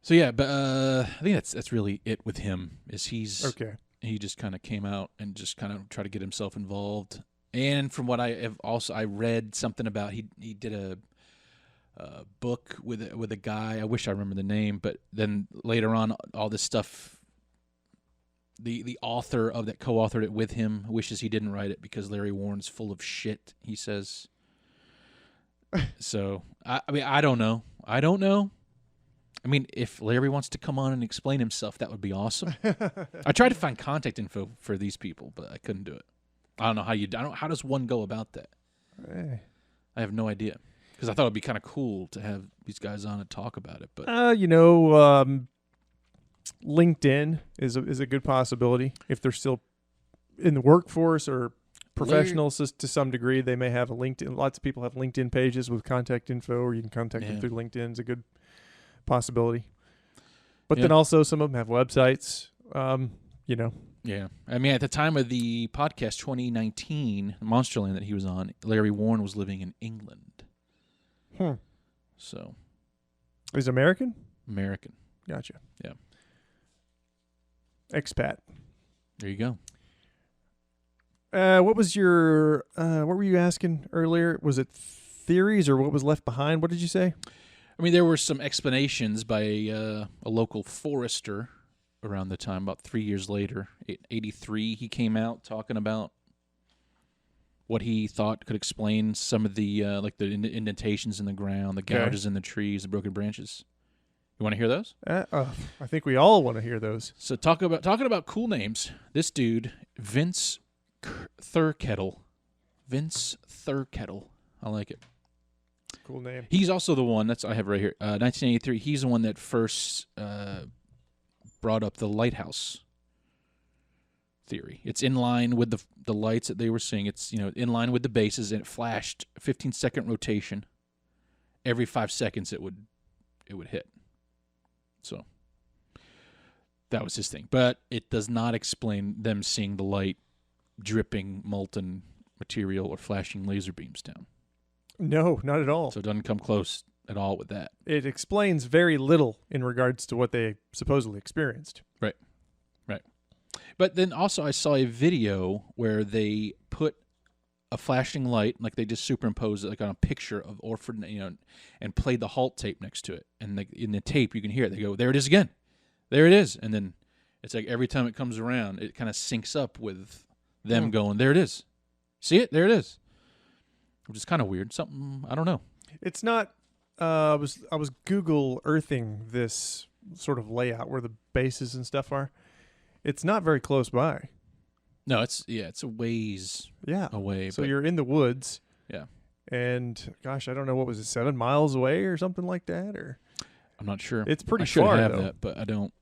So yeah, but I think that's really it with him. Is Okay. he just kind of came out and just kind of tried to get himself involved. And from what I read something about he did a book with a guy. I wish I remember the name, but then later on, all this stuff. The author of that co-authored it with him wishes he didn't write it because Larry Warren's full of shit. He says. So I mean I don't know. I mean, if Larry wants to come on and explain himself, that would be awesome. I tried to find contact info for these people, but I couldn't do it. I don't know how does one go about that? I have no idea. Because I thought it'd be kind of cool to have these guys on and talk about it. But LinkedIn is a good possibility. If they're still in the workforce or professionals to some degree, they may have a LinkedIn. Lots of people have LinkedIn pages with contact info, or you can contact them through LinkedIn. It's a good possibility. But then also some of them have websites, Yeah. I mean, at the time of the podcast 2019, Monsterland that he was on, Larry Warren was living in England. So. He's American? American. Gotcha. Yeah. Expat. There you go. What was your, what were you asking earlier? Was it theories or what was left behind? What did you say? I mean, there were some explanations by a local forester around the time, about 3 years later. 1983, he came out talking about what he thought could explain some of the like the indentations in the ground, the gouges in the trees, the broken branches. You want to hear those? I think we all want to hear those. So talking about cool names. This dude, Vince Thurkettle. Vince Thurkettle. I like it. Cool name. He's also the one I have right here. 1983. He's the one that first brought up the lighthouse theory. It's in line with the lights that they were seeing. It's in line with the bases, and it flashed a 15-second rotation. Every 5 seconds, it would hit. So that was his thing. But it does not explain them seeing the light dripping molten material or flashing laser beams down. No, not at all. So it doesn't come close at all with that. It explains very little in regards to what they supposedly experienced. Right. But then also I saw a video where they put a flashing light, like they just superimposed it like on a picture of Orford, and played the halt tape next to it. And in the tape, you can hear it. They go, "There it is again. There it is." And then it's like every time it comes around, it kind of syncs up with them going, "There it is. See it? There it is." Which is kind of weird. Something, I don't know. It's not, I was Google earthing this sort of layout where the bases and stuff are. It's not very close by. No, it's a ways away. So you're in the woods. Yeah. And gosh, I don't know, what was it, 7 miles away or something like that? Or I'm not sure. It's pretty I should far, have though. that, but I don't.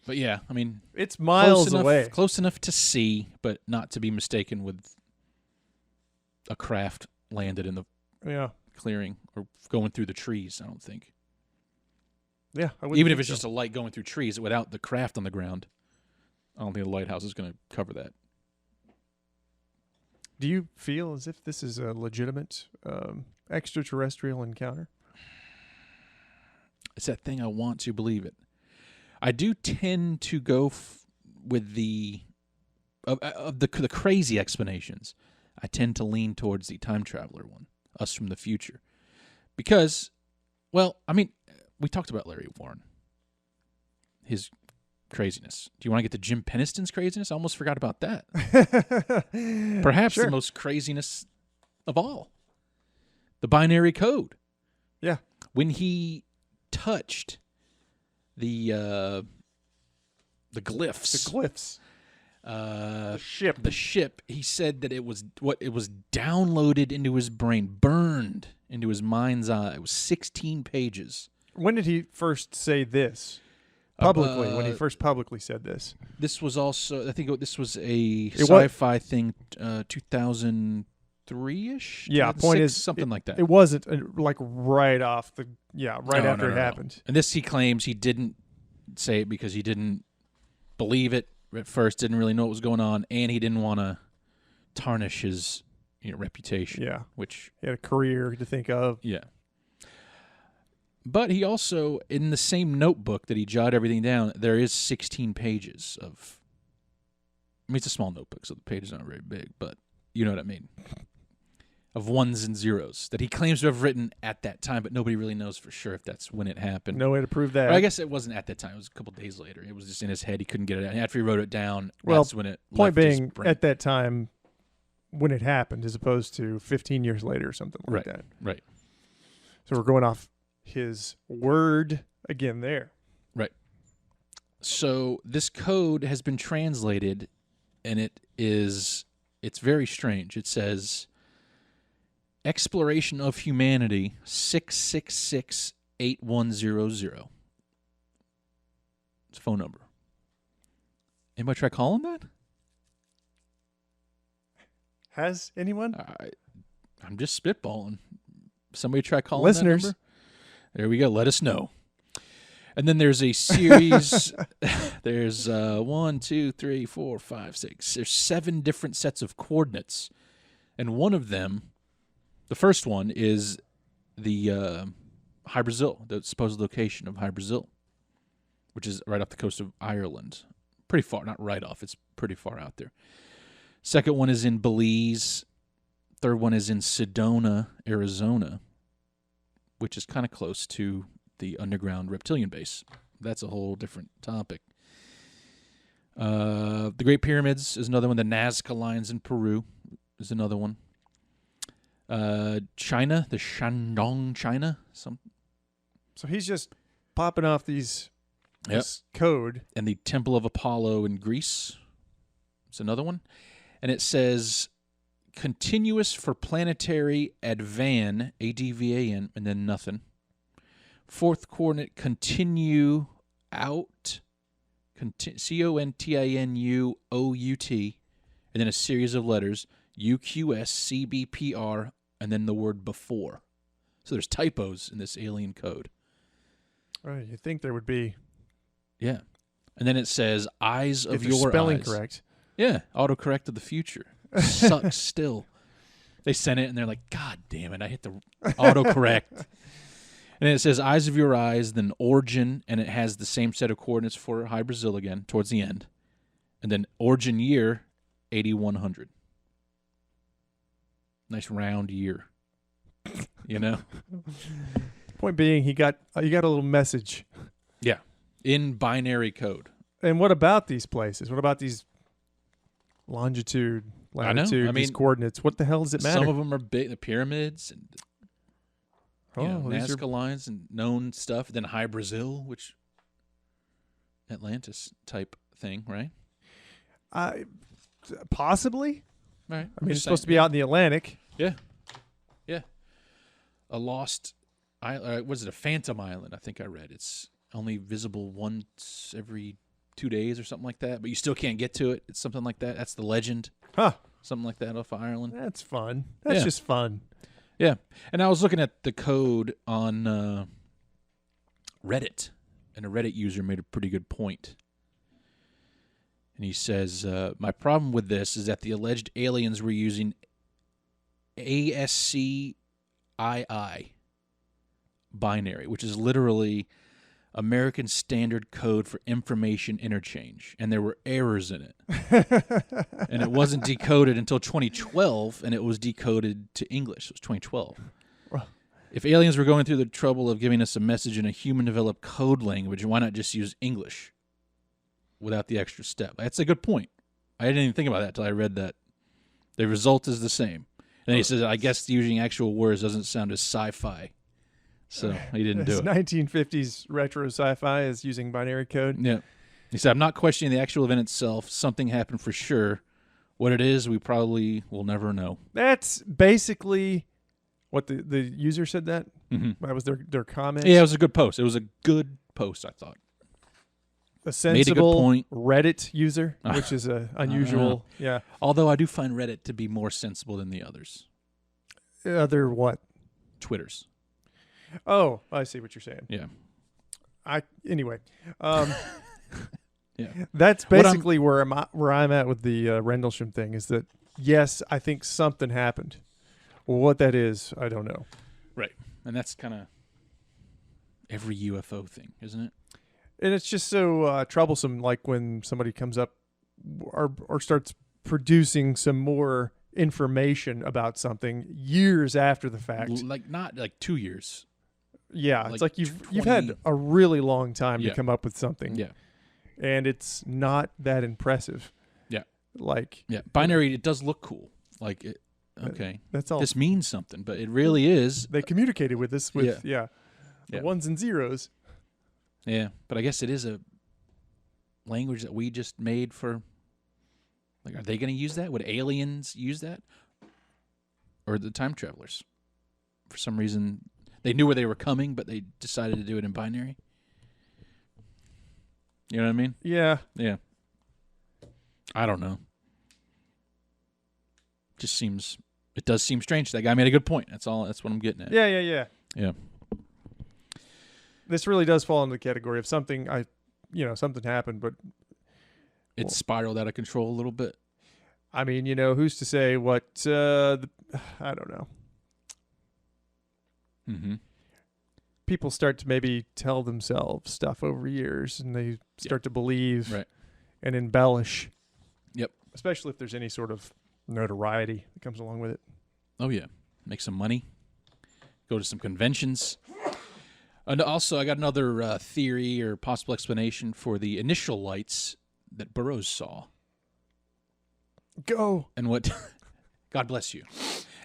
But yeah, I mean, it's miles away. Close enough to see, but not to be mistaken with a craft landed in the clearing or going through the trees. I don't think. Yeah, even if it's just a light going through trees without the craft on the ground, I don't think the lighthouse is going to cover that. Do you feel as if this is a legitimate extraterrestrial encounter? It's that thing I want to believe it. I do tend to go with the crazy explanations. I tend to lean towards the time traveler one, us from the future, because, well, I mean, we talked about Larry Warren, his craziness. Do you want to get to Jim Peniston's craziness? I almost forgot about that. Perhaps the most craziness of all. The binary code. Yeah. When he touched the glyphs. The glyphs. The ship, he said that it was downloaded into his brain, burned into his mind's eye. It was 16 pages. When did he first say this? Publicly, when he first publicly said this. This was also, I think this was a sci-fi thing, 2003-ish? Yeah, point is, something like that. It wasn't like right off the, after it happened. And this, he claims he didn't say it because he didn't believe it at first, didn't really know what was going on, and he didn't want to tarnish his reputation. Yeah. Which He had a career to think of. yeah. But he also, in the same notebook that he jotted everything down, there is 16 pages of. I mean, it's a small notebook, so the pages aren't very big, but you know what I mean. Of ones and zeros that he claims to have written at that time, but nobody really knows for sure if that's when it happened. No way to prove that. Or I guess it wasn't at that time. It was a couple days later. It was just in his head. He couldn't get it out. And after he wrote it down, Well, that's when it Point left his being, brain. at that time, when it happened, as opposed to 15 years later or something like that. Right. So we're going off his word again there. Right. So this code has been translated, and it's very strange. It says, Exploration of Humanity 666-8100. It's a phone number. Anybody try calling that? Has anyone? I'm just spitballing. Somebody try calling Listeners. that number? There we go. Let us know. And then there's a series. There's 1, 2, 3, 4, 5, 6. There's 7 different sets of coordinates. And one of them, the first one, is the Hy Brasil, the supposed location of Hy Brasil, which is right off the coast of Ireland. Pretty far. Not right off. It's pretty far out there. Second one is in Belize. Third one is in Sedona, Arizona, which is kind of close to the underground reptilian base. That's a whole different topic. The Great Pyramids is another one. The Nazca Lines in Peru is another one. China, the Shandong, China. So he's just popping off this code. And the Temple of Apollo in Greece is another one. And it says continuous for planetary advan, ADVAN, and then nothing. Fourth coordinate, continue out, CONTINUOUT, and then a series of letters, UQSCBPR, and then the word before. So there's typos in this alien code. Right, you'd think there would be. Yeah. And then it says, eyes of if your spelling eyes. Correct. Yeah, autocorrect of the future. Sucks still. They sent it, and they're like, God damn it, I hit the autocorrect. And then it says, eyes of your eyes, then origin, and it has the same set of coordinates for Hy Brasil again, towards the end. And then origin year, 8100. Nice round year. You know? Point being, you got a little message. Yeah. In binary code. And what about these places? What about these longitude, latitude, these coordinates? What the hell does it matter? Some of them are big, the pyramids and these Nazca lines and known stuff. Then Hy Brasil, which Atlantis type thing, right? Possibly. Right. I mean, it's supposed to be out in the Atlantic. Yeah. Yeah. A lost island. Was it a phantom island? I think I read. It's only visible once every 2 days or something like that, but you still can't get to it. It's something like that. That's the legend. Huh. Something like that off of Ireland. That's fun. That's just fun. Yeah. And I was looking at the code on Reddit, and a Reddit user made a pretty good point. And he says, my problem with this is that the alleged aliens were using ASCII binary, which is literally American Standard Code for Information Interchange, and there were errors in it. And it wasn't decoded until 2012, and it was decoded to English. It was 2012. If aliens were going through the trouble of giving us a message in a human-developed code language, why not just use English without the extra step? That's a good point. I didn't even think about that until I read that. The result is the same. And he says, I guess using actual words doesn't sound as sci-fi. So he didn't do it. 1950s retro sci-fi is using binary code. Yeah. He said, I'm not questioning the actual event itself. Something happened for sure. What it is, we probably will never know. That's basically what the user said that? Mm-hmm. That was their comment? Yeah, it was a good post. It was a good post, I thought. A sensible Reddit user, which is unusual. Yeah. Although I do find Reddit to be more sensible than the others. Other what? Twitters. Oh, I see what you're saying. Yeah. Anyway. Yeah. That's What basically where I'm at with the Rendlesham thing. Is that yes, I think something happened. Well, what that is, I don't know. Right. And that's kind of every UFO thing, isn't it? And it's just so troublesome. Like when somebody comes up or starts producing some more information about something years after the fact. Like not like 2 years. Yeah, like it's like you've had a really long time to come up with something. Yeah. And it's not that impressive. Yeah. Like binary, it does look cool. Like it, okay. That's all. This means something, but it really is. They communicated with us with the ones and zeros. Yeah, but I guess it is a language that we just made for. Like, are they going to use that? Would aliens use that, or the time travelers? For some reason, they knew where they were coming, but they decided to do it in binary. You know what I mean? Yeah. Yeah. I don't know. It does seem strange. That guy made a good point. That's all. That's what I'm getting at. Yeah. Yeah. This really does fall into the category of something something happened, but it spiraled out of control a little bit. I mean, who's to say what? I don't know. Mm-hmm. People start to maybe tell themselves stuff over years, and they start to believe and embellish. Yep. Especially if there's any sort of notoriety that comes along with it. Oh yeah, make some money. Go to some conventions. And also, I got another theory or possible explanation for the initial lights that Burroughs saw. Go. And what, God bless you,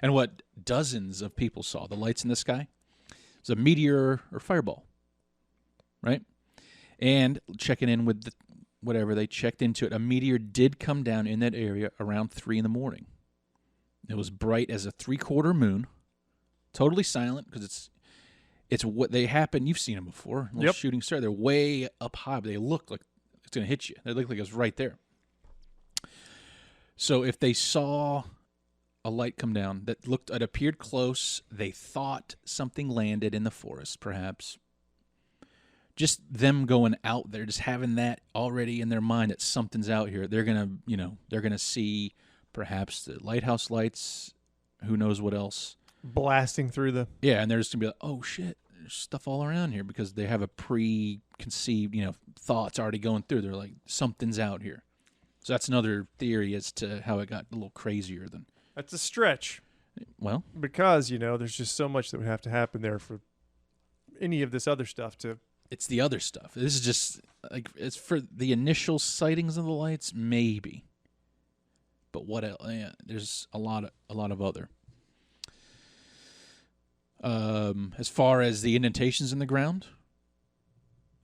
and what dozens of people saw, the lights in the sky. It was a meteor or fireball, right? And checking in with whatever they checked into it, a meteor did come down in that area around 3 a.m. It was bright as a 3/4 moon, totally silent because it's what they happen. You've seen them before. Little shooting star. They're way up high, but they look like it's going to hit you. They look like it's right there. So if they saw a light come down it appeared close, they thought something landed in the forest, perhaps. Just them going out there, just having that already in their mind that something's out here. They're gonna see perhaps the lighthouse lights. Who knows what else? Blasting through the... Yeah, and they're just going to be like, oh, shit, there's stuff all around here because they have a preconceived, thoughts already going through. They're like, something's out here. So that's another theory as to how it got a little crazier than... That's a stretch. Well... Because, there's just so much that would have to happen there for any of this other stuff to... It's the other stuff. This is just, like, it's for the initial sightings of the lights, maybe. But what else? Yeah, there's a lot of other... as far as the indentations in the ground,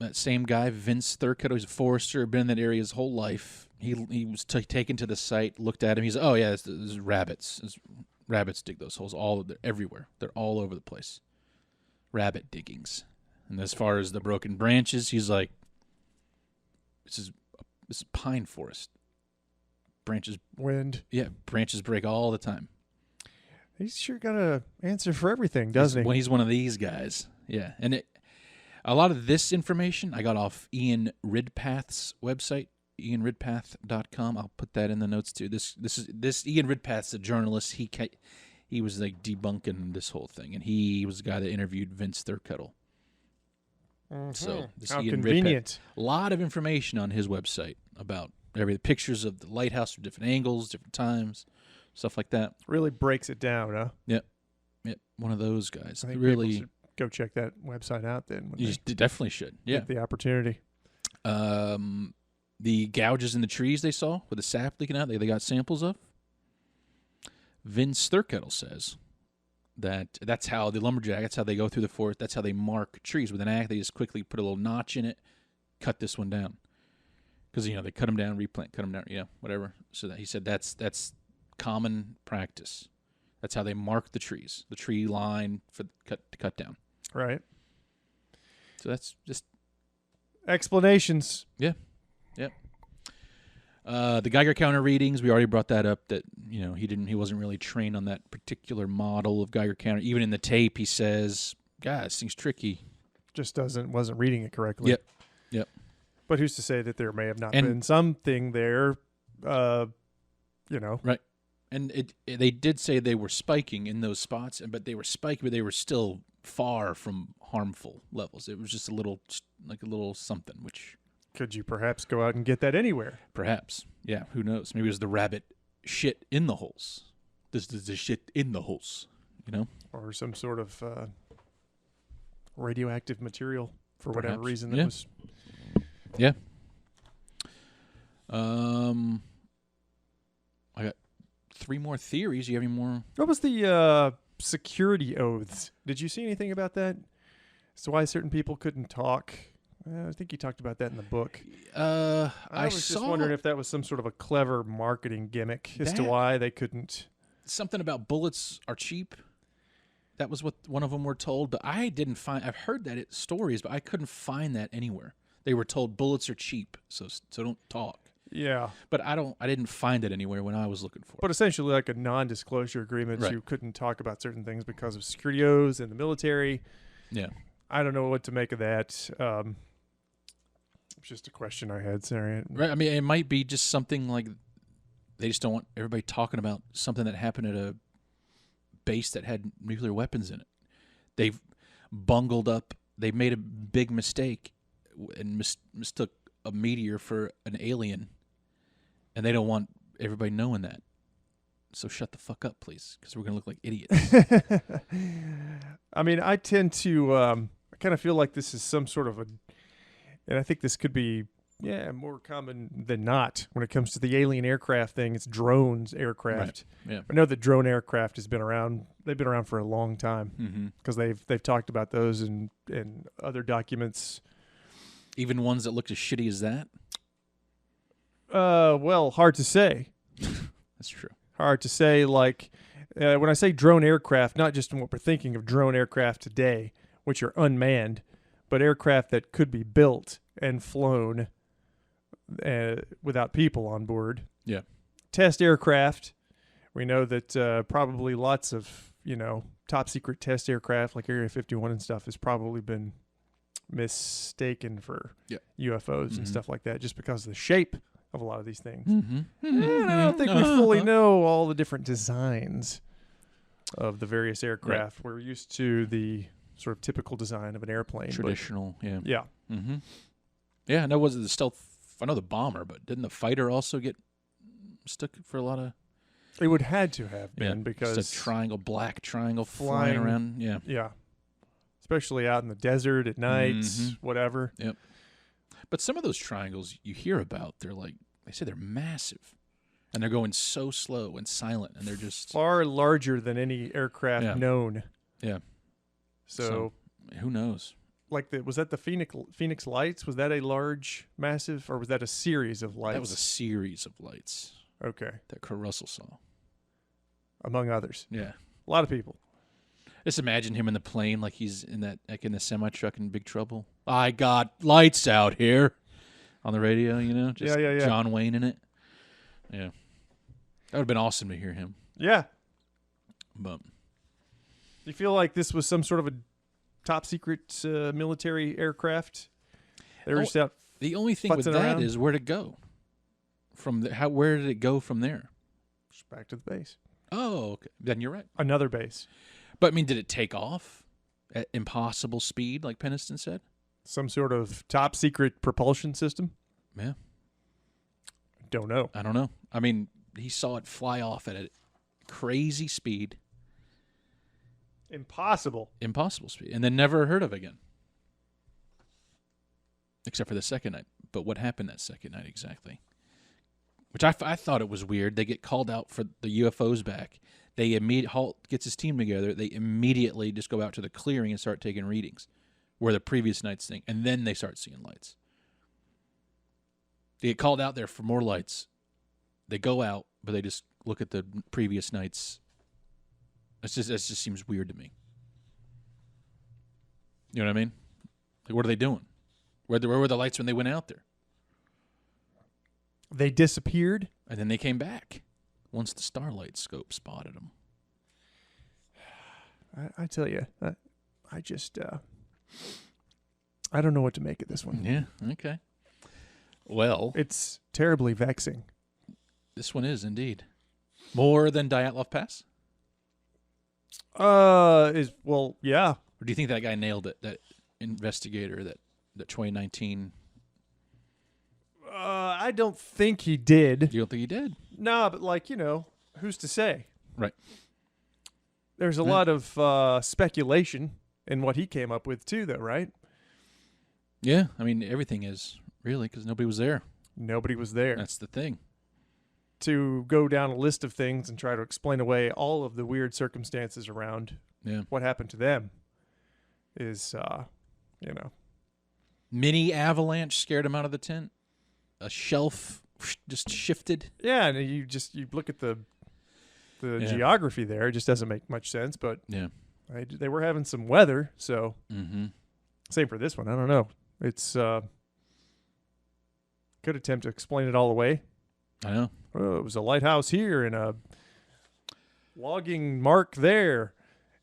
that same guy, Vince Thurcutt, who's a forester, been in that area his whole life. He was taken to the site, looked at him. He's like, oh yeah, this is rabbits. Rabbits dig those holes everywhere. They're all over the place. Rabbit diggings. And as far as the broken branches, he's like, this is pine forest. Branches, wind. Yeah, branches break all the time. He's sure got an answer for everything, doesn't he? Well, he's one of these guys. Yeah. And a lot of this information I got off Ian Ridpath's website, ianridpath.com. I'll put that in the notes too. This Ian Ridpath's a journalist. He was like debunking this whole thing, and he was the guy that interviewed Vince Thurcutt. Mm-hmm. So this how Ian convenient. Ridpath, a lot of information on his website about pictures of the lighthouse from different angles, different times. Stuff like that. Really breaks it down, huh? Yep. One of those guys. I think really people should go check that website out then. You definitely should. Yeah. Get the opportunity. The gouges in the trees they saw with the sap leaking out, they got samples of. Vince Thurcutt says that's how the lumberjack, that's how they go through the forest, that's how they mark trees with an axe. They just quickly put a little notch in it, cut this one down. Because, they cut them down, replant, cut them down, whatever. So that he said that's common practice. That's how they mark the trees, the tree line to cut down. Right. So that's just explanations. Yeah. The Geiger counter readings, we already brought that up. That he wasn't really trained on that particular model of Geiger counter. Even in the tape, he says, "God, this thing's tricky." Just wasn't reading it correctly. Yep. But who's to say that there may have not And- been something there, Right. And they did say they were spiking in those spots, but they were spiking, but they were still far from harmful levels. It was just a little something, which Could you perhaps go out and get that anywhere? perhaps, yeah, who knows? Maybe it was the rabbit shit in the holes. This is the shit in the holes, Or some sort of radioactive material for whatever Perhaps. reason that Yeah. was. Yeah. I got 3 more theories. You have any more? What was the security oaths? Did you see anything about that? So why certain people couldn't talk? I think you talked about that in the book. I was just wondering if that was some sort of a clever marketing gimmick as to That- why they couldn't. something about bullets are cheap. That was what one of them were told, but I didn't find. I've heard that stories, but I couldn't find that anywhere. They were told bullets are cheap, so don't talk. Yeah, But I didn't find it anywhere when I was looking for but it. essentially like a non-disclosure agreement. Right. You couldn't talk about certain things because of security oaths in the military. Yeah. I don't know what to make of that. It's just a question I had. Sorry. Right. I mean, it might be just something like they just don't want everybody talking about something that happened at a base that had nuclear weapons in it. They've bungled up. They made a big mistake and mistook a meteor for an alien, and they don't want everybody knowing that. So shut the fuck up, please, because we're going to look like idiots. I mean, I tend to I kind of feel like this is some sort of and I think this could be more common than not when it comes to the alien aircraft thing. It's drones aircraft. Right. Yeah. I know that drone aircraft has been around. They've been around for a long time because they've talked about those in other documents. Even ones that looked as shitty as that. Well, hard to say. That's true. Hard to say. Like when I say drone aircraft, not just in what we're thinking of drone aircraft today, which are unmanned, but aircraft that could be built and flown without people on board. Yeah. Test aircraft. We know that probably lots of top secret test aircraft like Area 51 and stuff has probably been mistaken for UFOs and stuff like that, just because of the shape of a lot of these things. And I don't think we fully know all the different designs of the various aircraft. We're used to the sort of typical design of an airplane. Traditional, yeah. Yeah. Mm-hmm. Yeah, and that was the stealth. I know the bomber, but didn't the fighter also get stuck for a lot of? It would had to have been because just a triangle, black triangle flying around. Yeah. Yeah. Especially out in the desert at night, whatever. Yep. But some of those triangles you hear about, they say they're massive. And they're going so slow and silent, and they're just far larger than any aircraft known. Yeah. So who knows? Like was that the Phoenix Lights? Was that a large, massive, or was that a series of lights? That was a series of lights. Okay. That Kurt Russell saw. Among others. Yeah. A lot of people. Just imagine him in the plane like he's in the semi-truck in Big Trouble. I got lights out here on the radio, Just John Wayne in it. Yeah. That would have been awesome to hear him. Yeah. But do you feel like this was some sort of a top secret military aircraft? They were just out. The only thing with that is where to go. Where did it go from there? Just back to the base. Oh, okay. Then you're right. Another base. But, I mean, did it take off at impossible speed, like Peniston said? Some sort of top secret propulsion system? Yeah. Don't know. I don't know. I mean, he saw it fly off at a crazy speed. Impossible speed. And then never heard of again. Except for the second night. But what happened that second night exactly? Which I thought it was weird. They get called out for the UFOs back. Halt gets his team together. They immediately just go out to the clearing and start taking readings, where the previous night's thing, and then they start seeing lights. They get called out there for more lights. They go out, but they just look at the previous night's. That just seems weird to me. You know what I mean? Like, what are they doing? Where were the lights when they went out there? They disappeared, and then they came back once the starlight scope spotted them. I tell you, I just I don't know what to make of this one. Yeah, okay. Well, It's terribly vexing. this one is indeed more than Dyatlov Pass. Yeah. Or do you think that guy nailed it? That investigator, that 2019. I don't think he did. You don't think he did? Nah, but who's to say? Right. There's a lot of speculation in what he came up with too, though, right? Yeah, I mean everything is really because nobody was there. Nobody was there That's the thing. to go down a list of things and try to explain away all of the weird circumstances around Yeah. what happened to them. Is Mini avalanche scared him out of the tent. A shelf just shifted. yeah, and you look at the Yeah. geography there; it just doesn't make much sense. But Yeah. they were having some weather, so Mm-hmm. same for this one. I don't know. It's could attempt to explain it all away. I know. Oh, it was a lighthouse here and a logging mark there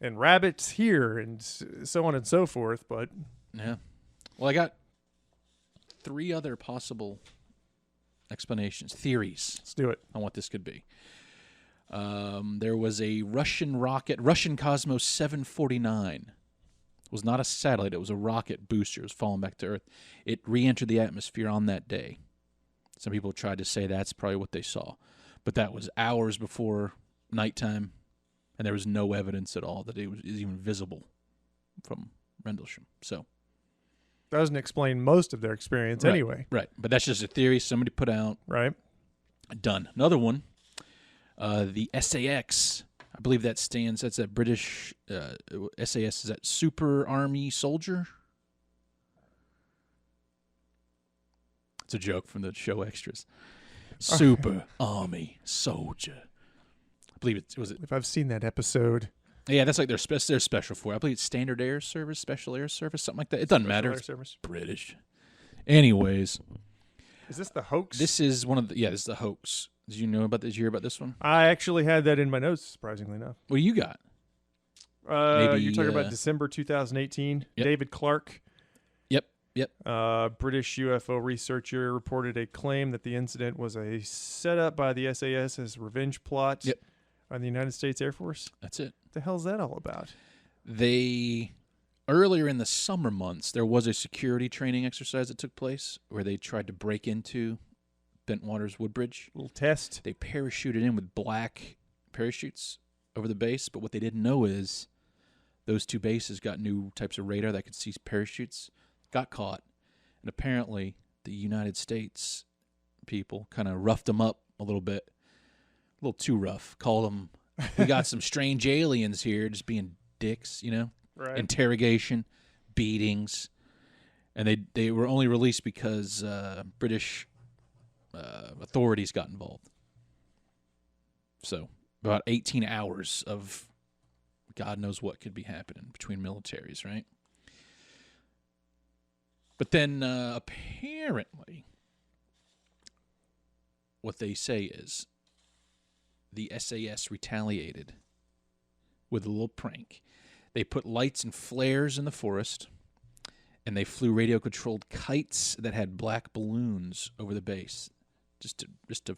and rabbits here and so on and so forth. But Yeah. Well, I got 3 other possible explanations, theories let's do it. on what this could be. There was a Russian rocket, Russian Cosmos 749. It was not a satellite. It was a rocket booster. It was falling back to Earth. It re-entered the atmosphere on that day. Some people tried to say that's probably what they saw. But that was hours before nighttime, and there was no evidence at all that it was even visible from Rendlesham. So, Doesn't explain most of their experience Right. anyway, right. But that's just a theory somebody put out. right? Done. Another one, the SAS. I believe that's that British SAS. Is that Super Army Soldier? It's a joke from the show extras. Super Army Soldier. I believe it was it. If I've seen that episode, Yeah, that's like their special for. I believe it's Standard Air Service, Special Air Service, something like that. It doesn't matter. Air It's Service. British. Anyways, Is this the hoax? this is one of the. Yeah, this is the hoax. Did you know about this? Did you hear about this one? I actually had that in my notes, surprisingly enough. What you got? Maybe, You're talking about December 2018. Yep. David Clark, Yep. British UFO researcher, reported a claim that the incident was a setup by the SAS as revenge plot Yep. on the United States Air Force. That's it. What the hell's that all about? They earlier in the summer months there was a security training exercise that took place where they tried to break into Bentwaters Woodbridge. Little test. They parachuted in with black parachutes over the base, but what they didn't know is those 2 bases got new types of radar that could see parachutes, got caught, and apparently the United States people kind of roughed them up a little bit, a little too rough. Called them, we got some strange aliens here, just being dicks, Right. interrogation, beatings, and they were only released because British authorities got involved. So about 18 hours of God knows what could be happening between militaries, right? But then apparently what they say is the SAS retaliated with a little prank. They put lights and flares in the forest, and they flew radio-controlled kites that had black balloons over the base, just to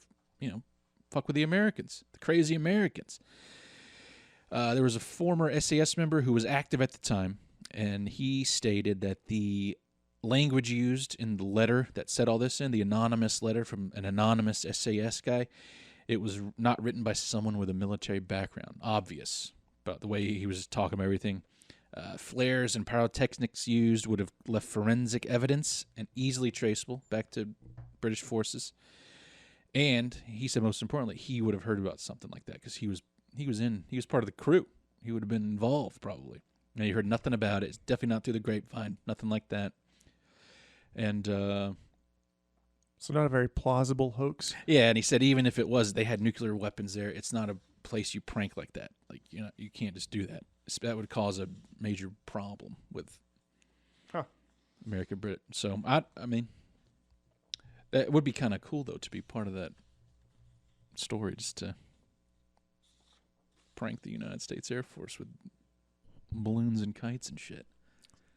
fuck with the Americans, the crazy Americans. There was a former SAS member who was active at the time, and he stated that the language used in the letter that said all this in, the anonymous letter from an anonymous SAS guy, it was not written by someone with a military background. Obvious about the way he was talking about everything. Flares and pyrotechnics used would have left forensic evidence and easily traceable back to British forces. And he said, most importantly, he would have heard about something like that because he was part of the crew. He would have been involved probably. And he heard nothing about it. It's definitely not through the grapevine, nothing like that. And So not a very plausible hoax. yeah, and he said even if it was, they had nuclear weapons there. It's not a place you prank like that. Like you can't just do that. That would cause a major problem with America, Britain. So I mean, that would be kind of cool though to be part of that story, just to prank the United States Air Force with balloons and kites and shit.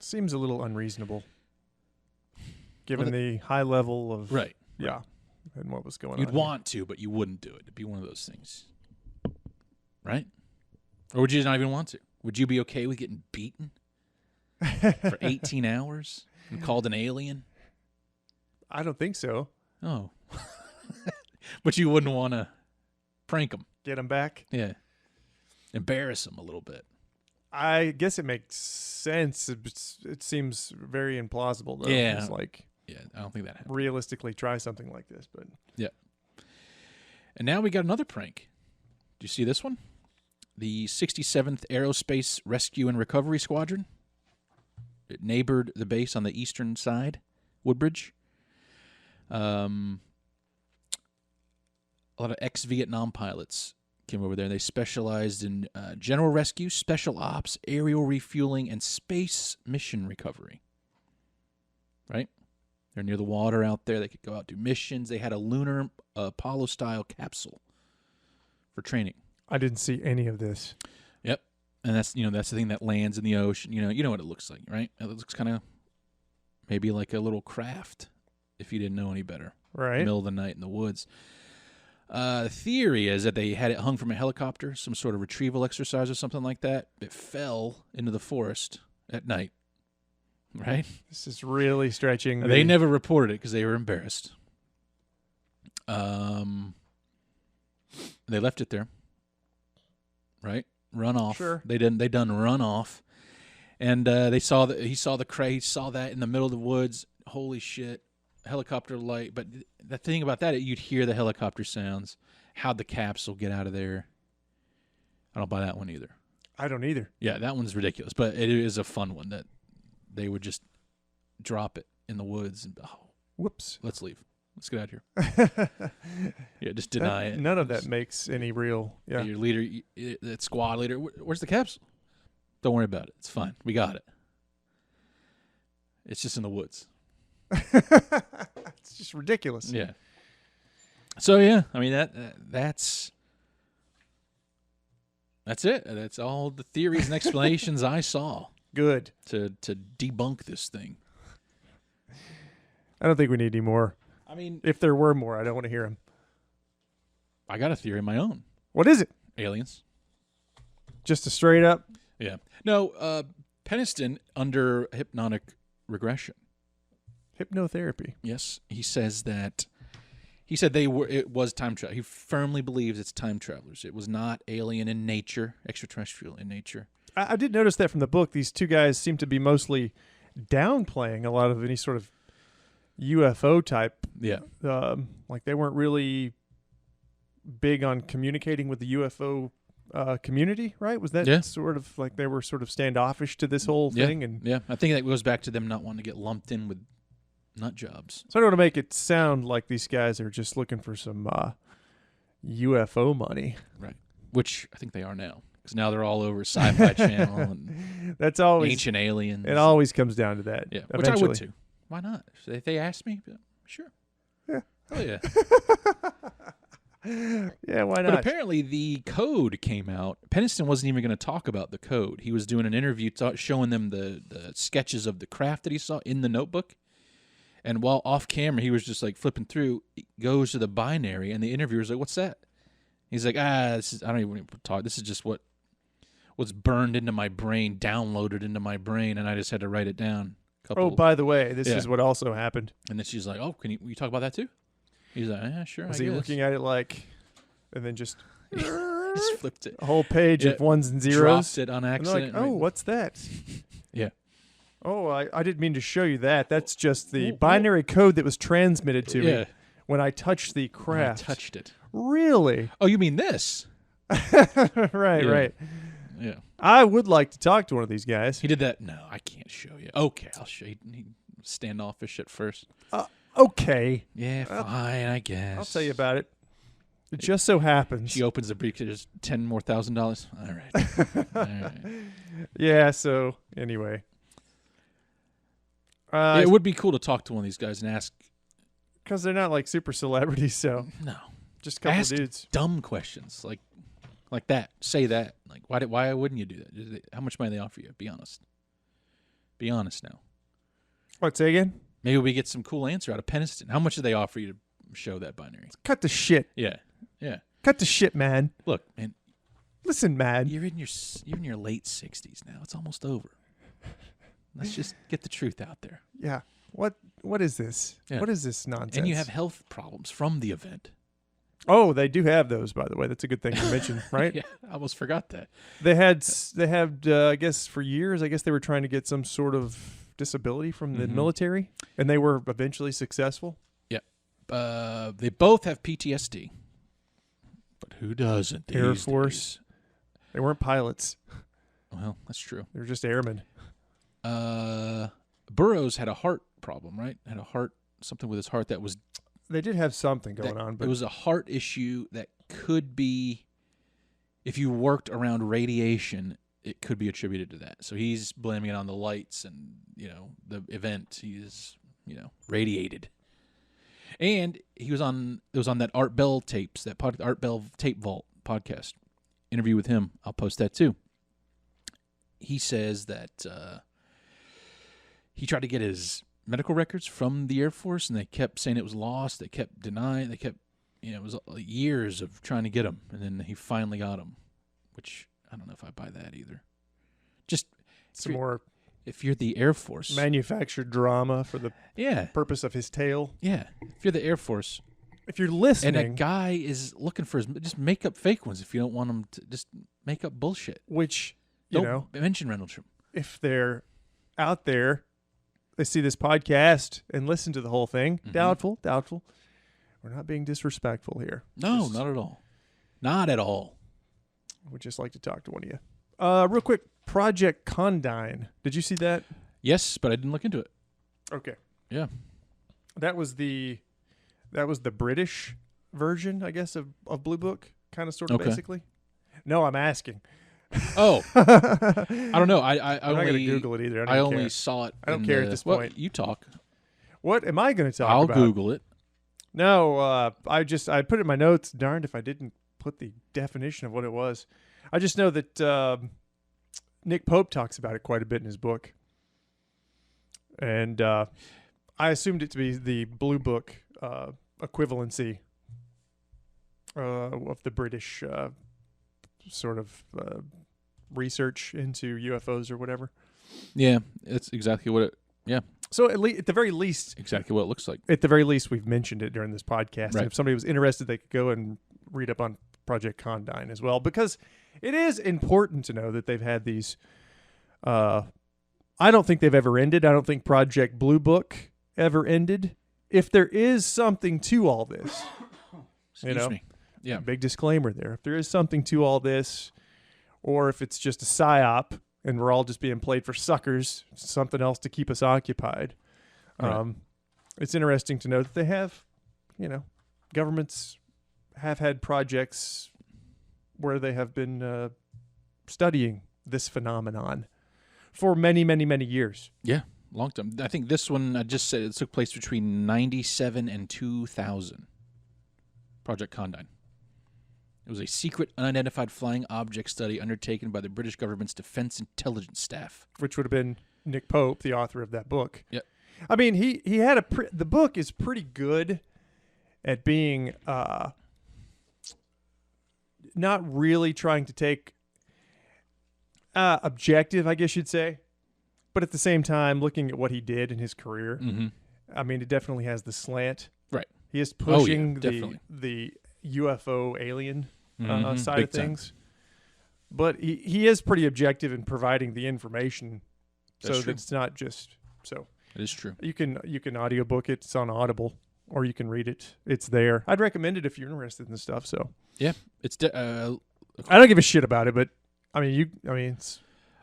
Seems a little unreasonable. given the high level of right. Yeah, and what was going on. You'd want to, but you wouldn't do it. It'd be one of those things, right? Or would you not even want to? Would you be okay with getting beaten for 18 hours and called an alien? I don't think so. Oh. But you wouldn't want to prank them. Get him back. Yeah. Embarrass them a little bit. I guess it makes sense. It seems very implausible, though. Yeah. It's like, Yeah, I don't think that happened. realistically try something like this, but Yeah. And now we got another prank. Do you see this one? The 67th Aerospace Rescue and Recovery Squadron. It neighbored the base on the eastern side, Woodbridge. A lot of ex-Vietnam pilots came over there. They specialized in general rescue, special ops, aerial refueling, and space mission recovery. Right? They're near the water out there. They could go out do missions. They had a lunar Apollo-style capsule for training. I didn't see any of this. Yep. And that's the thing that lands in the ocean. You know what it looks like, right? It looks kind of maybe like a little craft if you didn't know any better. Right. Middle of the night in the woods. The theory is that they had it hung from a helicopter, some sort of retrieval exercise or something like that. It fell into the forest at night, right? This is really stretching. They never reported it because they were embarrassed. They left it there, right? Run off. Sure. They done run off, and he saw the crate. He saw that in the middle of the woods. Holy shit! Helicopter light. But the thing about that, you'd hear the helicopter sounds. How'd the capsule get out of there? I don't buy that one either. I don't either. Yeah, that one's ridiculous, but it is a fun one that they would just drop it in the woods and Whoops. let's leave. Let's get out of here. Yeah, just deny it. None of that makes any real. Yeah. Your leader, that squad leader, where's the capsule? Don't worry about it. It's fine. We got it. It's just in the woods. It's just ridiculous. Yeah. So yeah, I mean that's it. That's all the theories and explanations I saw Good. to debunk this thing. I don't think we need any more. I mean, If there were more, I don't want to hear them. I got a theory of my own. What is it? Aliens. Just a straight up? Yeah. No, Peniston under hypnotic regression. Hypnotherapy. Yes, he said it was time travel. He firmly believes it's time travelers. It was not alien in nature, extraterrestrial in nature. I did notice that from the book. These two guys seem to be mostly downplaying a lot of any sort of UFO type. Yeah. Like they weren't really big on communicating with the UFO community, right? Was that sort of like they were sort of standoffish to this whole thing? And yeah, I think that goes back to them not wanting to get lumped in with nut jobs. So I don't want to make it sound like these guys are just looking for some UFO money. Right. Which I think they are now. Because now they're all over Sci-Fi Channel and that's always Ancient Aliens. It always comes down to that. Yeah, eventually. which I would too. Why not? If they ask me, sure. Yeah. Oh, yeah. Yeah, why not? But apparently the code came out. Peniston wasn't even going to talk about the code. He was doing an interview showing them the sketches of the craft that he saw in the notebook. And while off camera, he was just like flipping through, he goes to the binary, and the interviewer's like, what's that? He's like, I don't even talk. This is just what's burned into my brain, downloaded into my brain, and I just had to write it down. By the way, this is what also happened. And then she's like, will you talk about that too? He's like, yeah, sure. Was he looking at it like, and then just just flipped it. a whole page of ones and zeros? Dropped it on accident. Like, what's that? Yeah. Oh, I didn't mean to show you that. That's just the binary code that was transmitted to me when I touched the craft. I touched it. Really? Oh, you mean this? Right. Yeah. I would like to talk to one of these guys. He did that. No, I can't show you. Okay, I'll show you. He standoffish at first. Okay. Yeah, fine, I guess. I'll tell you about it. It just so happens. She opens the briefcase. There's $10,000 more. All right. All right. Yeah. So anyway, it would be cool to talk to one of these guys and ask, because they're not like super celebrities. So no, just a couple ask of dudes. Dumb questions like that. Say that. Like why wouldn't you do that? How much money they offer you? Be honest. Be honest now. What? Say again? Maybe we get some cool answer out of Peniston. How much do they offer you to show that binary? Cut the shit. Yeah. Cut the shit, man. Look, man. Listen, man. You're in your late 60s now. It's almost over. Let's just get the truth out there. Yeah. What is this? Yeah. What is this nonsense? And you have health problems from the event. Oh, they do have those, by the way. That's a good thing to mention, right? Yeah, I almost forgot that. They had I guess for years, I guess they were trying to get some sort of disability from the military, and they were eventually successful. Yeah. They both have PTSD. But who doesn't these Air Force. days? They weren't pilots. Well, that's true. They were just airmen. Burroughs had a heart problem, right? Had something with his heart that was... They did have something going on, but it was a heart issue that could be, if you worked around radiation, it could be attributed to that. So he's blaming it on the lights and, the event. He's, radiated. And it was on that Art Bell tapes, Art Bell Tape Vault podcast interview with him. I'll post that too. He says that he tried to get his medical records from the Air Force, and they kept saying it was lost. They kept denying. They kept, it was years of trying to get them, and then he finally got them, which I don't know if I buy that either. Just some more. If you're the Air Force, manufactured drama for the purpose of his tale. Yeah, if you're the Air Force, if you're listening, and a guy is looking for just make up fake ones. If you don't want them to just make up bullshit, which don't mention Rendlesham. If they're out there, they see this podcast and listen to the whole thing. Doubtful. We're not being disrespectful here. No, not at all. Not at all. Would just like to talk to one of you. Real quick, Project Condign. Did you see that? Yes, but I didn't look into it. Okay. Yeah. That was the British version, I guess, of Blue Book, kind of sort of basically. No, I'm asking. Oh, I don't know. I I'm not going to Google it either. I only saw it. I don't care at this point. You talk. What am I going to talk about? I'll Google it. No, I put it in my notes. Darned if I didn't put the definition of what it was. I just know that Nick Pope talks about it quite a bit in his book. And I assumed it to be the Blue Book equivalency of the British sort of research into UFOs or whatever. Yeah, it's exactly what it. Yeah. So at the very least, exactly what it looks like. At the very least, we've mentioned it during this podcast. Right. And if somebody was interested, they could go and read up on Project Condign as well, because it is important to know that they've had these. I don't think they've ever ended. I don't think Project Blue Book ever ended. If there is something to all this, Excuse me. Yeah. Big disclaimer there. If there is something to all this, or if it's just a psyop and we're all just being played for suckers, something else to keep us occupied. Right. It's interesting to know that they have, governments have had projects where they have been studying this phenomenon for many, many, many years. Yeah, long time. I think this one, I just said it took place between 97 and 2000. Project Condign. It was a secret, unidentified flying object study undertaken by the British government's Defense Intelligence Staff. Which would have been Nick Pope, the author of that book. Yep. I mean, he had the book is pretty good at being not really trying to take objective, I guess you'd say, but at the same time looking at what he did in his career. Mm-hmm. I mean, it definitely has the slant. Right. He is pushing definitely. the UFO alien side Big of things. But he is pretty objective in providing the information. That's so true. that it's not just so. It is true. You can audiobook it. It's on Audible, or you can read it. It's there. I'd recommend it if you're interested in this stuff. So Yeah, it's I don't give a shit about it, but I mean it's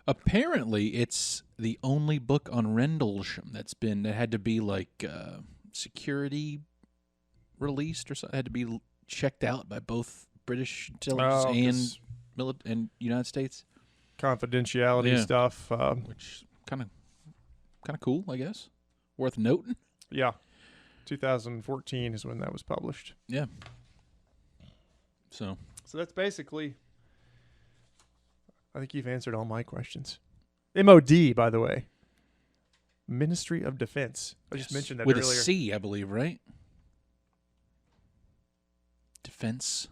apparently it's the only book on Rendlesham that had to be like security released or something. It had to be checked out by both British intelligence and United States. Confidentiality stuff, which kind of cool, I guess. Worth noting. Yeah, 2014 is when that was published. Yeah. So that's basically. I think you've answered all my questions. MOD, by the way. Ministry of Defense. I just mentioned that with earlier. a C, I believe, right? Defense.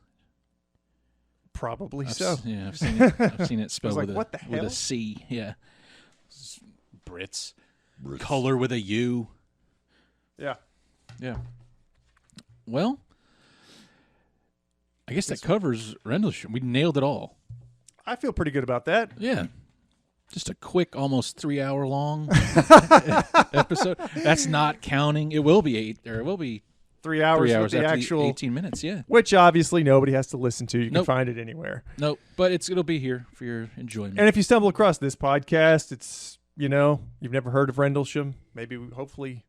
Probably I've so. Yeah, I've seen it. I've seen it spelled like, with, what the with hell? a C. Yeah. Brits. Color with a U. Yeah. Yeah. Well, I guess that covers Rendlesham. We nailed it all. I feel pretty good about that. Yeah. Just a quick, almost 3-hour long episode. That's not counting. It will be 3 hours, 3 hours with the after actual, 18 minutes. Yeah. which obviously nobody has to listen to. You can Nope. find it anywhere. Nope. But it'll be here for your enjoyment. And if you stumble across this podcast, it's, you've never heard of Rendlesham. Hopefully,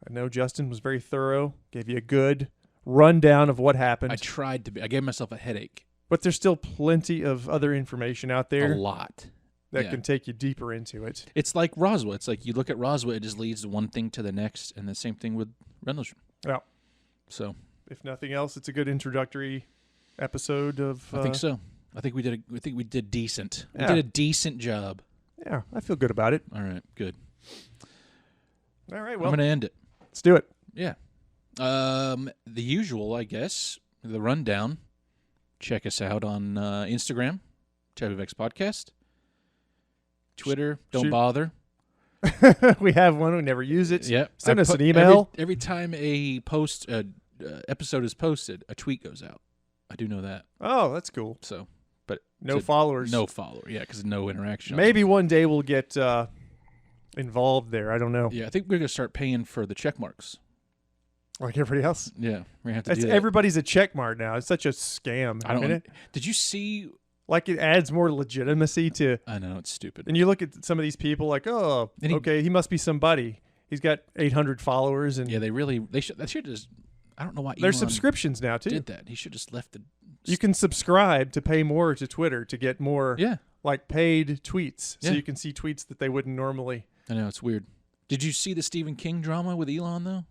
I know Justin was very thorough, gave you a good rundown of what happened. I tried to be. I gave myself a headache. But there's still plenty of other information out there A lot. that can take you deeper into it. It's like Roswell. It's like you look at Roswell, it just leads one thing to the next, and the same thing with Rendlesham. Yeah. So, If nothing else, it's a good introductory episode of. I think so. I think we did decent. We Yeah. did a decent job. Yeah, I feel good about it. All right, good. All right, I'm well, going to end it. let's do it. Yeah. The usual, I guess, the rundown. Check us out on Instagram, Vexed Podcast. Twitter, don't Shoot. bother. We have one. We never use it. Yep. Send us an email. Every time a episode is posted, a tweet goes out. I do know that. Oh, that's cool. So, but No followers. no follower. Yeah, because no interaction. Maybe one day we'll get involved there. I don't know. Yeah, I think we're gonna start paying for the check marks. Like everybody else. Yeah, we're gonna have to do that. Everybody's a check mark now. It's such a scam. I don't. Isn't it? Did you see? Like it adds more legitimacy to. I know it's stupid. And you look at some of these people, like, oh, And he- okay, he must be somebody. He's got 800 followers, and Yeah, they should just. I don't know why there's Elon subscriptions now too. did that. He should just left the. You can subscribe to pay more to Twitter to get more, Yeah, like paid tweets, so Yeah. you can see tweets that they wouldn't normally. I know it's weird. Did you see the Stephen King drama with Elon though?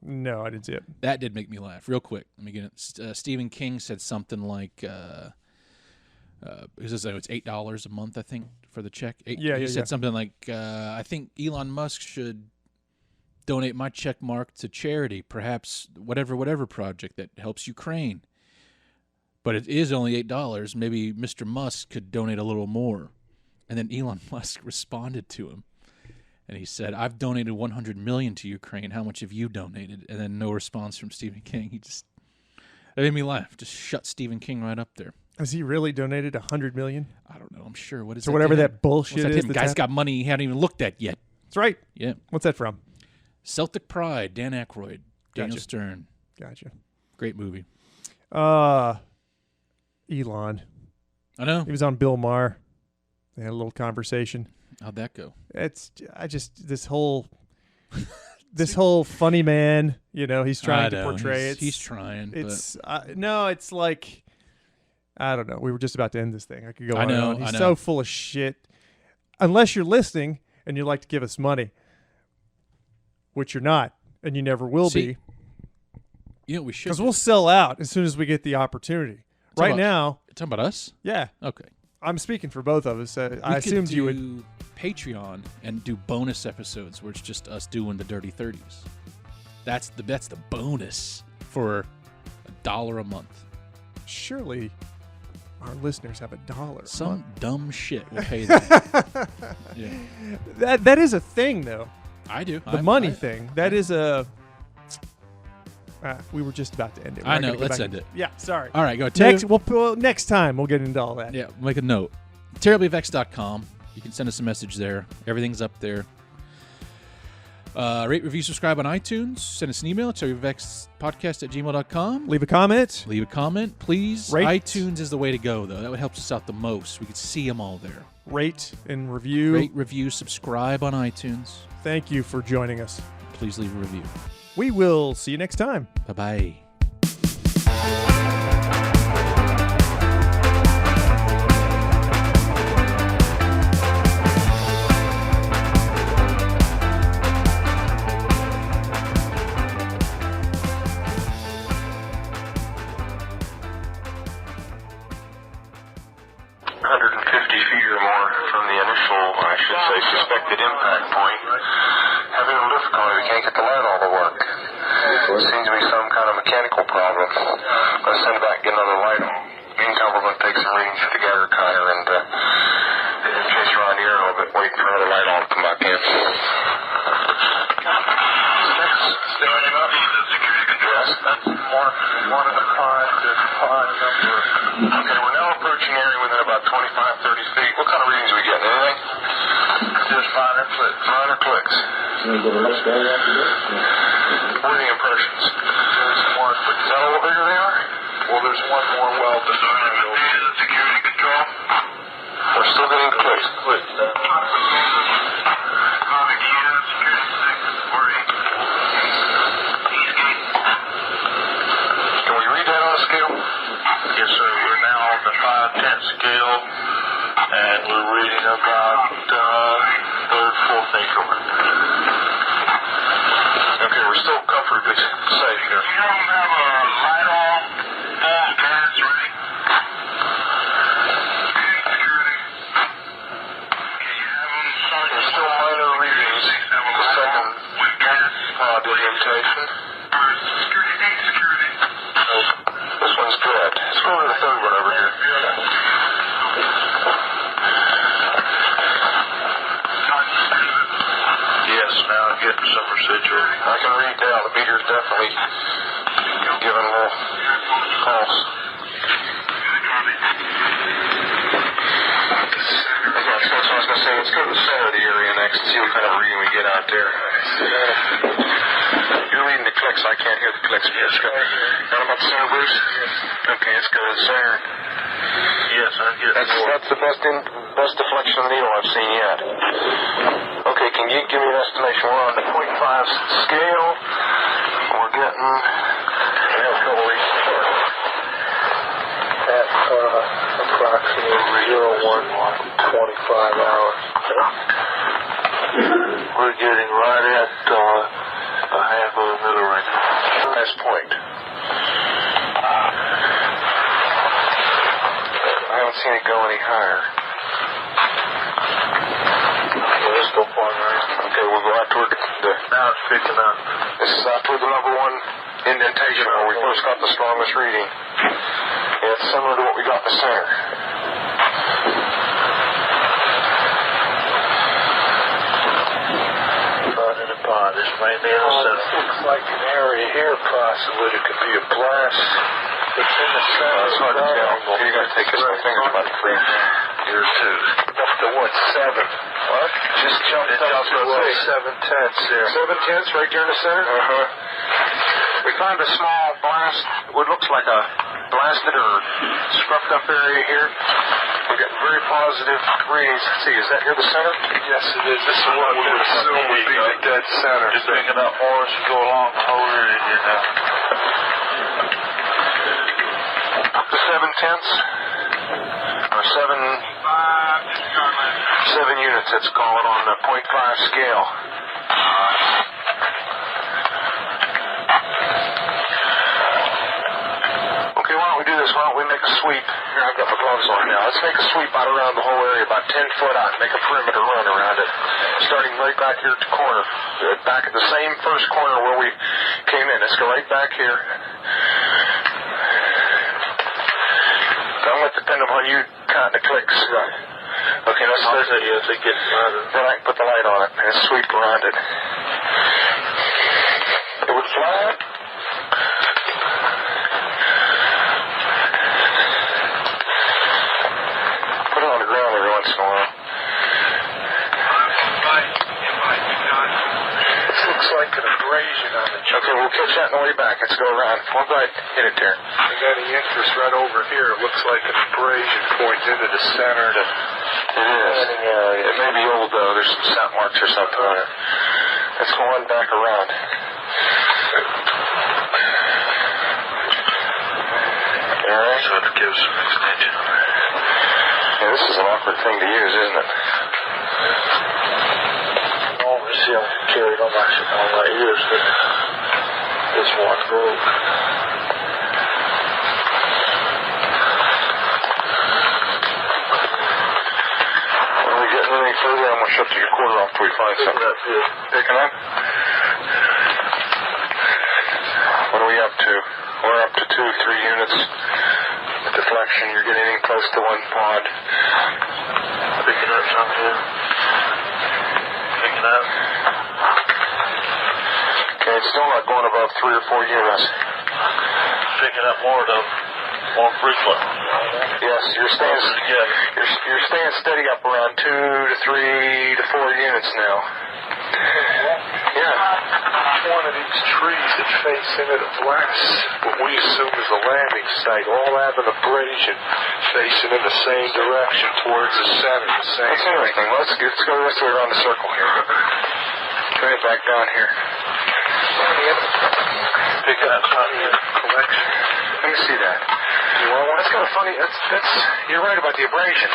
No, I didn't see it. That did make me laugh. Real quick, let me get it. Stephen King said something like, it's $8 a month, I think, for the check. He said something like, I think Elon Musk should donate my check mark to charity, perhaps whatever project that helps Ukraine. But it is only $8. Maybe Mr. Musk could donate a little more. And then Elon Musk responded to him. And he said, I've donated $100 million to Ukraine. How much have you donated? And then no response from Stephen King. That made me laugh. Just shut Stephen King right up there. Has he really donated $100 million? I don't know. I'm sure. What is So that whatever to him? that bullshit What's that to is. him? Guy's got money he hadn't even looked at yet. That's right. Yeah. What's that from? Celtic Pride, Dan Aykroyd, Daniel Gotcha. Stern. Gotcha. Great movie. Elon. I know. He was on Bill Maher. They had a little conversation. How'd that go? This whole funny man, he's trying to portray it. He's trying. It's it's like, I don't know. We were just about to end this thing. I could go I on know, and on. He's I know. so full of shit. Unless you're listening and you'd like to give us money, which you're not, and you never will See, be, you know what we should because do? we'll sell out as soon as we get the opportunity. Right now, Talking about us? yeah, Okay. I'm speaking for both of us. I We assumed could you would. do Patreon and do bonus episodes where it's just us doing the dirty 30s. That's the bonus for $1 a month. Surely, our listeners have $1. Some dumb shit will pay that. Yeah. That is a thing, though. I do. The money thing. That is a. We were just about to end it. We're I not know. gonna go Let's back end and- it. Yeah, sorry. All right, go. Next time we'll get into all that. Yeah, make a note. TerriblyVexed.com. You can send us a message there. Everything's up there. Rate, review, subscribe on iTunes. Send us an email, terriblyvexedpodcast@gmail.com. Leave a comment. Leave a comment, please. Rate. iTunes is the way to go, though. That would help us out the most. We could see them all there. Rate and review. Rate, review, subscribe on iTunes. Thank you for joining us. Please leave a review. We will see you next time. Bye-bye. Feet or more from the initial, I should say, suspected impact point. having a difficulty. We can't get the light all to work. It seems to be some kind of mechanical problem. I'm going to send it back and get another light on. Meantime, we're going to take some readings for the Geiger counter and chase around here a little bit, waiting for another light on to come back in. Starting up. Yes, that's one of the pod number. Okay, we're now approaching the area within about 25, 30 feet. What kind of readings are we getting? Anything? Just minor clicks. Minor clicks. What are the impressions? There's one. Is that a little bigger they are? Well, there's one more well designed. Security control. We're still getting clicks. Can we read that on a scale? Yes, sir. We're now on the 5/10 scale, and we're reading about third, fourth increment. Okay, we're still comfortably safe here. You don't have a light on, full gas ready. Security. Can you have them? There's still minor readings. The second pod orientation. Security. This one's good. Let's go to the third one over here. Yes, now I'm getting some residual. I can read down. The meter's definitely giving a little pulse. That's what I was going to say. Let's go to the center of the area next and see what kind of reading we get out there. You're reading the clicks. I can't hear the clicks. Yes, go. Got about the center, Bruce? Okay, let's go to the center. Yes, I get that's the best deflection of the needle I've seen yet. Okay, can you give me an estimation? We're on the 0.5 scale. We're getting... We have a couple readings. At approximately 01:25 hours. We're getting right at a half of a middle right now. Nice point. I haven't seen it go any higher. Let's go point right. Okay, we'll go out toward the... Now it's picking up. This is out toward the number one indentation where we first got the strongest reading. Yeah, it's similar to what we got in the center. This may be in the center. This looks like an area here, possibly. It could be a blast. It's in the center. It's hard to tell. You got to take this. My finger's about to freeze. Here, too. Up to what, 7? What? Just jumped up to 7/10 there. 7/10 right there in the center? Uh-huh. We found a small blast, what looks like a blasted or scruffed up area here. We're getting very positive readings. Let's see, is that near the center? Yes, it is. This is what we would assume would be the dead center. Just picking up more as you go along the whole area here now. Up to 7/10. Or 7 units, let's call it, on the 0.5 scale. Okay, why don't we do this? Why don't we make a sweep? Here, I've got my gloves on now. Let's make a sweep out around the whole area, about 10 foot out, and make a perimeter run around it. Starting right back here at the corner. Back at the same first corner where we came in. Let's go right back here. That'll depend upon you counting the clicks. Right. Okay, let's start it. Yes, it gets then I can put the light on it and sweep around it. It would fly. Put it on the ground every once in a while. This looks like an abrasion on it. Okay, we'll catch that on the way back. Let's go around. We'll go ahead and hit it there. I got the interest right over here. It looks like an abrasion points into the center. It is. It may be old, though. There's some scent marks or something on it. Let's go on back around. Alright. So it gives some extension on it. Yeah, this is an awkward thing to use, isn't it? Oh, let me see. I can carry it on my ears, but this one broke. Are we getting any further. I'm going to shut your quarter off till we find something. Picking up? What are we up to? We're up to 2, 3 units. Deflection, you're getting in close to 1 pod. Picking up something. Picking up. Okay, it's still not going above 3 or 4 units. Picking up more though. More frequent. Yes, you're staying steady up around 2 to 3 to 4 units now. Yeah. One of these trees that face into the blast, what we assume is the landing site, all having a abrasion facing in the same direction towards the center. That's interesting. Let's go the rest of the way around the circle here. Bring it back down here. Picking up collection. Let me see that. That's kind of funny. You're right about the abrasion.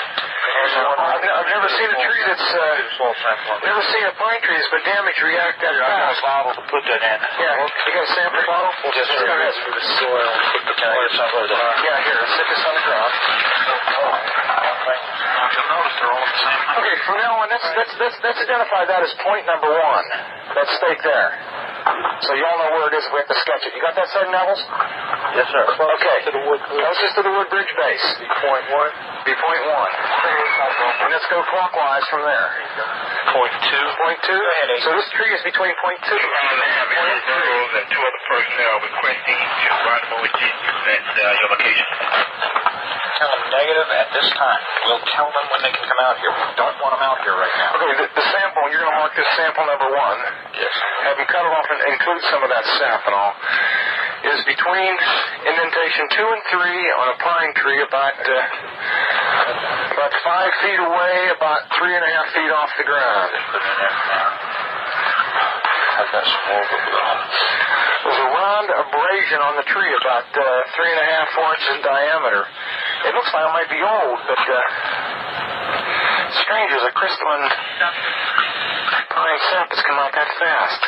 I've never seen a tree that's never seen a pine tree that's been damaged react that fast. I got a bottle to put that in. Yeah, you got a sample bottle? Just for the soil. Can I get some of that? Yeah, here. Sit this on the ground. You'll notice they're all the same. Okay, from now on, let's identify that as point number 1. That stake there. So you all know where it is if we have to sketch it. You got that, Sergeant Nevels? Yes, sir. Okay. Closest to the Woodbridge base. Point 1. Be point 1. And let's go clockwise from there. Point 2. Point 2? So this tree is between point 2 and point 3. And 2 other personnel requesting to rendezvous with you at your location. Tell them negative at this time. We'll tell them when they can come out here. We don't want them out here right now. Okay, the sample, you're going to mark this sample number 1. Yes. Have them cut it off and include some of that sap and all. Is between indentation 2 and 3 on a pine tree about 5 feet away, about 3.5 feet off the ground. I've got some more. There's a round abrasion on the tree about 3.5, 4 inches in diameter. It looks like it might be old, but strange, there's a crystalline pine sap that's come out that fast.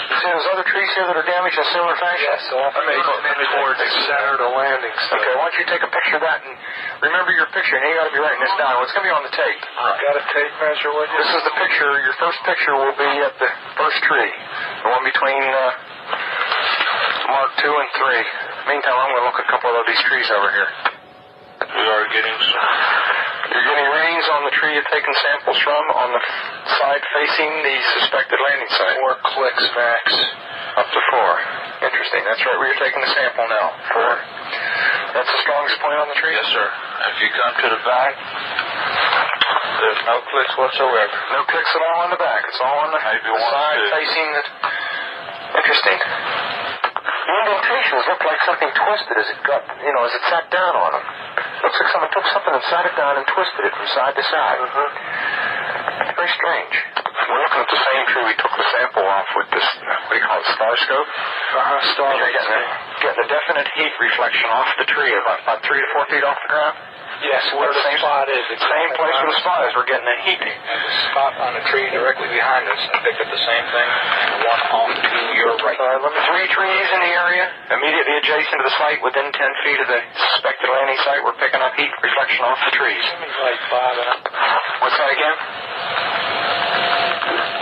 You see those other trees here that are damaged in a similar fashion? Yes, off towards the center of the landing site. Okay, why don't you take a picture of that and remember your picture, and you got to be writing this down. It's going to be on the tape. Right. Got a tape measure with you? This is the picture. Your first picture will be at the first tree, the one between mark 2 and 3. Meantime, I'm going to look at a couple of these trees over here. We are getting some. You're getting readings on the tree you're taking samples from on the side facing the suspected landing site. 4 clicks max. Up to 4. Interesting. That's right where you're taking the sample now. 4. That's the strongest point on the tree? Yes, sir. If you come to the back, there's no clicks whatsoever. No clicks at all on the back. It's all on the side facing the... Interesting. The indentations look like something twisted as it got, as it sat down on them. Looks like someone took something and sat it down and twisted it from side to side. Very strange. We're looking at the same tree we took the sample off with this, what do you call it, star scope? Star. You're getting a definite heat reflection off the tree, about 3 to 4 feet off the ground. Yes, where the spot is. The same place where the spot is. We're getting a heat. And the spot on the tree directly behind us. I picked up the same thing. And one off to your right. 3 trees in the area, immediately adjacent to the site, within 10 feet of the suspected landing site. We're picking up heat reflection off the trees. Like 5. What's that again?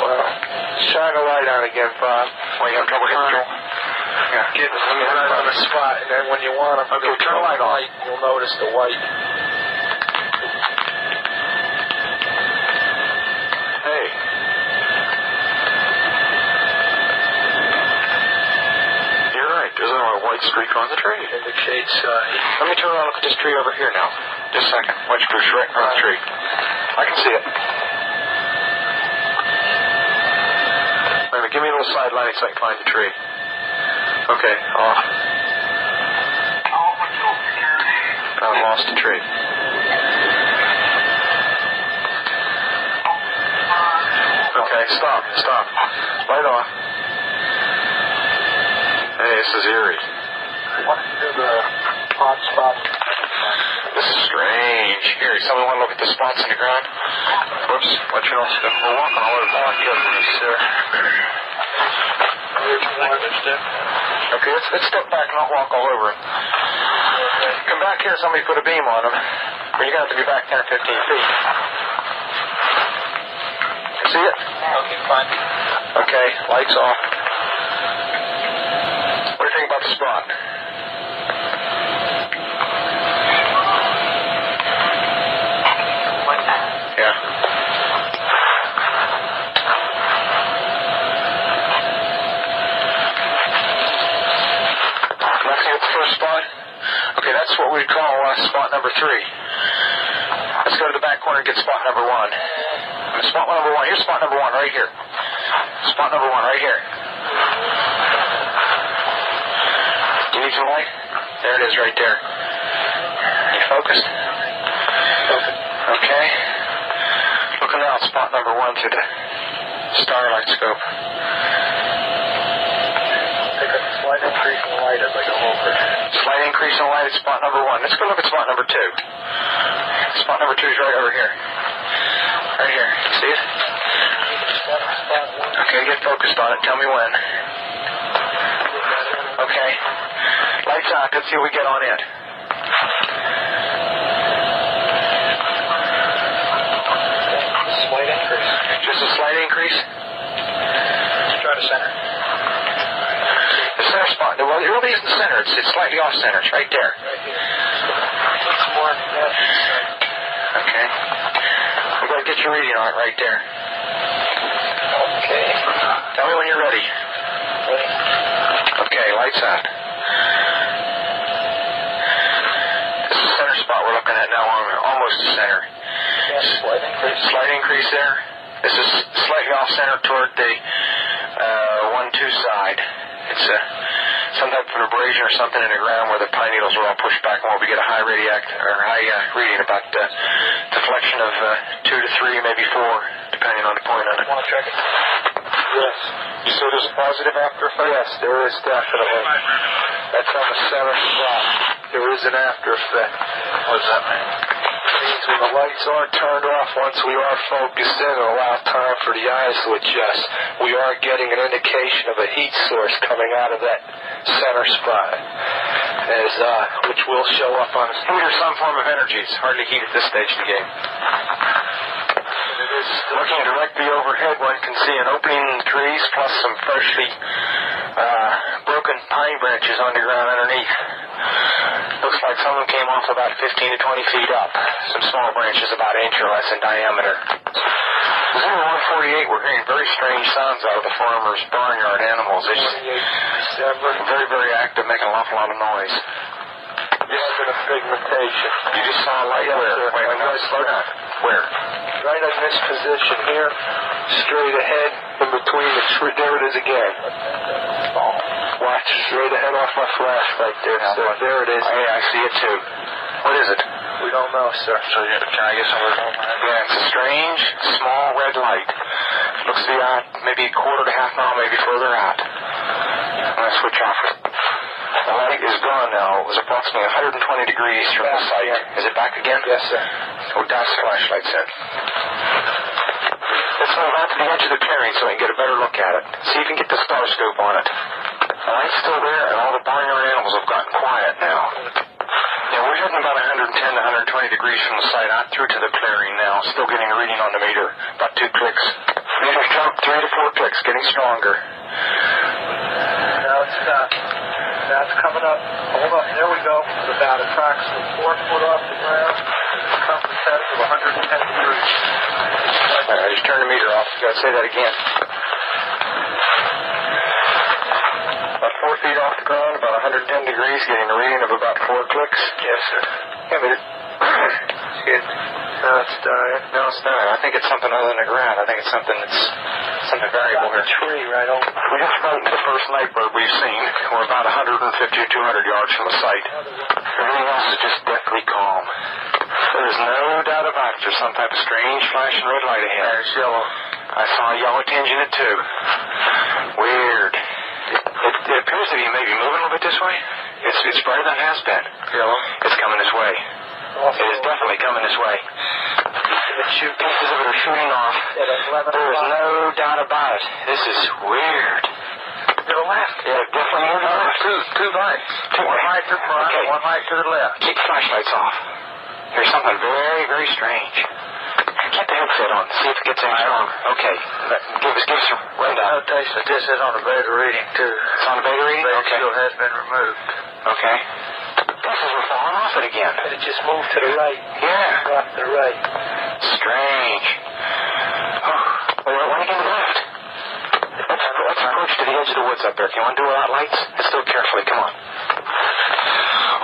Well, shine a light on again, Bob. Well, you have trouble hitting it? Yeah. Get right on the spot, and then when you want them, okay, turn the light on. You'll notice the white. Hey. You're right. There's a white streak on the tree. Indicates. Let me turn around and look at this tree over here now. Just a second. White streak right on the tree. I can see it. Wait a minute. Give me a little side lighting so I can find the tree. Okay, off. I lost the tree. Okay, stop. Light off. Hey, this is eerie. What is the hot spot? This is strange. Here, someone want to look at the spots in the ground? Whoops, let you know. We're walking all over the place, sir. Okay, let's step back and not walk all over it. Come back here, somebody put a beam on them. Well, you're going to have to be back 10 or 15 feet. See it? Okay, fine. Okay, lights off. What do you think about the spot? Yeah. Lexi, what's the first spot? Okay, that's what we call spot number 3. Let's go to the back corner and get spot number 1. Spot number 1. Here's spot number 1 right here. Spot number 1 right here. Do you need some light? There it is right there. You focused? Okay. Looking out spot number 1 through the starlight scope. Take a slight increase in light as I go over. Slight increase in light at spot number 1. Let's go look at spot number 2. Spot number 2 is right over here. Right here. See it? Okay, get focused on it. Tell me when. Okay. Lights out. Let's see what we get on it. Slight increase. Just a slight increase? Try to center. The center spot. Well, it really isn't center. It's slightly off center. It's right there. It's more. Okay. We're going to get your reading on it right there. Okay. Tell me when you're ready. Ready. Okay, lights out. This is the center spot we're looking at now. Almost the center. Yeah, slight increase. Slight increase there. This is slightly off center toward the 1-2 side. It's some type of abrasion or something in the ground where the pine needles are all pushed back, and we get a high reading about deflection of 2 to 3, maybe 4, depending on the point on it. Want to check it? Yes. So there's a positive after effect? Yes, there is definitely. That's on the center spot. There is an after effect. What does that mean? It means when the lights are turned off, once we are focused in and allow time for the eyes to adjust, we are getting an indication of a heat source coming out of that center spot, which will show up on the heat or some form of energy. It's hardly heat at this stage of the game. Looking directly overhead, one can see an opening in the trees plus some freshly broken pine branches on the ground underneath. Looks like some of them came off about 15 to 20 feet up. Some small branches about an inch or less in diameter. Zero 148, we're hearing very strange sounds out of the farmer's barnyard animals. It's very, very active, making an awful lot of noise. Just in a pigmentation. You just saw a light where? Wait, no, slow down. Where? Right in this position here, straight ahead, in between the tree. There it is again. Watch. Straight ahead off my flash right there, sir. There it is. Hey, I see it too. What is it? We don't know, sir. So can I get some of it? Yeah, it's a strange, small red light. Looks to be out maybe a quarter to half mile, maybe further out. I'm going to switch off it. The light is gone now. It was approximately 120 degrees from the site. Is it back again? Yes, sir. Oh, that's the flashlight set. Let's move out to the edge of the clearing so we can get a better look at it. See if you can get the star scope on it. The light's still there, and all the barnyard animals have gotten quiet now. Yeah, we're heading about 110 to 120 degrees from the site out through to the clearing now. Still getting a reading on the meter. About 2 clicks. Meter's jumped 3 to 4 clicks, getting stronger. Now it's stopped. Now it's coming up. Hold on. There we go. It's about approximately 4 foot off the ground. Compass test of 110 degrees. All right, I just turned the meter off. You gotta say that again. About 4 feet off the ground, about 110 degrees, getting a reading of about 4 clicks. Yes, sir. Yeah, but No, it's dying. no, it's not. I think it's something other than the ground. I think it's something variable here. Tree right over. We just frightened the first nightbird we've seen. We're about 150 or 200 yards from the site. Everything else is just deathly calm. There's no doubt about it. There's some type of strange flashing red light ahead. There's yellow. I saw a yellow tinge in it too. Weird. It appears to be maybe moving a little bit this way. It's brighter than it has been. Yellow. It's coming this way. It is definitely coming this way. Pieces of it are shooting off. There is no doubt about it. This is weird. To the left. Yeah, definitely moving left. Two lights. One light to the front, okay. One light to the left. Keep the flashlights off. There's something something very, very strange. Keep the headset on. See if it gets any stronger. Okay. Give us a rundown. Notation that this is on a beta reading, too. It's on the beta reading? Beta Okay. shield has been removed. Okay. This is we're falling off it again. It just moved to the right. Yeah. Rock to the right. Strange. Oh, we're running to the left. Let's approach to the edge of the woods up there. Can you want to do without lights? Let's do it carefully. Come on.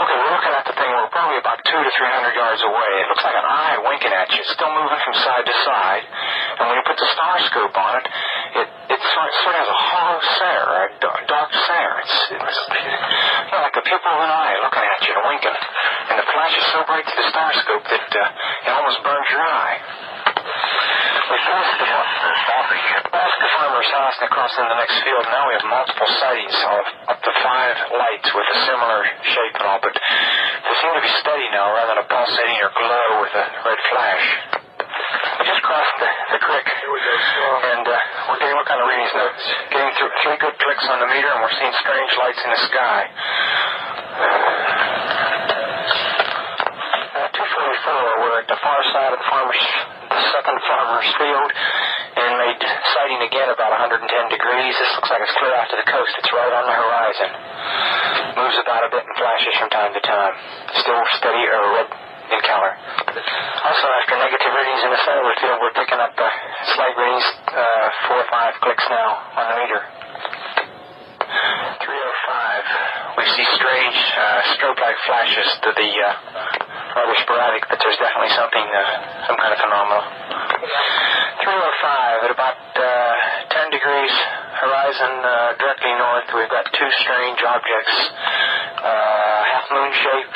Okay, we're looking at the thing. We're probably about 200 to 300 yards away. It looks like an eye winking at you. It's still moving from side to side. And when you put the star scope on it, it sort of has a hollow stare, a dark stare. It's like the pupil of an eye looking at you and winking. And the flash is so bright to the star scope that it almost burns your eye. We passed the farmer's house and across in the next field. Now we have multiple sightings of up to 5 lights with a similar shape and all, but they seem to be steady now rather than a pulsating or glow with a red flash. We just crossed the creek, and we're getting what kind of readings now? Getting through 3 good clicks on the meter, and we're seeing strange lights in the sky. 244, we're at the far side of the second farmer's field, and made sighting again about 110 degrees. This looks like it's clear out to the coast. It's right on the horizon. Moves about a bit and flashes from time to time. Still steady or red in color. Also, after negative readings in the center of the field, we're picking up slight readings, 4 or 5 clicks now on the meter. 305. We see strange strobe-like flashes to the rather sporadic, but there's definitely something, some kind of phenomenon. 305 at about 10 degrees horizon directly north. We've got 2 strange objects, half-moon shape,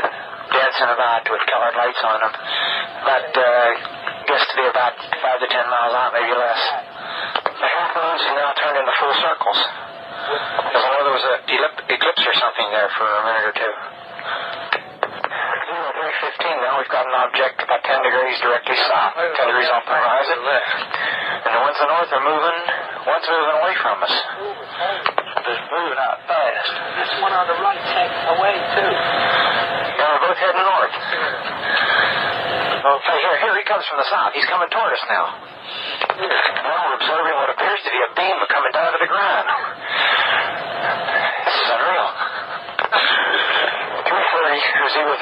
dancing about with colored lights on them. About, guessed to be about 5 to 10 miles out, maybe less. The half-moons have now turned into full circles. As though there was an eclipse or something there for a minute or two. 315 now, we've got an object about 10 degrees directly south, 10 degrees off the horizon. And the ones to the north are moving, one's moving away from us. It's moving out fast. This one on the right's heading away, too. Yeah, we're both heading north. Okay, here he comes from the south. He's coming toward us now. Now we're observing what appears to be a beam coming down to the ground. This is unreal.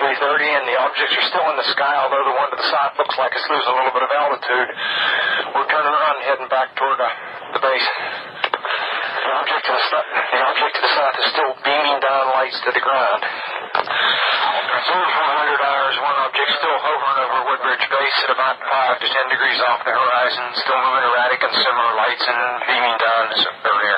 330, and the objects are still in the sky, although the one to the south looks like it's losing a little bit of altitude. We're turning around and heading back toward the base. The object to the south is still beaming down lights to the ground. Observed for 100 hours, one object still hovering over Woodbridge base at about 5 to 10 degrees off the horizon, still moving erratic and similar lights and beaming down earlier.